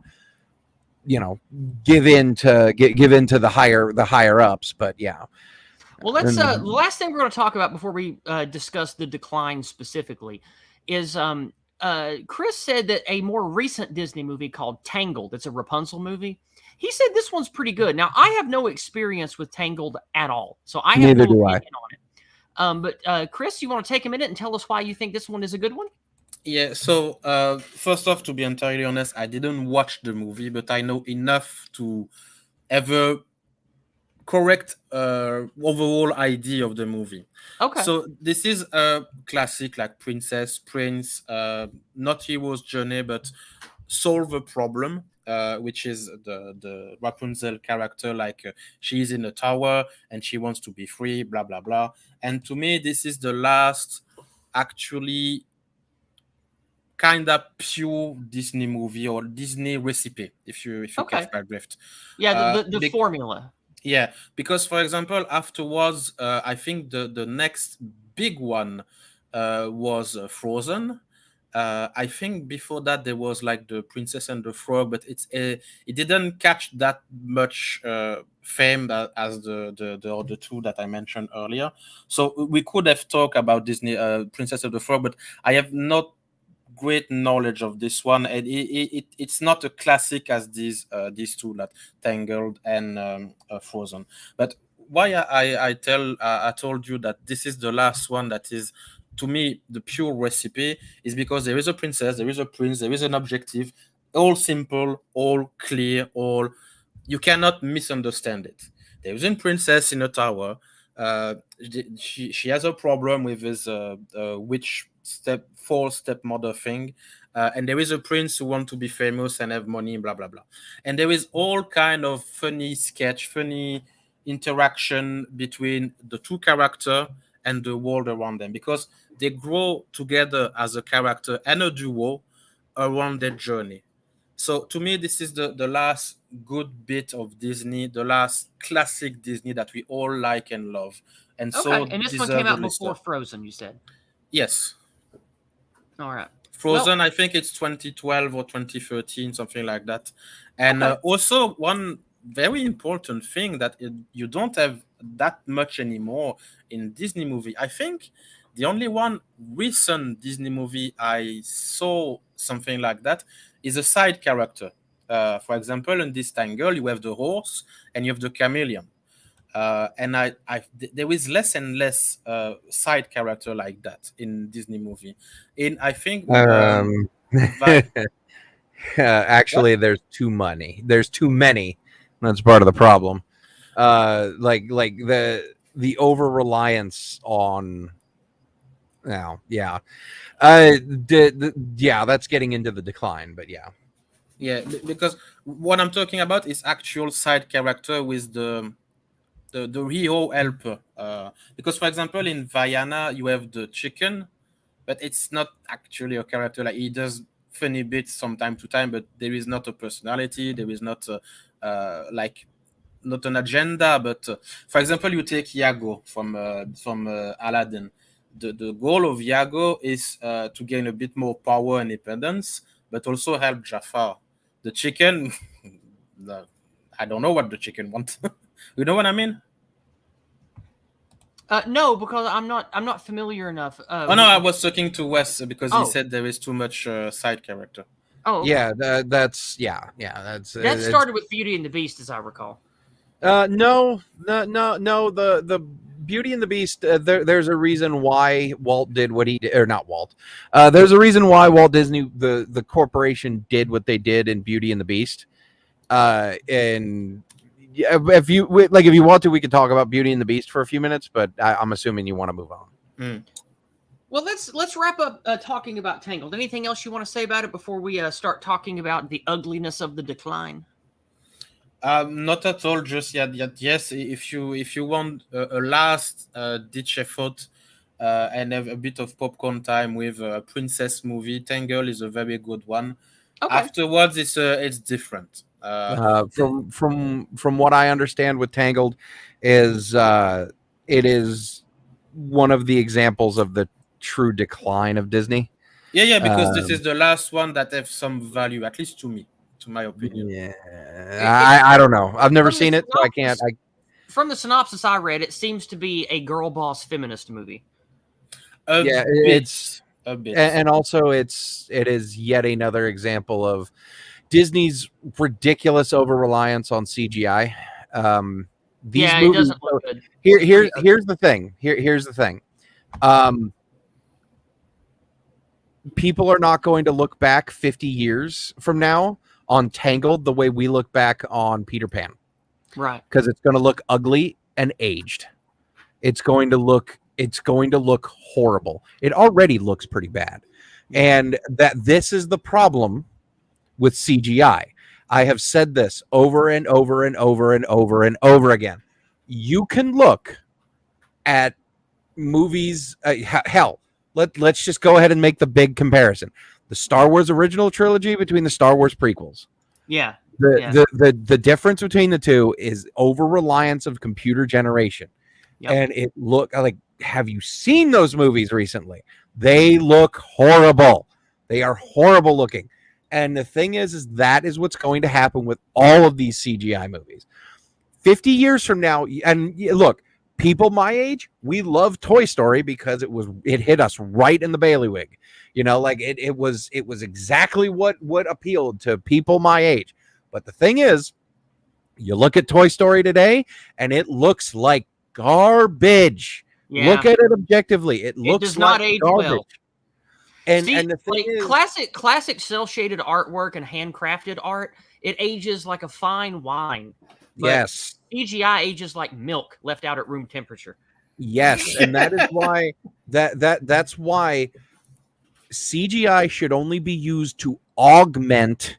you know, give in to the higher ups. But yeah. Well, let's the last thing we're going to talk about before we discuss the decline specifically is Chris said that a more recent Disney movie called Tangled, it's a Rapunzel movie. He said this one's pretty good. Now, I have no experience with Tangled at all, so I have Neither no do I. opinion on it. But Chris, you want to take a minute and tell us why you think this one is a good one? Yeah, so first off, to be entirely honest, I didn't watch the movie, but I know enough to ever correct overall idea of the movie. Okay. So this is a classic, like princess, prince, not hero's journey, but solve a problem, which is the Rapunzel character. Like she's in a tower and she wants to be free, blah blah blah. And to me, this is the last actually kind of pure Disney movie or Disney recipe, if you catch my drift. Yeah, the formula. Yeah, because for example, afterwards, I think the next big one was Frozen. I think before that there was like the Princess and the Frog, but it didn't catch that much fame as the other two that I mentioned earlier. So we could have talked about Disney Princess of the Frog, but I have not great knowledge of this one, and it's not a classic as these two, that Tangled and Frozen. But why I told you that this is the last one that is, to me, the pure recipe, is because there is a princess, there is a prince, there is an objective, all simple, all clear, all, you cannot misunderstand it. There is a princess in a tower. She has a problem with his witch stepmother thing, and there is a prince who want to be famous and have money, blah blah blah. And there is all kind of funny interaction between the two characters and the world around them, because they grow together as a character and a duo around their journey. So to me, this is the last good bit of Disney, the last classic Disney that we all like and love. And so and this one came out before Frozen, you said? Yes. All right. Frozen, I think it's 2012 or 2013, something like that. And also one very important thing that you don't have that much anymore in Disney movie. I think the only one recent Disney movie I saw something like that is a side character. For example, in this Tangle, you have the horse and you have the chameleon. And there is less and less side character like that in Disney movie. I think actually, there's too many. There's too many. That's part of the problem. Like the over reliance on. Now, yeah, that's getting into the decline. But yeah. Yeah, because what I'm talking about is actual side character with the hero helper. Because for example, in Vaiana, you have the chicken, but it's not actually a character. Like, he does funny bits from time to time, but there is not a personality. There is not like not an agenda. But for example, you take Iago from Aladdin. The goal of Iago is to gain a bit more power and independence, but also help Jafar. The chicken, I don't know what the chicken wants. You know what I mean? No, because I'm not familiar enough. No, I was talking to Wes because he said there is too much side character. Oh, okay. Yeah, that started with Beauty and the Beast, as I recall. No. The Beauty and the Beast. There's a reason why Walt did what he did, or not Walt. There's a reason why Walt Disney, the corporation, did what they did in Beauty and the Beast. And if you want to, we could talk about Beauty and the Beast for a few minutes. But I'm assuming you want to move on. Mm. Well, let's wrap up talking about Tangled. Anything else you want to say about it before we start talking about the ugliness of the decline? Not at all. Just yet. Yes, if you want a last ditch effort and have a bit of popcorn time with a princess movie, Tangle is a very good one. Okay. Afterwards, it's different. From what I understand with Tangled, is it is one of the examples of the true decline of Disney. Yeah, because this is the last one that have some value, at least to me, to my opinion. Yeah, I don't know. I've never seen it, so I can't. From the synopsis I read, it seems to be a girl boss feminist movie. It's a bit, and also it is yet another example of Disney's ridiculous over reliance on CGI. These movies, it doesn't look good. Here's the thing. Here's the thing. People are not going to look back 50 years from now on Tangled the way we look back on Peter Pan. Right. Because it's going to look ugly and aged. It's going to look horrible. It already looks pretty bad. And this is the problem with CGI. I have said this over and over and over and over and over again. You can look at movies, hell, let's just go ahead and make the big comparison. The Star Wars original trilogy between the Star Wars prequels. Yeah. The difference between the two is over reliance of computer generation. Yep. And it look like, have you seen those movies recently? They look horrible. They are horrible looking. And the thing is that is what's going to happen with all of these CGI movies. 50 years from now, and look, people my age, we love Toy Story because it hit us right in the bailiwick. You know, like it was exactly what appealed to people my age. But the thing is, you look at Toy Story today, and it looks like garbage. Yeah. Look at it objectively. It does not age garbage. Well. And the thing is, classic cell shaded artwork and handcrafted art, it ages like a fine wine. But yes. CGI ages like milk left out at room temperature. Yes, and that is why that's why CGI should only be used to augment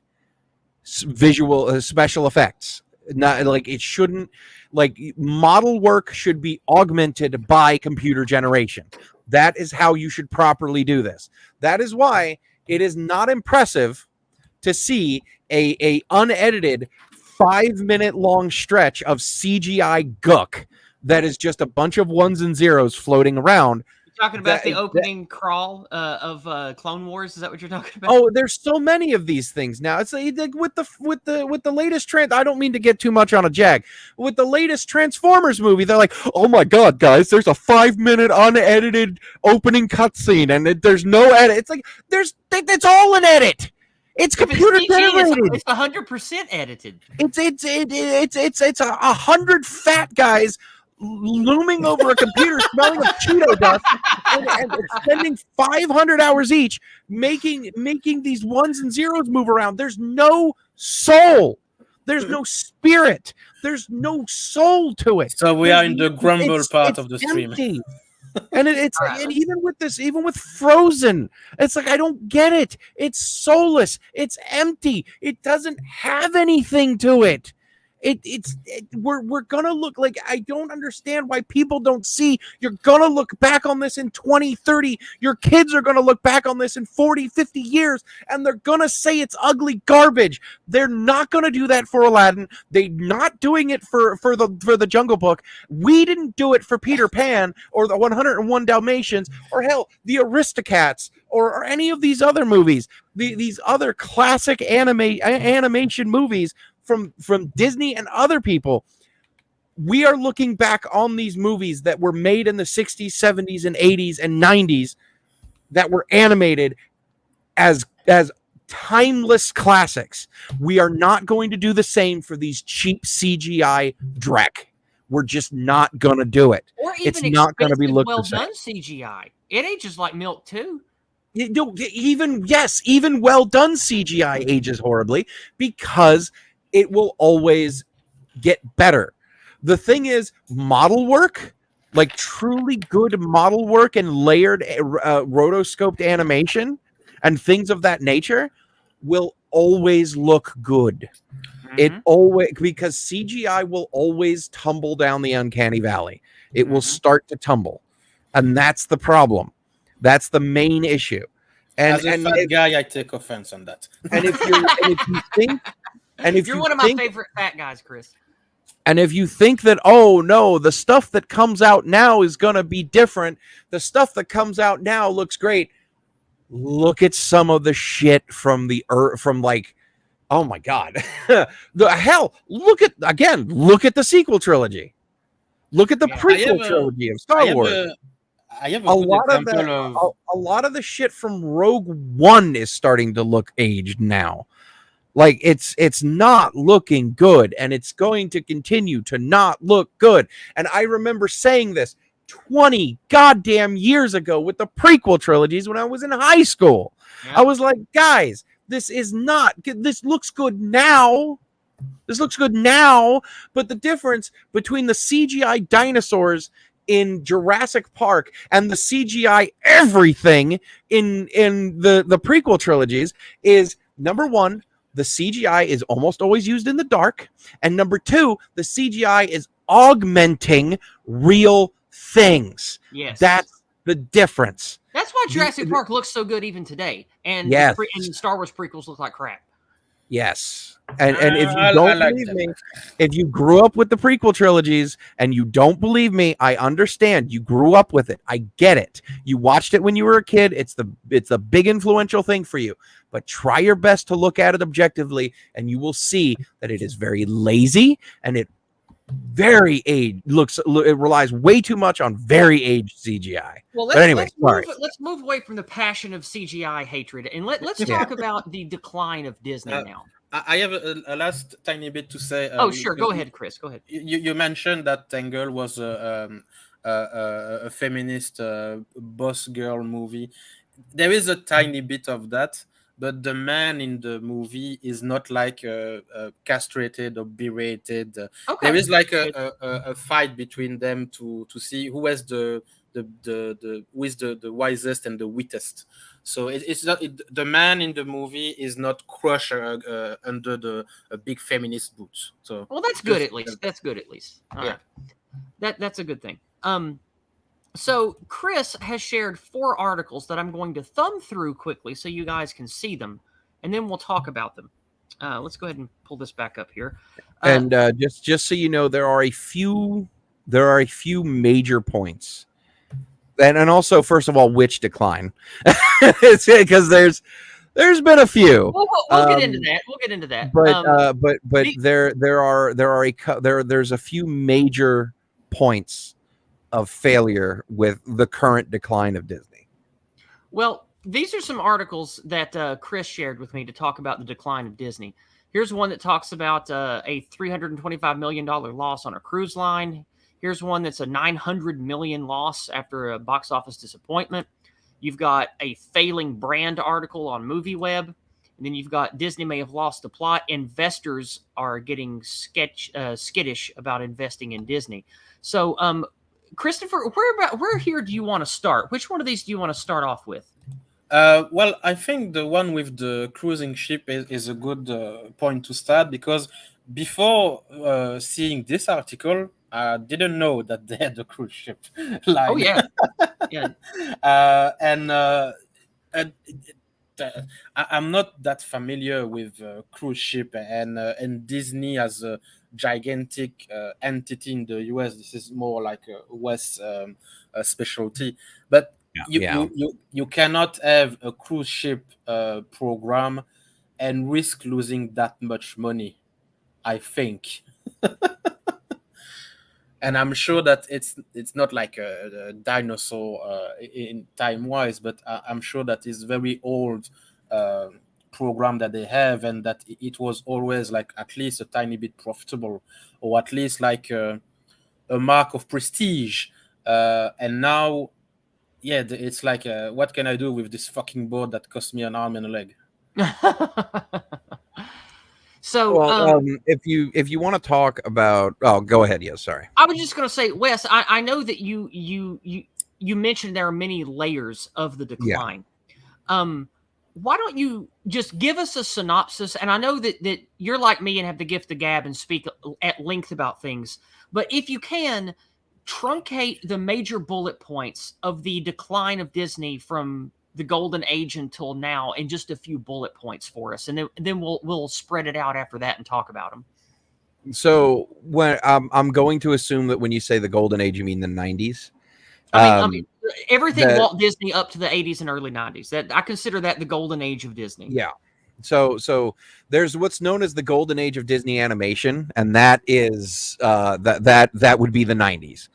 visual special effects. Not like it shouldn't, like model work should be augmented by computer generation. That is how you should properly do this. That is why it is not impressive to see a unedited 5-minute long stretch of CGI gook that is just a bunch of ones and zeros floating around. You're talking about the opening crawl of Clone Wars? Is that what you're talking about? Oh, there's so many of these things now. It's like with the latest trend. I don't mean to get too much on a jag. With the latest Transformers movie, they're like, "Oh my god, guys! There's a 5-minute unedited opening cutscene, and there's no edit." It's like it's all an edit. It's computer generated. It's 100% edited. It's 100 fat guys looming over a computer, smelling of Cheeto dust, and spending 500 hours each making these ones and zeros move around. There's no soul. There's no spirit. There's no soul to it. So we are in the grumble part of the stream. And and even with Frozen, it's like, I don't get it. It's soulless. It's empty. It doesn't have anything to it. We're gonna look like, I don't understand why people don't see. You're gonna look back on this in 20, 30. Your kids are gonna look back on this in 40, 50 years, and they're gonna say it's ugly garbage. They're not gonna do that for Aladdin. They're not doing it for the Jungle Book. We didn't do it for Peter Pan or the 101 Dalmatians or hell, the Aristocats or any of these other movies. These other classic animation movies from Disney and other people. We are looking back on these movies that were made in the 60s, 70s, and 80s and 90s that were animated as timeless classics. We are not going to do the same for these cheap CGI dreck. we're just not gonna do it. Or It's even not gonna be expensive, looked well the same. done CGI. It ages like milk too. Even well done CGI ages horribly because it will always get better. The thing is, model work, like truly good model work and layered rotoscoped animation and things of that nature, will always look good. It Mhm. always, because CGI will always tumble down the uncanny valley. It will Mhm. start to tumble, and that's the problem. That's the main issue. And As a fat guy, I take offense on that. if you think You're one of my favorite fat guys, Chris. and if you think that, oh no, the stuff that comes out now is going to be different, the stuff that comes out now looks great. Look at some of the shit from like, oh my god, the hell. Look at the sequel trilogy. Look at the Yeah. prequel trilogy of Star Wars. I have a A good lot of example of. a lot of the shit from Rogue One is starting to look aged now. Like it's not looking good, and it's going to continue to not look good. And I remember saying this 20 goddamn years ago with the prequel trilogies when I was in high school. Yeah. I was like, guys, this looks good now. This looks good now, but the difference between the CGI dinosaurs in Jurassic Park and the CGI everything in the prequel trilogies is, number one, the CGI is almost always used in the dark, and number two, the CGI is augmenting real things. Yes. That's the difference. That's why Jurassic Park looks so good even today, and Yes. and Star Wars prequels look like crap. Yes. And if you I don't like believe them. me, if you grew up with the prequel trilogies and you don't believe me, I understand. You grew up with it. I get it. You watched it when you were a kid. It's a big influential thing for you. But try your best to look at it objectively, and you will see that it is very lazy and it relies way too much on very aged CGI. Well, But anyway, let's move away from the passion of CGI hatred, and let's talk about the decline of Disney now. I have a last tiny bit to say. Oh, sure. Go ahead, Chris. Go ahead. You mentioned that Tangle was a feminist boss girl movie. There is a tiny bit of that, but the man in the movie is not like castrated or berated. Okay. There is like a fight between them to see who has who is the wisest and the wittiest. So it's not the man in the movie is not crushed under the big feminist boots. So well, that's good at least. That's good at least. All right. That's a good thing. So Chris has shared 4 articles that I'm going to thumb through quickly so you guys can see them, and then we'll talk about them. Let's go ahead and pull this back up here. And just so you know, there are a few major points. And also, first of all, which decline? Because there's been a few. We'll get into that. We'll get into that. But there's a few major points of failure with the current decline of Disney. Well, these are some articles that Chris shared with me to talk about the decline of Disney. Here's one that talks about a $325 million loss on a cruise line. Here's one that's a $900 million loss after a box office disappointment. You've got a failing brand article on MovieWeb. And then you've got Disney may have lost the plot. Investors are getting skittish about investing in Disney. So, Christopher, where here do you want to start? Which one of these do you want to start off with? Well, I think the one with the cruising ship is a good point to start, because before seeing this article, I didn't know that they had a cruise ship line. Oh yeah, yeah. I'm not that familiar with cruise ship, and Disney as a gigantic entity in the US. This is more like a West specialty, but you cannot have a cruise ship program and risk losing that much money, I think. And I'm sure that it's not like a dinosaur in time wise, but I'm sure that it's very old program that they have, and that it was always like at least a tiny bit profitable, or at least like a mark of prestige. And now, yeah, it's like, what can I do with this fucking board that cost me an arm and a leg? So, Well, if you want to talk about, go ahead. Yes, sorry. I was just going to say, Wes, I know that you mentioned there are many layers of the decline. Why don't you just give us a synopsis? And I know that you're like me and have the gift of gab and speak at length about things, but if you can, truncate the major bullet points of the decline of Disney from the golden age until now in just a few bullet points for us, and then we'll spread it out after that and talk about them. So when I'm going to assume that when you say the golden age, you mean the 90s. I mean, everything Walt Disney up to the 80s and early 90s. That I consider that the golden age of Disney. Yeah. So there's what's known as the golden age of Disney animation, and that is that would be the 90s.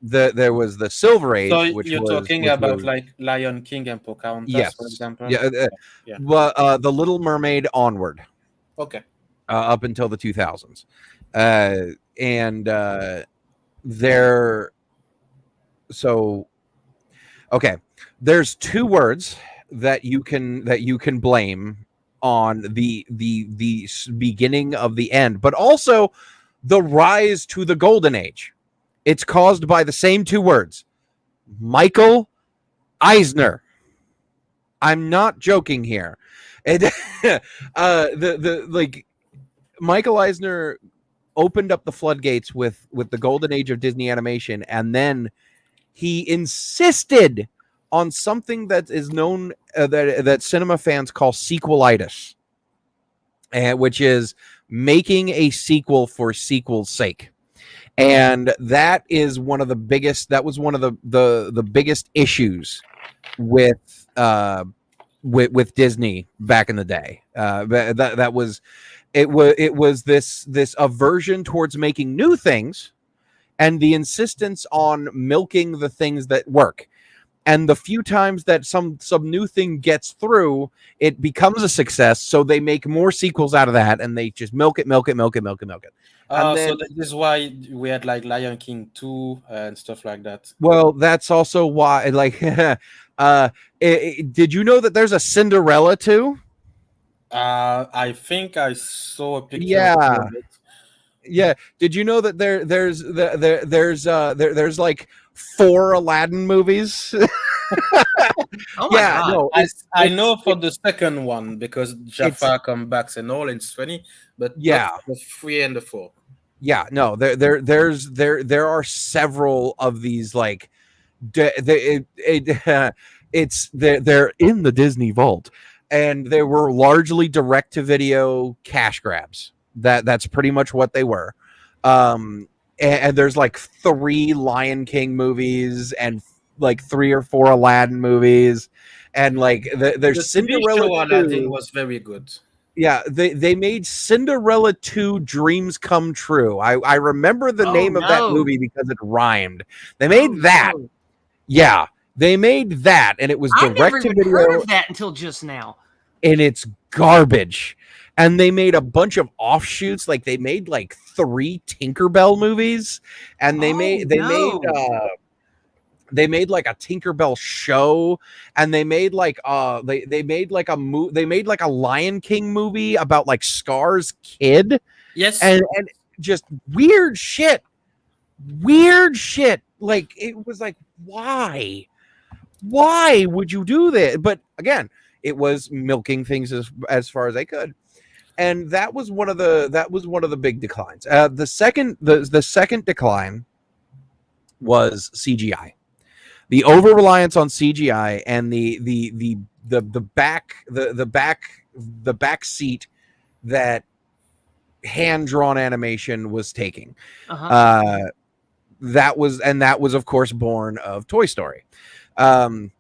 There was the Silver Age, So which you're talking about like Lion King and Pocahontas, yes, for example. Yeah. Well, the Little Mermaid onward. Okay. Up until the 2000s, there. So, okay, there's two words that you can blame on the beginning of the end, but also the rise to the golden age. It's caused by the same two words, Michael Eisner. I'm not joking here. And Michael Eisner opened up the floodgates with the golden age of Disney animation, and then he insisted on something that is known that cinema fans call sequelitis, which is making a sequel for sequel's sake. And that is one of the biggest. That was one of the biggest issues with Disney back in the day. That was it was this aversion towards making new things, and the insistence on milking the things that work. And the few times that some new thing gets through, it becomes a success. So they make more sequels out of that, and they just milk it. And then, so this is why we had like Lion King 2 and stuff like that. Well, that's also why, like, did you know that there's a Cinderella 2? I think I saw a picture. Yeah. Of it. Yeah. Did you know that there's like 4 Aladdin movies? Oh my God. No, I know for the second one because Jafar comes back and all, it's funny, but yeah, the 3 and the 4. Yeah, no, there are several of these, like, they're in the Disney vault, and they were largely direct to video cash grabs. That's pretty much what they were. And there's like 3 Lion King movies and like 3 or 4 Aladdin movies, and like there's the Cinderella. Aladdin was very good. Yeah, they made Cinderella 2 Dreams Come True. I remember the name of that movie because it rhymed. They made that. No. Yeah, they made that, and it was direct to video. Heard of that until just now. And it's garbage. And they made a bunch of offshoots. Like they made like 3 Tinkerbell movies, and they made like a Tinkerbell show, and they made like they made like a Lion King movie about like Scar's kid. Yes. And just weird shit. Like it was like, why would you do that? But again, it was milking things as far as they could. And that was one of the big declines. The second decline was CGI. The over reliance on CGI and the back seat that hand drawn animation was taking. That was of course born of Toy Story. And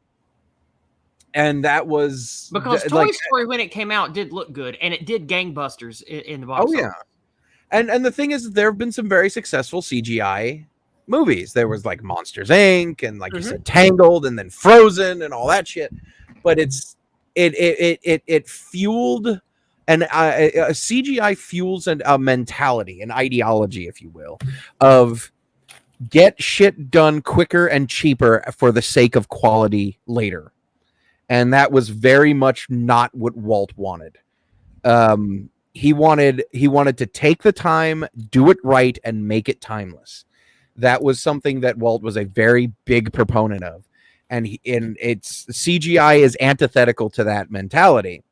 that was because Toy Story, when it came out, did look good, and it did gangbusters in the box office. Yeah, and the thing is, there have been some very successful CGI movies. There was like Monsters Inc. and like you said, Tangled, and then Frozen and all that shit. But it fueled And CGI fuels a mentality, an ideology, if you will, of get shit done quicker and cheaper for the sake of quality later. And that was very much not what Walt wanted. He wanted to take the time, do it right, and make it timeless. That was something that Walt was a very big proponent of, and it's CGI is antithetical to that mentality,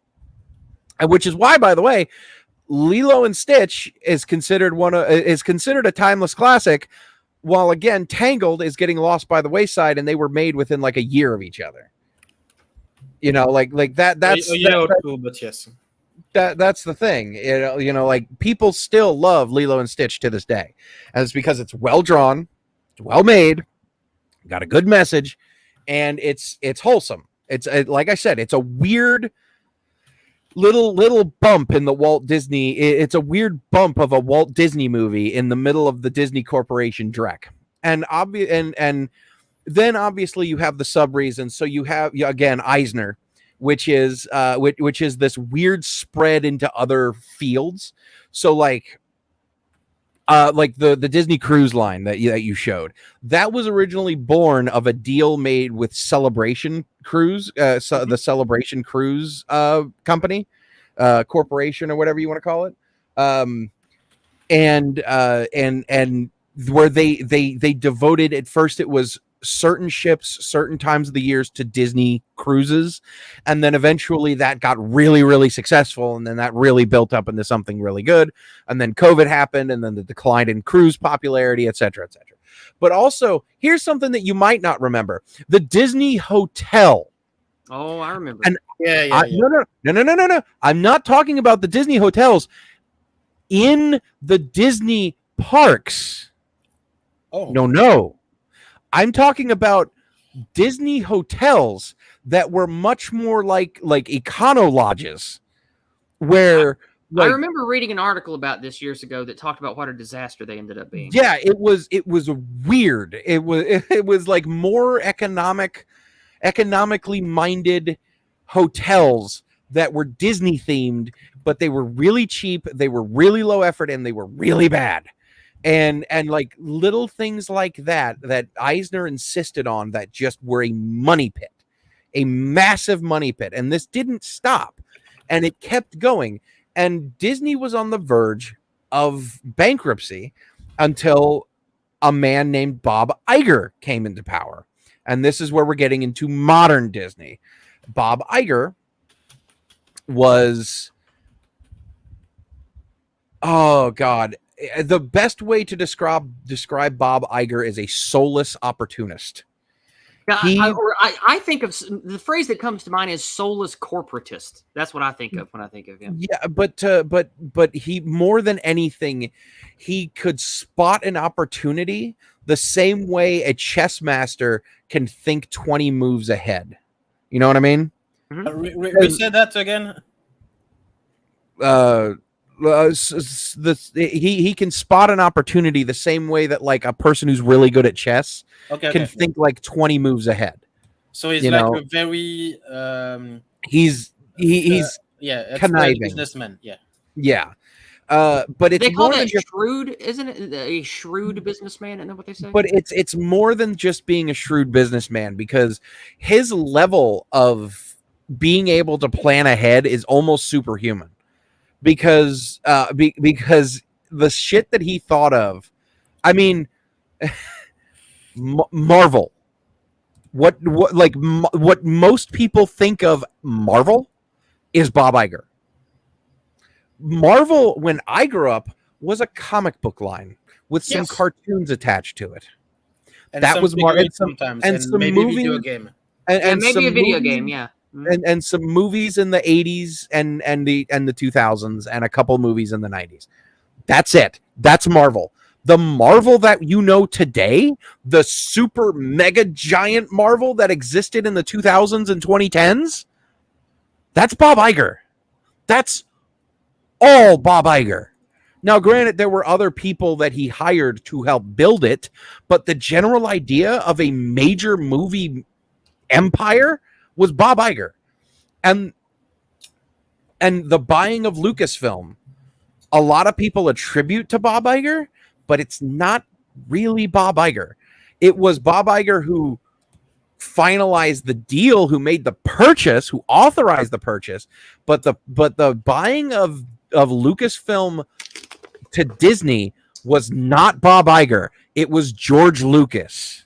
and which is why, by the way, Lilo and Stitch is considered a timeless classic, while again Tangled is getting lost by the wayside, and they were made within like a year of each other. You know, like that. That's cool, but yes. That's the thing. You know, like people still love Lilo and Stitch to this day, and it's because it's well drawn, it's well made, got a good message, and it's wholesome. It's like I said, it's a weird little bump in the Walt Disney. It's a weird bump of a Walt Disney movie in the middle of the Disney Corporation dreck, and then obviously you have the sub reasons. So you have again Eisner, which is this weird spread into other fields. So like the Disney Cruise Line that you showed, that was originally born of a deal made with Celebration Cruise, the Celebration Cruise company, corporation, or whatever you want to call it, and where they devoted, at first it was certain ships certain times of the years to Disney cruises, and then eventually that got really, really successful, and then that really built up into something really good, and then COVID happened, and then the decline in cruise popularity, etc., etc. But also, here's something that you might not remember: the Disney Hotel. Oh, I remember. And Yeah. No. I'm not talking about the Disney hotels in the Disney parks. Oh No. I'm talking about Disney hotels that were much more like econo lodges, where I remember reading an article about this years ago that talked about what a disaster they ended up being. Yeah, it was weird. It was like more economically minded hotels that were Disney themed, but they were really cheap, they were really low effort, and they were really bad. And like little things like that Eisner insisted on, that just were a money pit, a massive money pit. And this didn't stop, and it kept going. And Disney was on the verge of bankruptcy until a man named Bob Iger came into power. And this is where we're getting into modern Disney. Bob Iger was, oh God, the best way to describe Bob Iger is a soulless opportunist. I think of the phrase that comes to mind is soulless corporatist. That's what I think of when I think of him. Yeah, but he, more than anything, he could spot an opportunity the same way a chess master can think 20 moves ahead. You know what I mean? We said that again. He can spot an opportunity the same way that like a person who's really good at chess can think like 20 moves ahead. So he's like a very he's conniving businessman. Yeah. But it's they call more that than shrewd, isn't it? A shrewd businessman, isn't that what they say? But it's more than just being a shrewd businessman, because his level of being able to plan ahead is almost superhuman. Because the shit that he thought of, I mean, Marvel. What most people think of Marvel is Bob Iger. Marvel, when I grew up, was a comic book line with some cartoons attached to it. And that was Marvel, and some maybe movies, a video game, and maybe a video game, yeah. And some movies in the 80s and the 2000s, and a couple movies in the 90s. That's it. That's Marvel. The Marvel that you know today, the super mega giant Marvel that existed in the 2000s and 2010s, that's Bob Iger. That's all Bob Iger. Now, granted, there were other people that he hired to help build it, but the general idea of a major movie empire was Bob Iger. And And the buying of Lucasfilm, a lot of people attribute to Bob Iger, but it's not really Bob Iger. It was Bob Iger who finalized the deal, who made the purchase, who authorized the purchase, but the buying of Lucasfilm to Disney was not Bob Iger. It was George Lucas.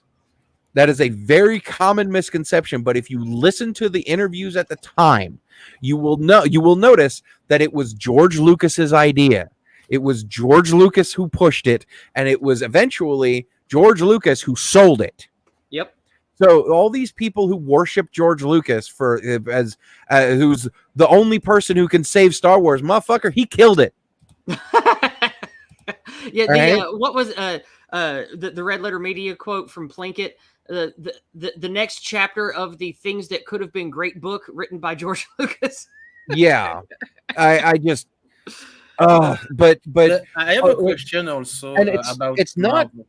That is a very common misconception, but if you listen to the interviews at the time, you will notice that it was George Lucas's idea. It was George Lucas who pushed it, and it was eventually George Lucas who sold it. Yep. So all these people who worship George Lucas for as who's the only person who can save Star Wars, motherfucker, he killed it. Yeah. Right? What was the Red Letter Media quote from Plinkett? The next chapter of the Things That Could Have Been Great book written by George Lucas. Yeah, I just but I have a question also and about it's not. Marvel.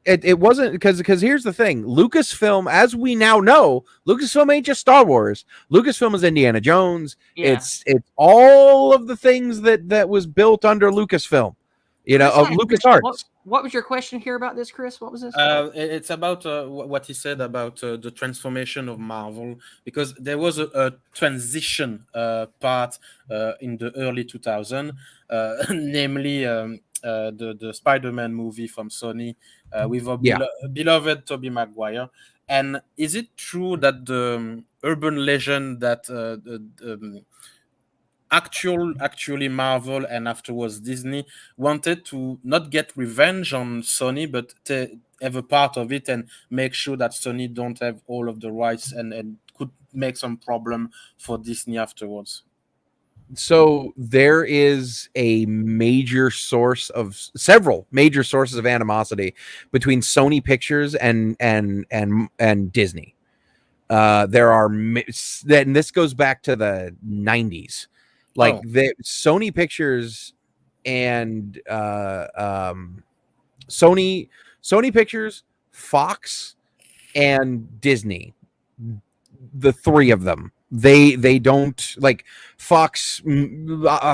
It wasn't because here's the thing. Lucasfilm, as we now know, Lucasfilm ain't just Star Wars. Lucasfilm is Indiana Jones. Yeah. It's all of the things that was built under Lucasfilm, of LucasArts. What was your question here about this, Chris? What was this? It's about what he said about the transformation of Marvel, because there was a transition part in the early 2000s, namely the Spider-Man movie from Sony with our beloved Tobey Maguire. And is it true that the urban legend that actually Marvel and afterwards Disney wanted to not get revenge on Sony, but to have a part of it and make sure that Sony don't have all of the rights and could make some problem for Disney afterwards? So there is several major sources of animosity between Sony Pictures and Disney. There are, and this goes back to the 90s. Like the Sony Pictures and Sony Pictures, Fox, and Disney, the three of them. They don't like Fox.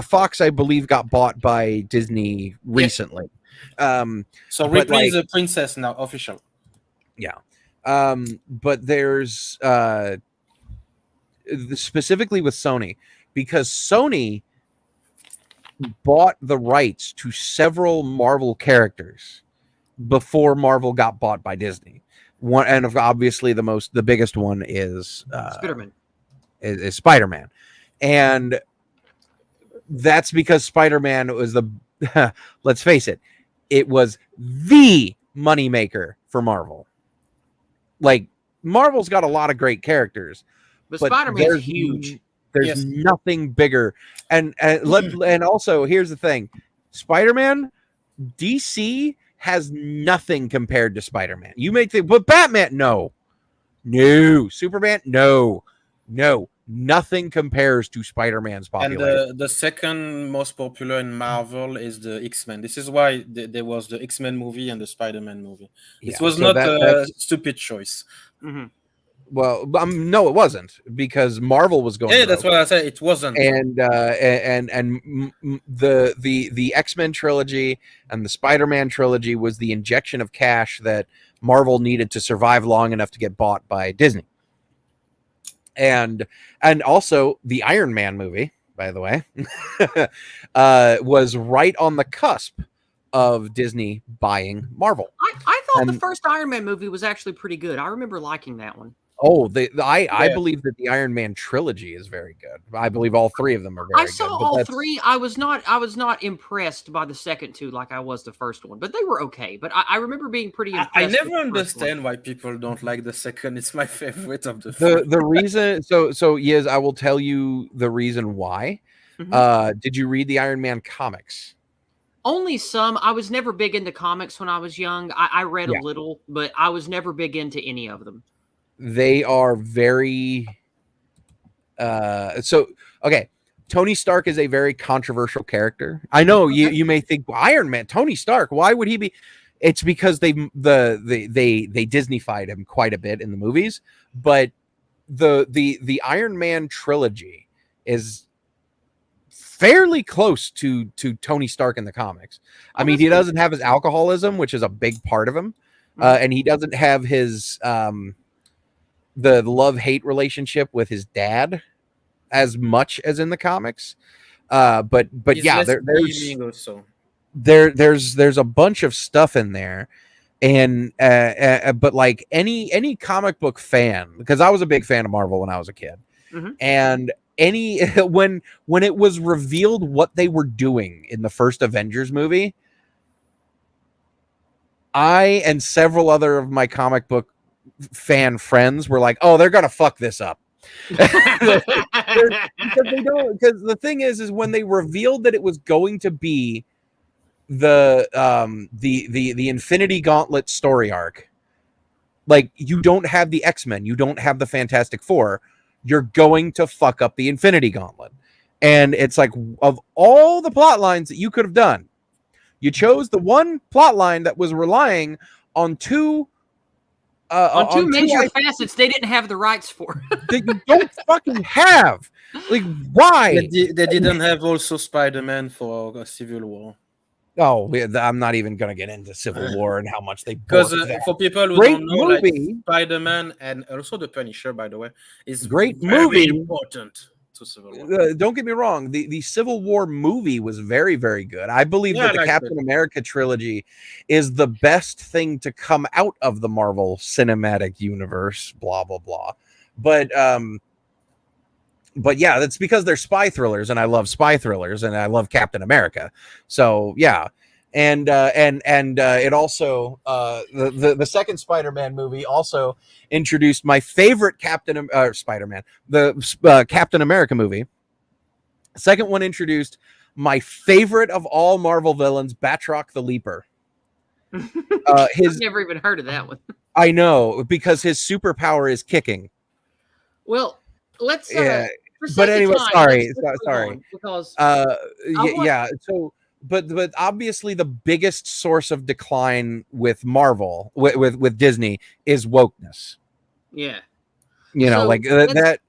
Fox, I believe, got bought by Disney recently. So Ripley is a princess now, official. Yeah. But there's specifically with Sony, because Sony bought the rights to several Marvel characters before Marvel got bought by Disney. One, and obviously the biggest one is Spider-Man. Is Spider-Man, and that's because Spider-Man was the let's face it, it was the moneymaker for Marvel. Like, Marvel's got a lot of great characters, but Spider-Man's huge. There's nothing bigger. And also, here's the thing. Spider-Man, DC has nothing compared to Spider-Man. You may think, but Batman, no. Superman, no. Nothing compares to Spider-Man's popularity. And the second most popular in Marvel is the X-Men. This is why there was the X-Men movie and the Spider-Man movie. This was not a stupid choice. Mm-hmm. Well, no, it wasn't, because Marvel was going. Yeah, that's what I said. It wasn't. And the X-Men trilogy and the Spider-Man trilogy was the injection of cash that Marvel needed to survive long enough to get bought by Disney. And also the Iron Man movie, by the way, was right on the cusp of Disney buying Marvel. I thought the first Iron Man movie was actually pretty good. I remember liking that one. Oh, I believe that the Iron Man trilogy is very good. I believe all three of them are very good. I saw all three. I was not impressed by the second two like I was the first one, but they were okay. But I remember being pretty impressed. I never understand why people don't like the second. It's my favorite of the the reason. So yes, I will tell you the reason why. Mm-hmm. Did you read the Iron Man comics? Only some. I was never big into comics when I was young. I read a little, but I was never big into any of them. They are very okay. Tony Stark is a very controversial character. I know you may think, well, Iron Man, Tony Stark, why would he be? It's because they Disneyfied him quite a bit in the movies, but the Iron Man trilogy is fairly close to Tony Stark in the comics. I Oh, mean, that's he good. doesn't have his alcoholism, which is a big part of him, and he doesn't have his the love-hate relationship with his dad as much as in the comics. But He's yeah, less beaming also. there's a bunch of stuff in there, and but like any comic book fan, because I was a big fan of Marvel when I was a kid, Mhm. and any when it was revealed what they were doing in the first Avengers movie, I and several other of my comic book fan friends were like, "Oh, they're gonna fuck this up." Because they don't. Because the thing is when they revealed that it was going to be the Infinity Gauntlet story arc, like you don't have the X-Men, you don't have the Fantastic Four, you're going to fuck up the Infinity Gauntlet. And it's like, of all the plot lines that you could have done, you chose the one plot line that was relying on two On two major IP facets they didn't have the rights for. that you don't fucking have. Like, why? They didn't have also Spider-Man for Civil War. Oh, I'm not even going to get into Civil War and how much they Because borked that. for people who Great don't know, like movie. Spider-Man and also the Punisher, by the way, is Great very movie. important to Civil War. Don't get me wrong. The Civil War movie was very, very good. I believe that the Captain America trilogy is the best thing to come out of the Marvel Cinematic Universe, blah, blah, blah. But yeah, that's because they're spy thrillers, and I love spy thrillers, and I love Captain America. So yeah, and it also the second Spider-Man movie also introduced my favorite Spider-Man, the Captain America movie. Second one introduced my favorite of all Marvel villains, Batroc the Leaper. I've never even heard of that one. I know, because his superpower is kicking. Well, let's but anyway, sorry. Because yeah. So, but obviously the biggest source of decline with Marvel, with Disney, is wokeness. Yeah, you know, So, like that.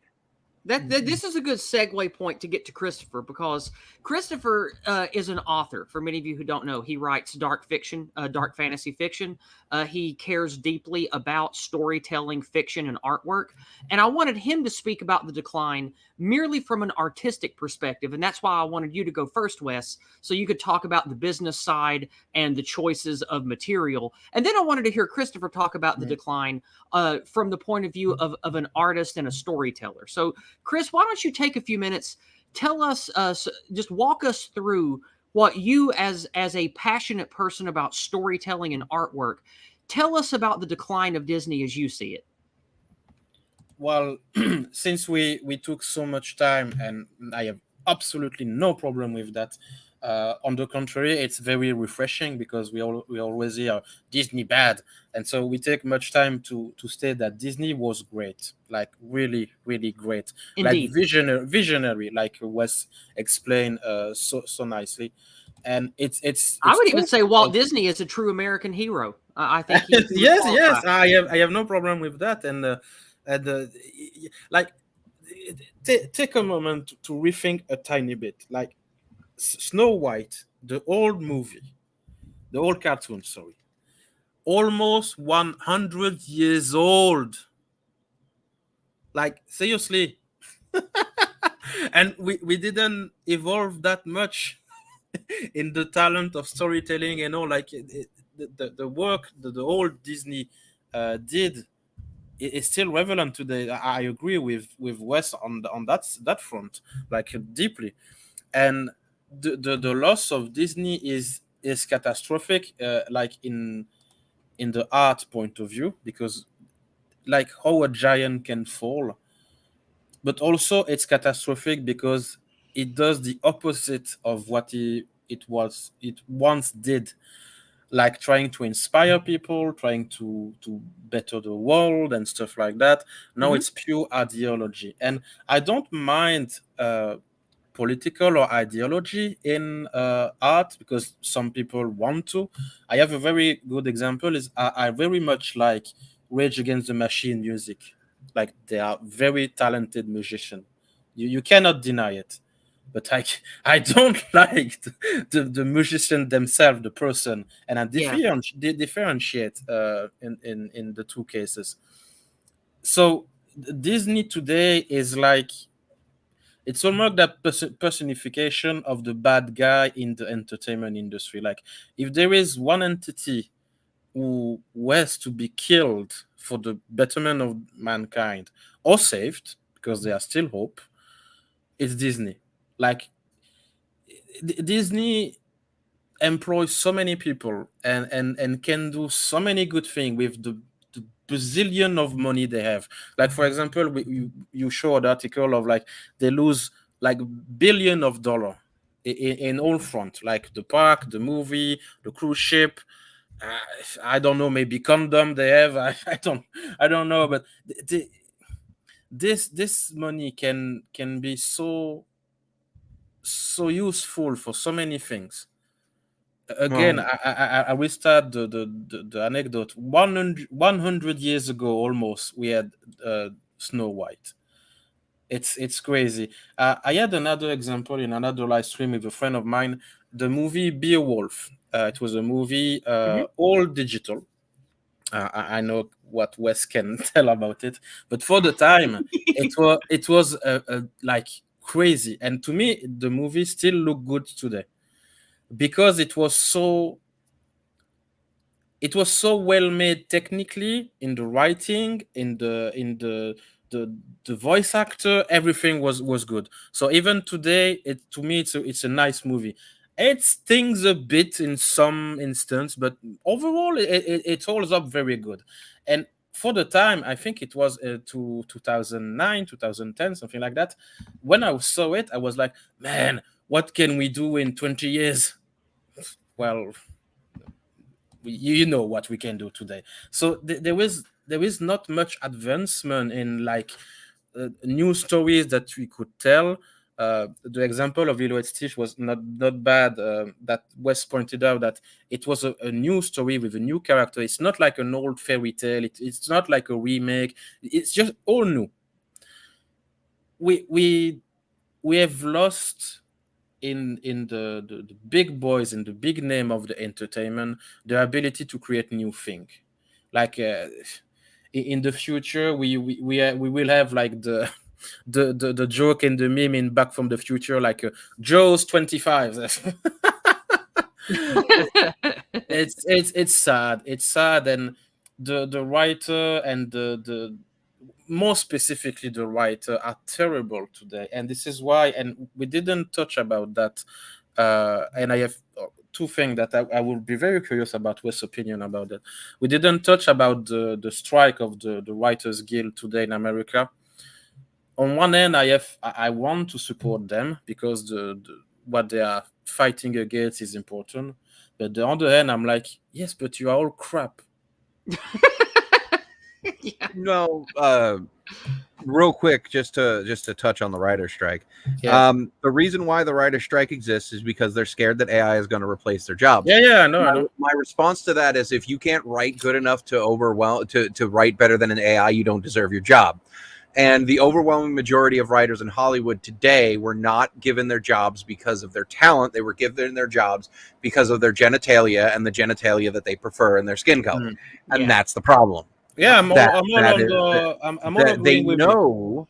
This is a good segue point to get to Christopher, because Christopher is an author. For many of you who don't know, he writes dark fiction, dark fantasy fiction. He cares deeply about storytelling, fiction, and artwork. And I wanted him to speak about the decline merely from an artistic perspective. And that's why I wanted you to go first, Wes, so you could talk about the business side and the choices of material. And then I wanted to hear Christopher talk about the decline from the point of view of an artist and a storyteller. So, Chris, why don't you take a few minutes, tell us, just walk us through what you, as a passionate person about storytelling and artwork, tell us about the decline of Disney as you see it. Well, since we took so much time, and I have absolutely no problem with that. On the contrary, it's very refreshing, because we always hear Disney bad, and so we take much time to state that Disney was great, like really, really great. Indeed. Like visionary, like Wes explained so nicely. And it's I would even say Walt Disney is a true American hero. I think he's yes, I have no problem with that. And like, take a moment to rethink a tiny bit. Like Snow White, the old movie, the old cartoon, sorry, almost 100 years old. Like, seriously. And we didn't evolve that much in the talent of storytelling and all. Like, the work that the old Disney did is still relevant today. I agree with Wes on that front, like, deeply. And the loss of Disney is catastrophic, like in the art point of view, because like how a giant can fall, but also it's catastrophic because it does the opposite of what it once did, like trying to inspire people, trying to better the world and stuff like that. Now it's pure ideology, and I don't mind political or ideology in art, because some people want to. I have a very good example. Is I very much like Rage Against the Machine music. Like, they are very talented musicians. You cannot deny it. but I don't like the musician themselves, the person, and I Yeah. differentiate in the two cases. So Disney today is like, it's almost that personification of the bad guy in the entertainment industry. Like, if there is one entity who has to be killed for the betterment of mankind or saved because there are still hope, it's Disney. Like, Disney employs so many people and can do so many good things with the bazillion of money they have. Like, for example, you show an article of like they lose like billion of dollar in all front, like the park, the movie, the cruise ship. I don't know, maybe condom they have. I don't know, but this money can be so useful for so many things. Again, Well, I will start the anecdote. 100 years ago, almost, we had Snow White. It's crazy. I had another example in another live stream with a friend of mine. The movie Beowulf. It was a movie, Mhm. all digital. I know what Wes can tell about it, but for the time, it was like crazy. And to me, the movie still look good today because it was so well made technically, in the writing, in the voice actor, everything was good. So even today, to me, it's a nice movie. It stings a bit in some instance, but overall it holds up very good. And for the time, I think it was 2009, 2010, something like that. When I saw it, I was like, man, what can we do in 20 years? Well, you know what we can do today. So there is not much advancement in like new stories that we could tell. The example of Lilo and Stitch was not bad. That Wes pointed out that it was a new story with a new character. It's not like an old fairy tale. It's not like a remake. It's just all new. We have lost in the big boys, in the big name of the entertainment, the ability to create new thing. Like, in the future, we will have like the joke and the meme in Back from the Future, like, Joe's 25. It's sad. It's sad, and the writer and the more specifically the writer are terrible today, and this is why. And we didn't touch about that. And I have two things that I will be very curious about Wes' opinion about that. We didn't touch about the strike of the Writers Guild today in America. On one hand, I want to support them because what they are fighting against is important. But the other hand, I'm like, yes, but you are all crap. Yeah. no, real quick, just to touch on the writer strike. Yeah. The reason why the writer strike exists is because they're scared that AI is going to replace their jobs. Yeah, I know, I My, know. my response to that is, if you can't write good enough to write better than an AI, you don't deserve your job. And the overwhelming majority of writers in Hollywood today were not given their jobs because of their talent. They were given their jobs because of their genitalia and the genitalia that they prefer and their skin color. And Yeah. that's the problem. Yeah, That I'm all they agreeing with you.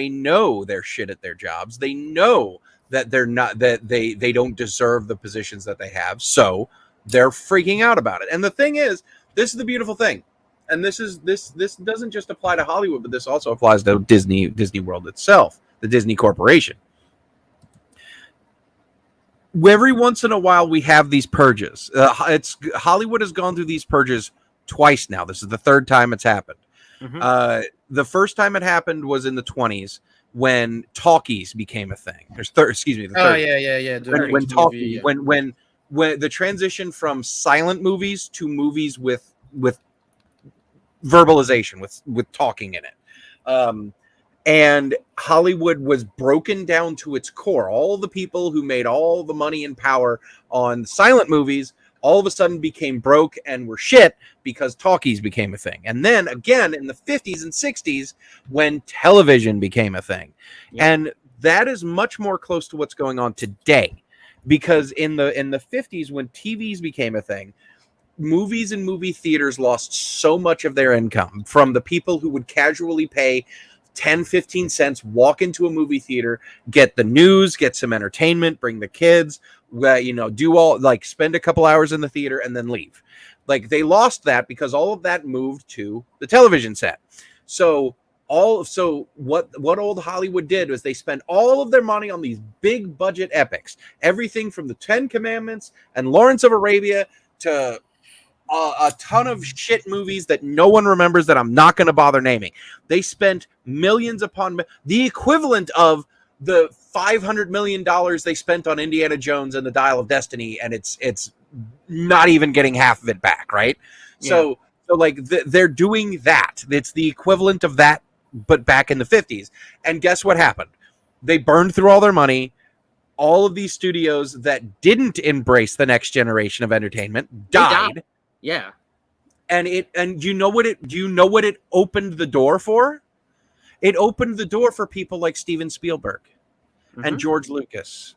know they're shit at their jobs. They know that they're not, that they don't deserve the positions that they have. So they're freaking out about it. And the thing is, this is the beautiful thing. And this doesn't just apply to Hollywood, but this also applies to Disney World itself, the Disney Corporation. Every once in a while, we have these purges. Hollywood has gone through these purges twice now. This is the third time it's happened. Mhm. The first time it happened was in the 20s when talkies became a thing. The third. Yeah. When talkies, when the transition from silent movies to movies with verbalization, with talking in it. And Hollywood was broken down to its core. All the people who made all the money and power on silent movies all of a sudden became broke and were shit because talkies became a thing. And then again in the 50s and 60s when television became a thing. Yeah. And That is much more close to what's going on today, because in the 50s, when TVs became a thing, movies and movie theaters lost so much of their income from the people who would casually pay 10-15 cents, walk into a movie theater, get the news, get some entertainment, bring the kids, do all, like, spend a couple hours in the theater and then leave. Like, they lost that because all of that moved to the television set. So what old Hollywood did was they spent all of their money on these big budget epics, everything from the 10 Commandments and Lawrence of Arabia to a ton of shit movies that no one remembers, that I'm not going to bother naming. They spent millions upon the equivalent of the $500 million they spent on Indiana Jones and the Dial of Destiny, and it's not even getting half of it back, right? Yeah. So like they're doing that. It's the equivalent of that, but back in the 50s. And guess what happened? They burned through all their money. All of these studios that didn't embrace the next generation of entertainment died. Yeah. And do you know what it opened the door for? It opened the door for people like Steven Spielberg and George Lucas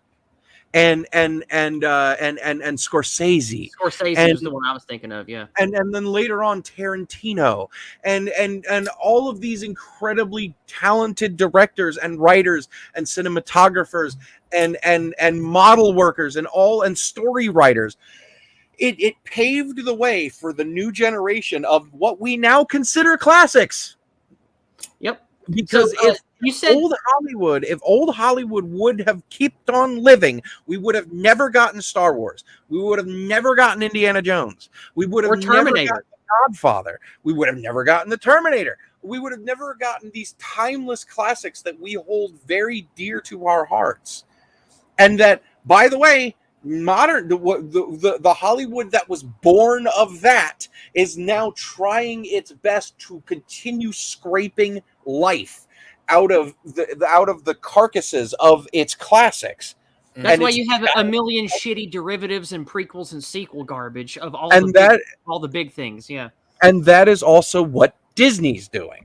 and Scorsese. Scorsese was the one I was thinking of, yeah. And then later on Tarantino and all of these incredibly talented directors and writers and cinematographers and model workers and story writers. It paved the way for the new generation of what we now consider classics. Yep. Because if old Hollywood would have kept on living, we would have never gotten Star Wars. We would have never gotten Indiana Jones. We would have never gotten The Godfather. We would have never gotten The Terminator. We would have never gotten these timeless classics that we hold very dear to our hearts. And that, by the way, the Hollywood that was born of that is now trying its best to continue scraping life out of the carcasses of its classics. That's why you have a million shitty derivatives and prequels and sequel garbage of all the big things. Yeah, and that is also what Disney's doing.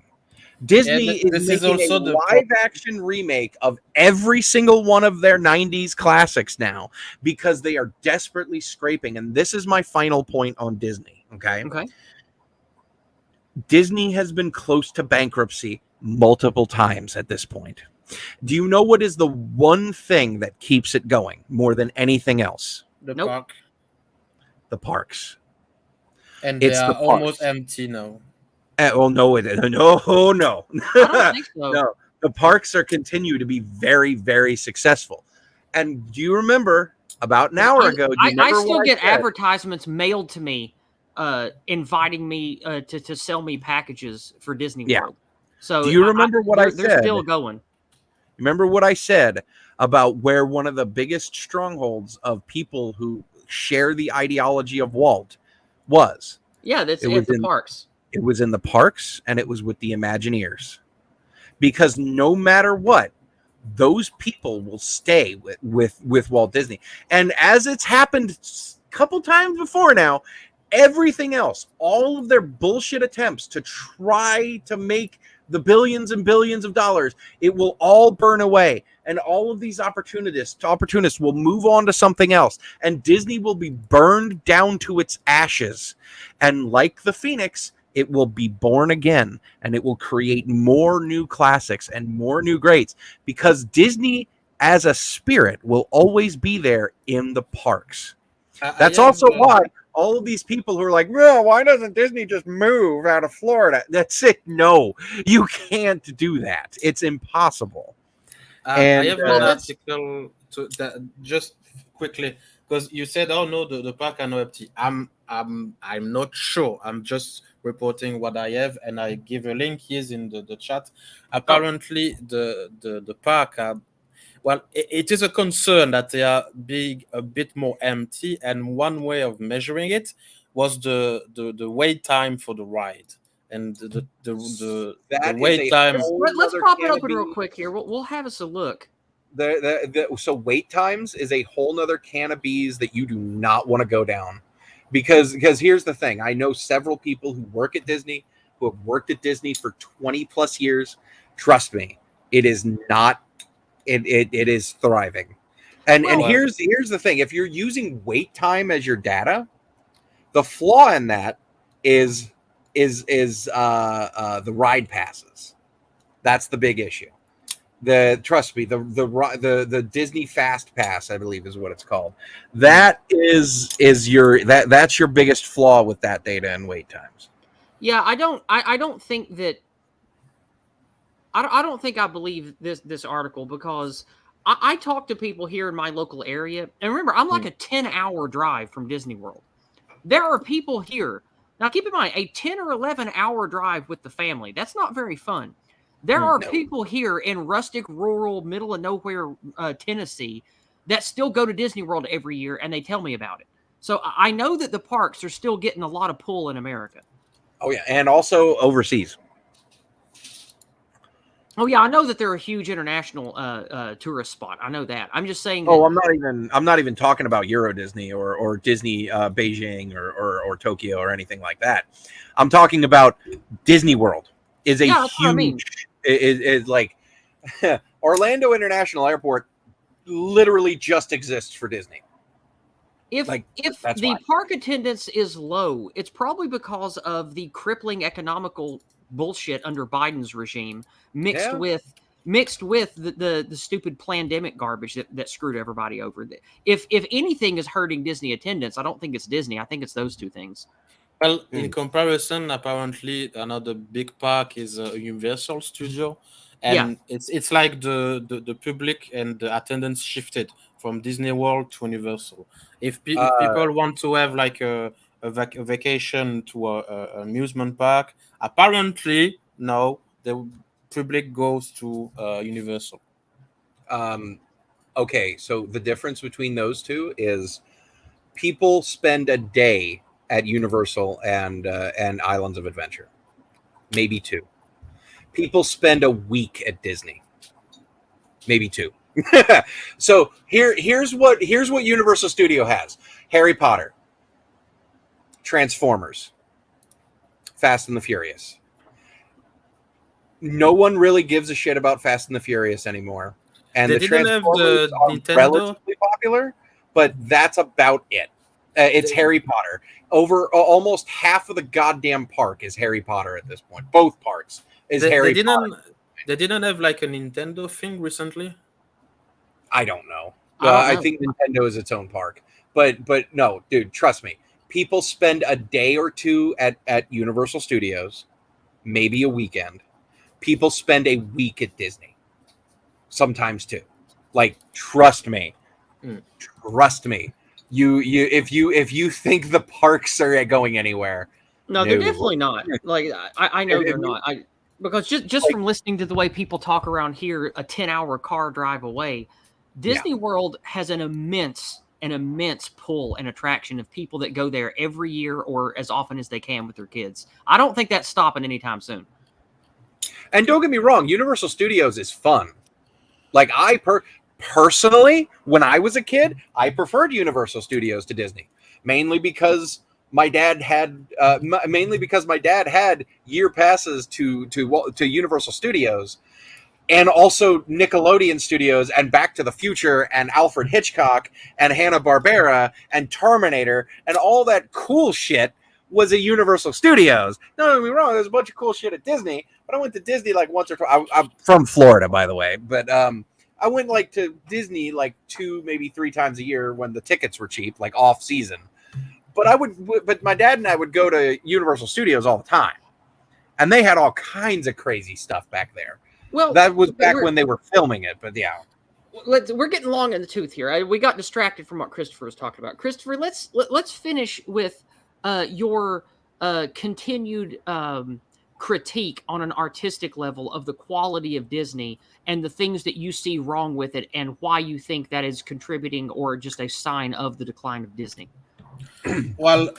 Disney is making a live-action remake of every single one of their 90s classics now because they are desperately scraping. And this is my final point on Disney, okay? Disney has been close to bankruptcy multiple times at this point. Do you know what is the one thing that keeps it going more than anything else? The park. The parks. And they are almost empty now. No. No. I don't think so. No, the parks continue to be very, very successful. And do you remember about an hour ago? I still get advertisements mailed to me, inviting me to sell me packages for Disney World. So do you remember what I said? They're still going. Remember what I said about where one of the biggest strongholds of people who share the ideology of Walt was? Yeah, it's the parks. It was in the parks, and it was with the Imagineers. Because no matter what, those people will stay with Walt Disney. And as it's happened a couple times before now, everything else, all of their bullshit attempts to try to make the billions and billions of dollars, it will all burn away. And all of these opportunists will move on to something else. And Disney will be burned down to its ashes. And like the Phoenix, it will be born again, and it will create more new classics and more new greats, because Disney as a spirit will always be there in the parks. That's also why all of these people who are like, well, why doesn't Disney just move out of Florida? That's it. No, you can't do that. It's impossible. I have an article just quickly, because you said, oh no, the park are not empty. I'm not sure. I'm just reporting what I have, and I give a link here in the chat. Apparently, the park are, well, it is a concern that they are being a bit more empty, and one way of measuring it was the wait time for the ride. And the wait time. Let's pop it open real quick here. We'll have us a look. So wait times is a whole nother can of bees that you do not want to go down, because here's the thing. I know several people who work at Disney, who have worked at Disney for 20 plus years. Trust me, it is not it is thriving. And Well, here's the thing: if you're using wait time as your data, the flaw in that is the ride passes. That's the big issue. Trust me, the Disney Fast Pass, I believe, is what it's called. That is that's your biggest flaw with that data and wait times. yeah, I don't think that I don't think I believe this article, because I talk to people here in my local area, and remember, I'm like a 10-hour drive from Disney World. There are people here. Now, keep in mind, a 10 or 11-hour drive with the family, that's not very fun. There are No. people here in rustic, rural, middle of nowhere Tennessee that still go to Disney World every year, and they tell me about it. So I know that the parks are still getting a lot of pull in America. Oh yeah, and also overseas. Oh yeah, I know that they're a huge international tourist spot. I know that. I'm just saying. Oh, I'm not even talking about Euro Disney or Disney Beijing or Tokyo or anything like that. I'm talking about Disney World is a that's what I mean. huge is like Orlando International Airport literally just exists for Disney. If that's the why. park attendance is low, it's probably because of the crippling economical bullshit under Biden's regime, mixed Yeah. with the stupid pandemic garbage that screwed everybody over. If anything is hurting Disney attendance, I don't think it's Disney. I think it's those two things. Well, in comparison, apparently another big park is Universal Studio, and it's like the public and the attendance shifted from Disney World to Universal. If people want to have like a vacation to a amusement park, apparently no, the public goes to Universal. Okay, so the difference between those two is people spend a day at Universal and Islands of Adventure, maybe 2. People spend a week at Disney, maybe 2. So here's what Universal Studio has: Harry Potter, Transformers, Fast and the Furious. No one really gives a shit about Fast and the Furious anymore, and They the didn't have Transformers the are Nintendo. relatively popular, but that's about it. It's Harry Potter. Over almost half of the goddamn park is Harry Potter at this point. Both parks is Harry Potter. They didn't have like a Nintendo thing recently. I don't know. I I think Nintendo is its own park, but no, dude, trust me. People spend a day or two at Universal Studios, maybe a weekend. People spend a week at Disney, sometimes 2. Like, trust me, trust me. If you think the parks are going anywhere, No, they're definitely not. Like I know they're not. Because just from listening to the way people talk around here, a 10-hour car drive away, Disney World has an immense pull and attraction of people that go there every year or as often as they can with their kids. I don't think that's stopping anytime soon. And don't get me wrong, Universal Studios is fun. Like personally, when I was a kid, I preferred Universal Studios to Disney, mainly because my dad had year passes to Universal Studios, and also Nickelodeon Studios and Back to the Future and Alfred Hitchcock and Hanna-Barbera and Terminator and all that cool shit was at Universal Studios. Don't get me wrong, there's a bunch of cool shit at Disney, but I went to Disney like once or twice. I'm from Florida, by the way, but I went like to Disney like 2, maybe 3 times a year when the tickets were cheap, like off season. But my dad and I would go to Universal Studios all the time, and they had all kinds of crazy stuff back there. Well, that was back when they were filming it, but yeah. We're getting long in the tooth here. We got distracted from what Christopher was talking about. Christopher, let's finish with your continued critique on an artistic level of the quality of Disney and the things that you see wrong with it, and why you think that is contributing or just a sign of the decline of Disney. Well,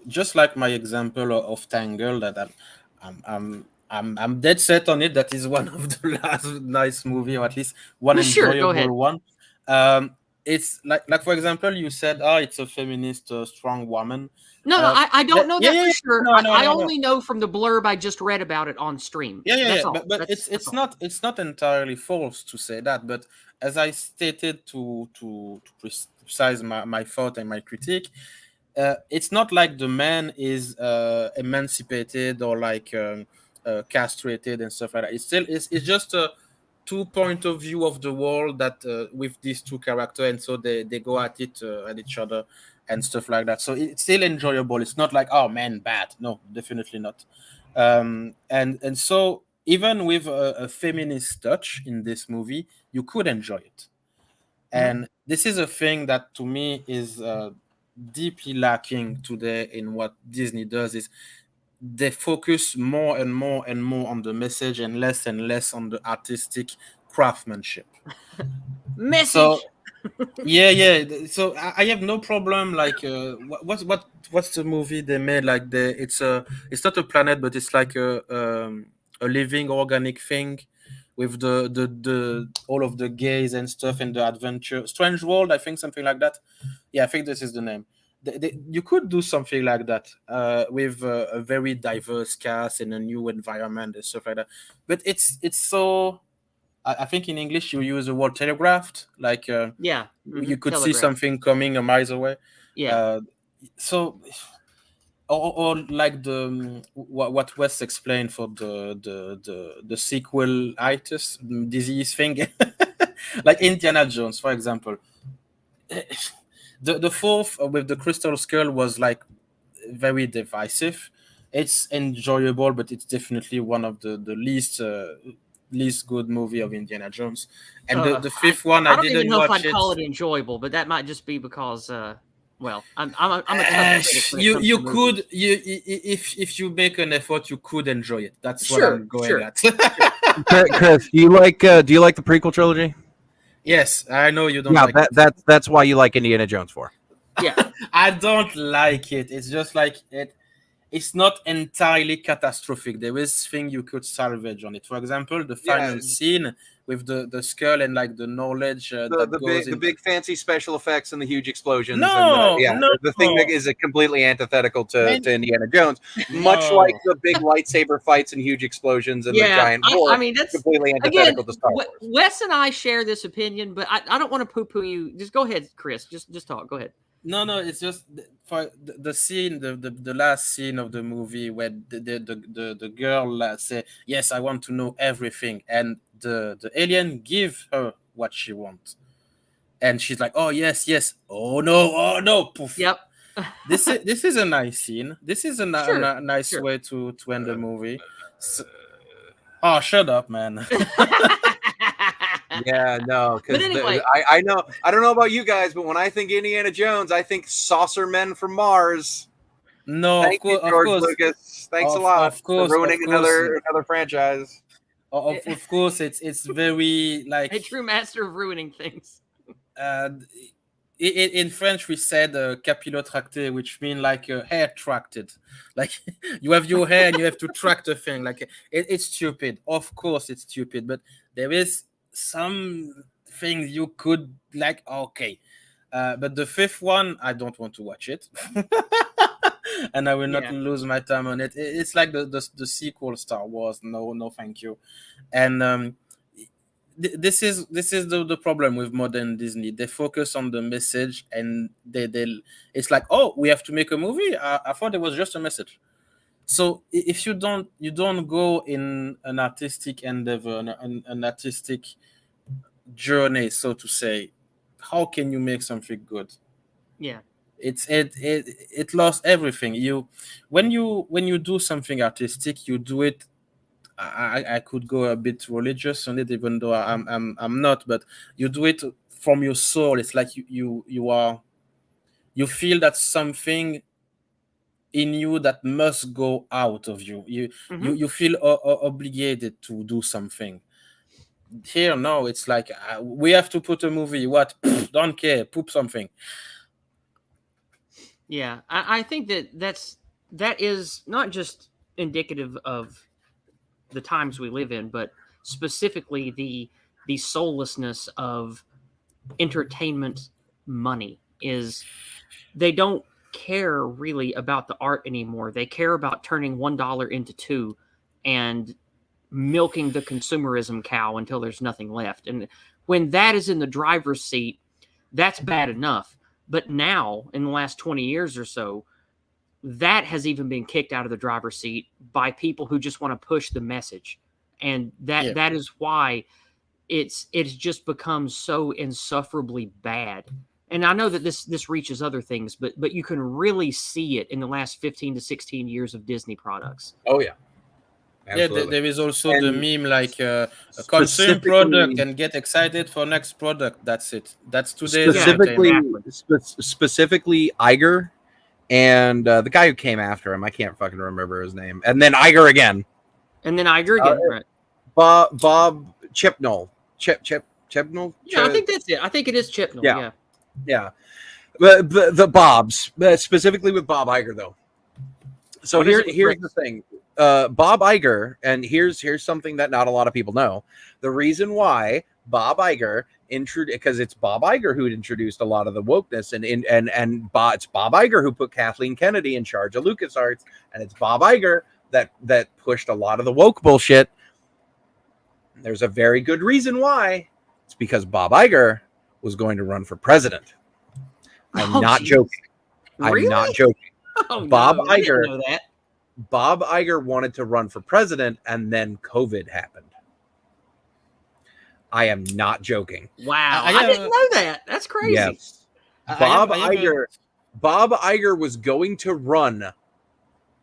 just like my example of Tangle, that I'm dead set on it. That is one of the last nice movie, or at least one enjoyable one. it's like for example, you said, "Oh, it's a feminist, strong woman." No, I don't know Yeah, that yeah, for yeah. sure. No, no, I no, no. only know from the blurb I just read about it on stream. Yeah, yeah, That's yeah. all. But That's it's all. not entirely false to say that. But as I stated to precise my thought and my critique, it's not like the man is emancipated or like castrated and stuff like that. It's just a two point of view of the world that with these two characters, and so they go at it at each other and stuff like that. So it's still enjoyable. It's not like, oh man, bad. No, definitely not. And so even with a feminist touch in this movie, you could enjoy it. And this is a thing that to me is deeply lacking today in what Disney does, is they focus more and more and more on the message and less on the artistic craftsmanship. So Message. yeah, yeah. So I have no problem. Like, what's the movie they made? Like, it's not a planet, but it's like a living organic thing with the all of the gays and stuff and the adventure. Strange World, I think, something like that. Yeah, I think this is the name. You could do something like that with a very diverse cast and a new environment and stuff like that. But it's so. I think in English you use the word telegraphed, like Yeah. you could see Telegraph. something coming a miles away. Yeah. So, or like the what West explained for the sequel itis disease thing, like Indiana Jones, for example. The fourth with the crystal skull was like very divisive. It's enjoyable, but it's definitely one of the least good movie of Indiana Jones. And the fifth one, I I don't even didn't know if watch I'd it. call it enjoyable, but that might just be because, well, I'm a tough critic when it You comes you to could movies. if you make an effort, you could enjoy it. That's what Sure, I'm going sure. at. Chris, do you like the prequel trilogy? Yes, I know you don't Yeah, like it. that's why you like Indiana Jones 4. Yeah. I don't like it. It's just like it. It's not entirely catastrophic. There is thing you could salvage on it. For example, the Yeah, final scene with the skull and like the knowledge the that the goes big the in. big fancy special effects and the huge explosions and No, yeah, no, the thing that is completely antithetical man, to Indiana Jones, much like no. the big lightsaber fights and huge explosions and the Yeah. giant I war, mean, that's, completely again, antithetical to Star Wars. Wes and I share this opinion, but I don't want to poo-poo you. Just go ahead, Chris. Just talk. Go ahead. No, it's just for the scene, the last scene of the movie where the girl say, "Yes, I want to know everything," and the alien give her what she wants, and she's like, "Oh yes, yes, oh no, poof." Yep. This is a nice scene. This is Sure. nice Sure. way to end the movie. So, oh, shut up, man. Yeah, no, because But anyway, I know, I don't know about you guys, but when I think Indiana Jones, I think saucer men from Mars. No, Thank you, of George course, Lucas. Thanks a lot for of ruining course, another franchise. of course. It's very like a true master of ruining things. uh, in French we said capillotracté, which means like hair tracted. Like you have your hair and you have to track the thing. Like it's stupid. Of course, it's stupid, but there is some things you could like. Okay, but the fifth one, I don't want to watch it. And I will not Yeah. lose my time on it. It's like the sequel Star Wars. No, thank you. And this is the problem with modern Disney. They focus on the message, and they it's like, oh, we have to make a movie. I thought it was just a message. So if you don't go in an artistic endeavor, an artistic journey, so to say, how can you make something good? Yeah. It lost everything. When you do something artistic, you do it. I could go a bit religious on it, even though I'm not. But you do it from your soul. It's like you feel that something in you that must go out of you. You feel obligated to do something. Here, no, it's like we have to put a movie. What? Pfft, don't care. Poop something. Yeah, I think that is not just indicative of the times we live in, but specifically the soullessness of entertainment money. Is they don't care really about the art anymore. They care about turning $1 into two and milking the consumerism cow until there's nothing left. And when that is in the driver's seat, that's bad enough. But now, in the last 20 years or so, that has even been kicked out of the driver's seat by people who just want to push the message. And that is why it's just become so insufferably bad. And I know that this reaches other things, but you can really see it in the last 15 to 16 years of Disney products. Oh yeah. Absolutely. Yeah, there is also and the meme like consume product and get excited for next product. That's it. That's today's specifically Iger and the guy who came after him. I can't fucking remember his name. And then Iger again. Right. Bob Chipnell. Chipnell? Yeah, I think that's it. I think it is Chipnell. Yeah. The Bobs, specifically with Bob Iger though. So here's the thing. Bob Iger, and here's something that not a lot of people know. The reason why Bob Iger because it's Bob Iger who introduced a lot of the wokeness, and it's Bob Iger who put Kathleen Kennedy in charge of LucasArts, and it's Bob Iger that pushed a lot of the woke bullshit. There's a very good reason why. It's because Bob Iger was going to run for president. I'm not joking. Really? I'm not joking. Oh, Bob no, Iger. I didn't know that. Bob Iger wanted to run for president, and then COVID happened. I am not joking. Wow, I didn't know that. That's crazy. Yes. Bob Iger was going to run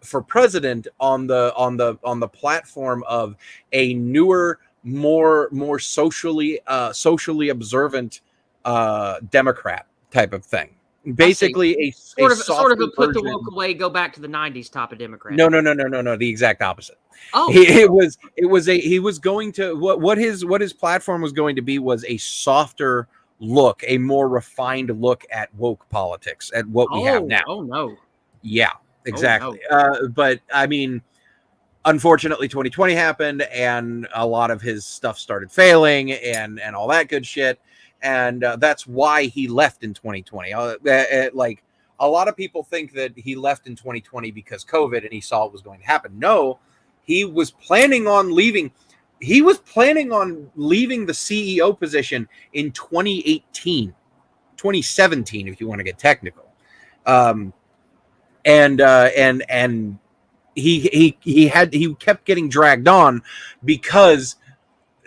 for president on the platform of a newer, more socially observant Democrat type of thing. Basically, sort of a put the woke away, go back to the 90s type of Democrat. No. The exact opposite. Oh, he was going to what his platform was going to be was a softer look, a more refined look at woke politics, at what we have now. Oh no. Yeah, exactly. But I mean, unfortunately, 2020 happened, and a lot of his stuff started failing, and all that good shit. And that's why he left in 2020. Like a lot of people think that he left in 2020 because COVID and he saw it was going to happen. No, he was planning on leaving. He was planning on leaving the CEO position in 2018, 2017, if you want to get technical. And he kept getting dragged on because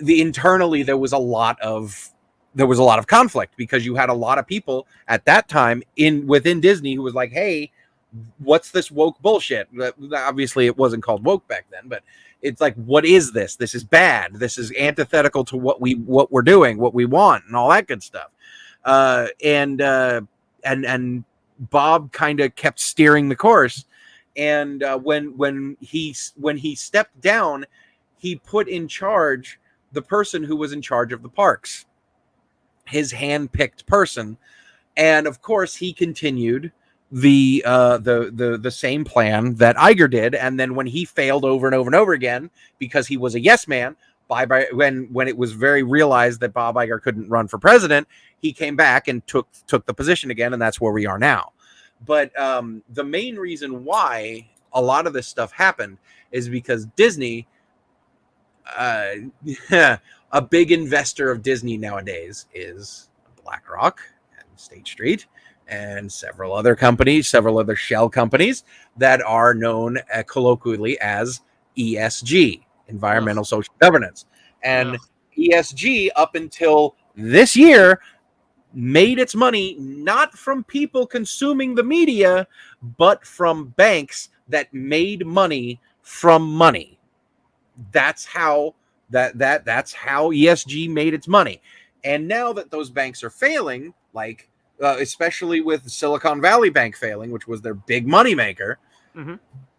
internally there was a lot of conflict, because you had a lot of people at that time within Disney who was like, hey, what's this woke bullshit? Obviously it wasn't called woke back then, but it's like, what is this? This is bad. This is antithetical to what we're doing, what we want, and all that good stuff. And Bob kind of kept steering the course. And when he stepped down, he put in charge the person who was in charge of the parks, his hand-picked person. And of course he continued the same plan that Iger did. And then when he failed over and over and over again, because he was a yes man, when it was very realized that Bob Iger couldn't run for president, he came back and took the position again. And that's where we are now. But the main reason why a lot of this stuff happened is because Disney, a big investor of Disney nowadays is BlackRock and State Street and several other shell companies that are known colloquially as ESG, environmental social governance. And ESG, up until this year, made its money not from people consuming the media, but from banks that made money from money. That's how that's how ESG made its money. And now that those banks are failing, like especially with Silicon Valley Bank failing, which was their big money maker,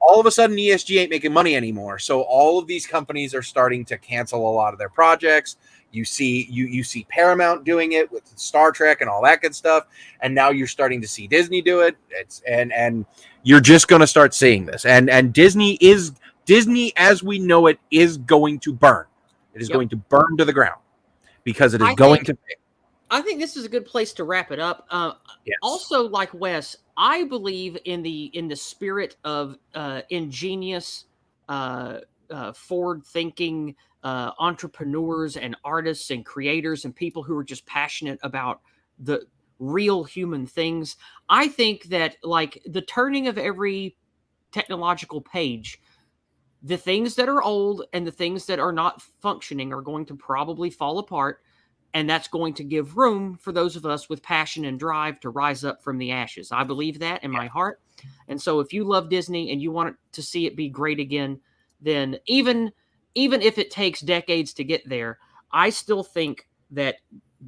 all of a sudden ESG ain't making money anymore. So all of these companies are starting to cancel a lot of their projects. You see Paramount doing it with Star Trek and all that good stuff, and now you're starting to see Disney do it. And you're just going to start seeing this. And Disney as we know it is going to burn. It is going to burn to the ground because it is going to fail. I think this is a good place to wrap it up. Yes. Also, like Wes, I believe in the spirit of ingenious, forward-thinking entrepreneurs and artists and creators and people who are just passionate about the real human things. I think that, like, the turning of every technological page, the things that are old and the things that are not functioning are going to probably fall apart. And that's going to give room for those of us with passion and drive to rise up from the ashes. I believe that in my heart. And so if you love Disney and you want to see it be great again, then even if it takes decades to get there, I still think that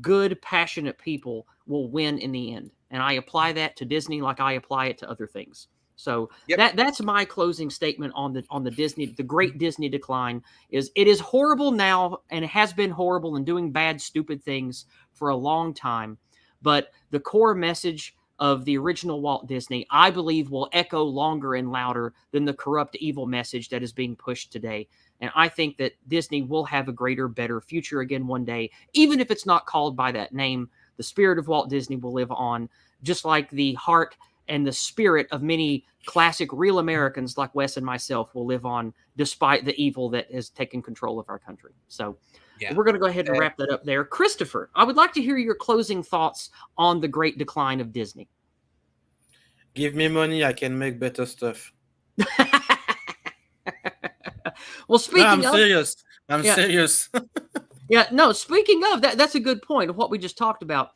good, passionate people will win in the end. And I apply that to Disney like I apply it to other things. So that's my closing statement on the Disney, the great Disney decline. Is it is horrible now, and it has been horrible and doing bad, stupid things for a long time. But the core message of the original Walt Disney, I believe, will echo longer and louder than the corrupt, evil message that is being pushed today. And I think that Disney will have a greater, better future again one day, even if it's not called by that name. The spirit of Walt Disney will live on, just like the heart and the spirit of many classic real Americans like Wes and myself will live on, despite the evil that has taken control of our country. So we're going to go ahead and wrap that up there. Christopher, I would like to hear your closing thoughts on the great decline of Disney. Give me money, I can make better stuff. Well, speaking I'm serious. I'm serious. Yeah, no, speaking of that, that's a good point of what we just talked about.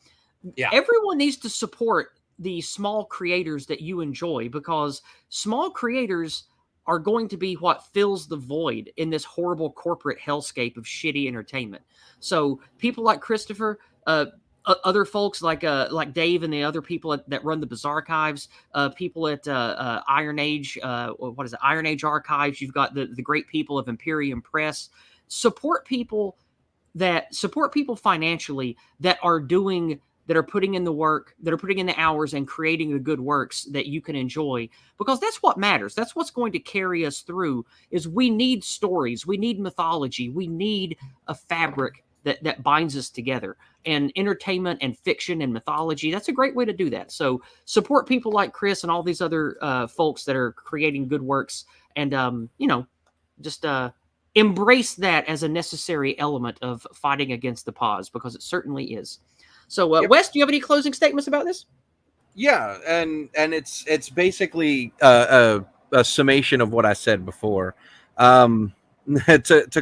Yeah. Everyone needs to support the small creators that you enjoy, because small creators are going to be what fills the void in this horrible corporate hellscape of shitty entertainment. So people like Christopher, other folks like Dave and the other people that run the Bizarre Archives, people at Iron Age, Iron Age Archives. You've got the great people of Imperium Press. Support people financially that are putting in the work, that are putting in the hours and creating the good works that you can enjoy, because that's what matters. That's what's going to carry us through. Is we need stories, we need mythology, we need a fabric that binds us together. And entertainment and fiction and mythology, that's a great way to do that. So support people like Chris and all these other folks that are creating good works, and just embrace that as a necessary element of fighting against the pause, because it certainly is. So, Wes, do you have any closing statements about this? Yeah, and it's basically a summation of what I said before. To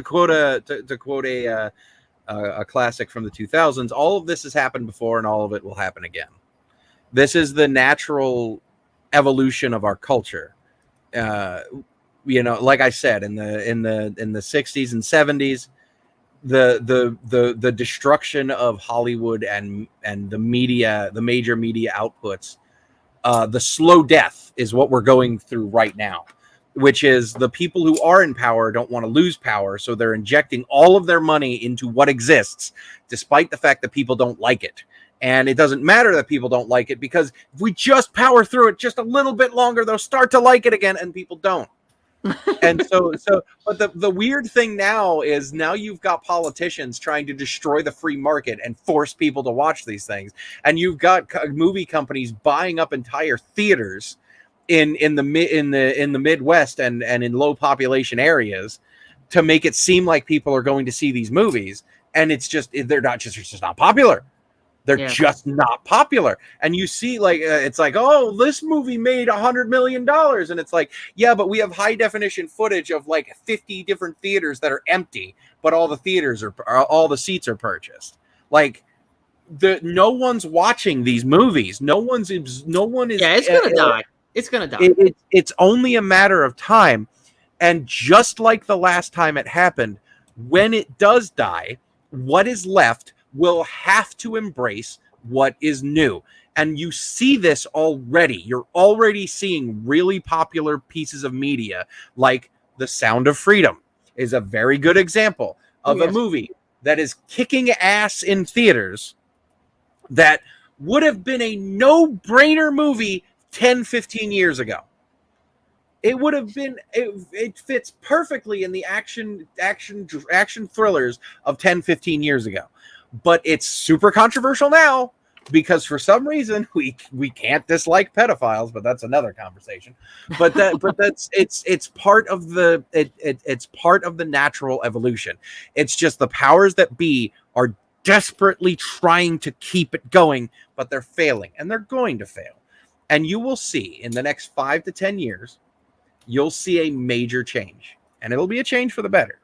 quote a classic from the 2000s, all of this has happened before, and all of it will happen again. This is the natural evolution of our culture. Like I said, in the 60s and 70s. The destruction of Hollywood and the media, the major media outputs, the slow death is what we're going through right now, which is the people who are in power don't want to lose power, so they're injecting all of their money into what exists, despite the fact that people don't like it. And it doesn't matter that people don't like it, because if we just power through it just a little bit longer, they'll start to like it again, and people don't. And but the weird thing now is, now you've got politicians trying to destroy the free market and force people to watch these things, and you've got movie companies buying up entire theaters in the Midwest and in low population areas to make it seem like people are going to see these movies, and it's just not popular. They're just not popular. And you see, like, it's like, oh, this movie made $100 million. And it's like, yeah, but we have high definition footage of like 50 different theaters that are empty, but all the seats are purchased. Like, no one's watching these movies. No one is. Yeah, it's going to die. It's going to die. It's only a matter of time. And just like the last time it happened, when it does die, what is left will have to embrace what is new. And you see this already. You're already seeing really popular pieces of media, like The Sound of Freedom is a very good example of a movie that is kicking ass in theaters, that would have been a no-brainer movie 10, 15 years ago. It would have been, it fits perfectly in the action thrillers of 10, 15 years ago. but it's super controversial now because for some reason we can't dislike pedophiles, but that's another conversation. But that's it's part of it's part of the natural evolution. It's just the powers that be are desperately trying to keep it going, but they're failing, and they're going to fail. And you will see in the next 5 to 10 years, you'll see a major change, and it'll be a change for the better.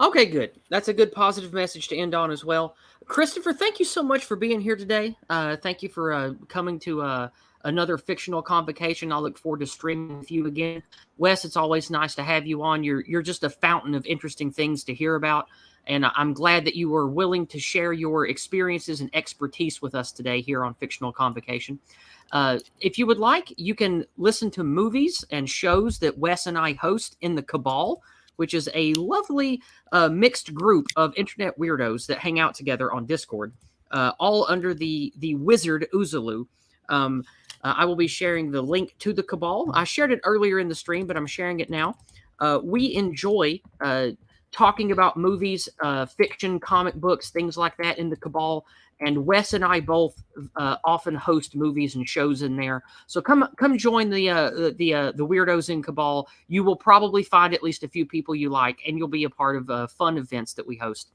Okay, good. That's a good positive message to end on as well. Christopher, thank you so much for being here today. Thank you for coming to another fictional convocation. I look forward to streaming with you again. Wes, it's always nice to have you on. You're just a fountain of interesting things to hear about, and I'm glad that you were willing to share your experiences and expertise with us today here on Fictional Convocation. If you would like, you can listen to movies and shows that Wes and I host in the Cabal, which is a lovely mixed group of internet weirdos that hang out together on Discord, all under the wizard Uzulu. I will be sharing the link to the Cabal. I shared it earlier in the stream, but I'm sharing it now. We enjoy talking about movies, fiction, comic books, things like that in the Cabal. And Wes and I both often host movies and shows in there. So come join the weirdos in Cabal. You will probably find at least a few people you like, and you'll be a part of fun events that we host.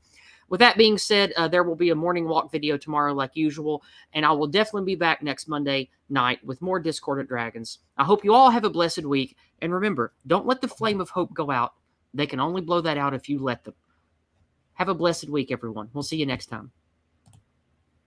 With that being said, there will be a morning walk video tomorrow like usual, and I will definitely be back next Monday night with more Discordant Dragons. I hope you all have a blessed week, and remember, don't let the flame of hope go out. They can only blow that out if you let them. Have a blessed week, everyone. We'll see you next time.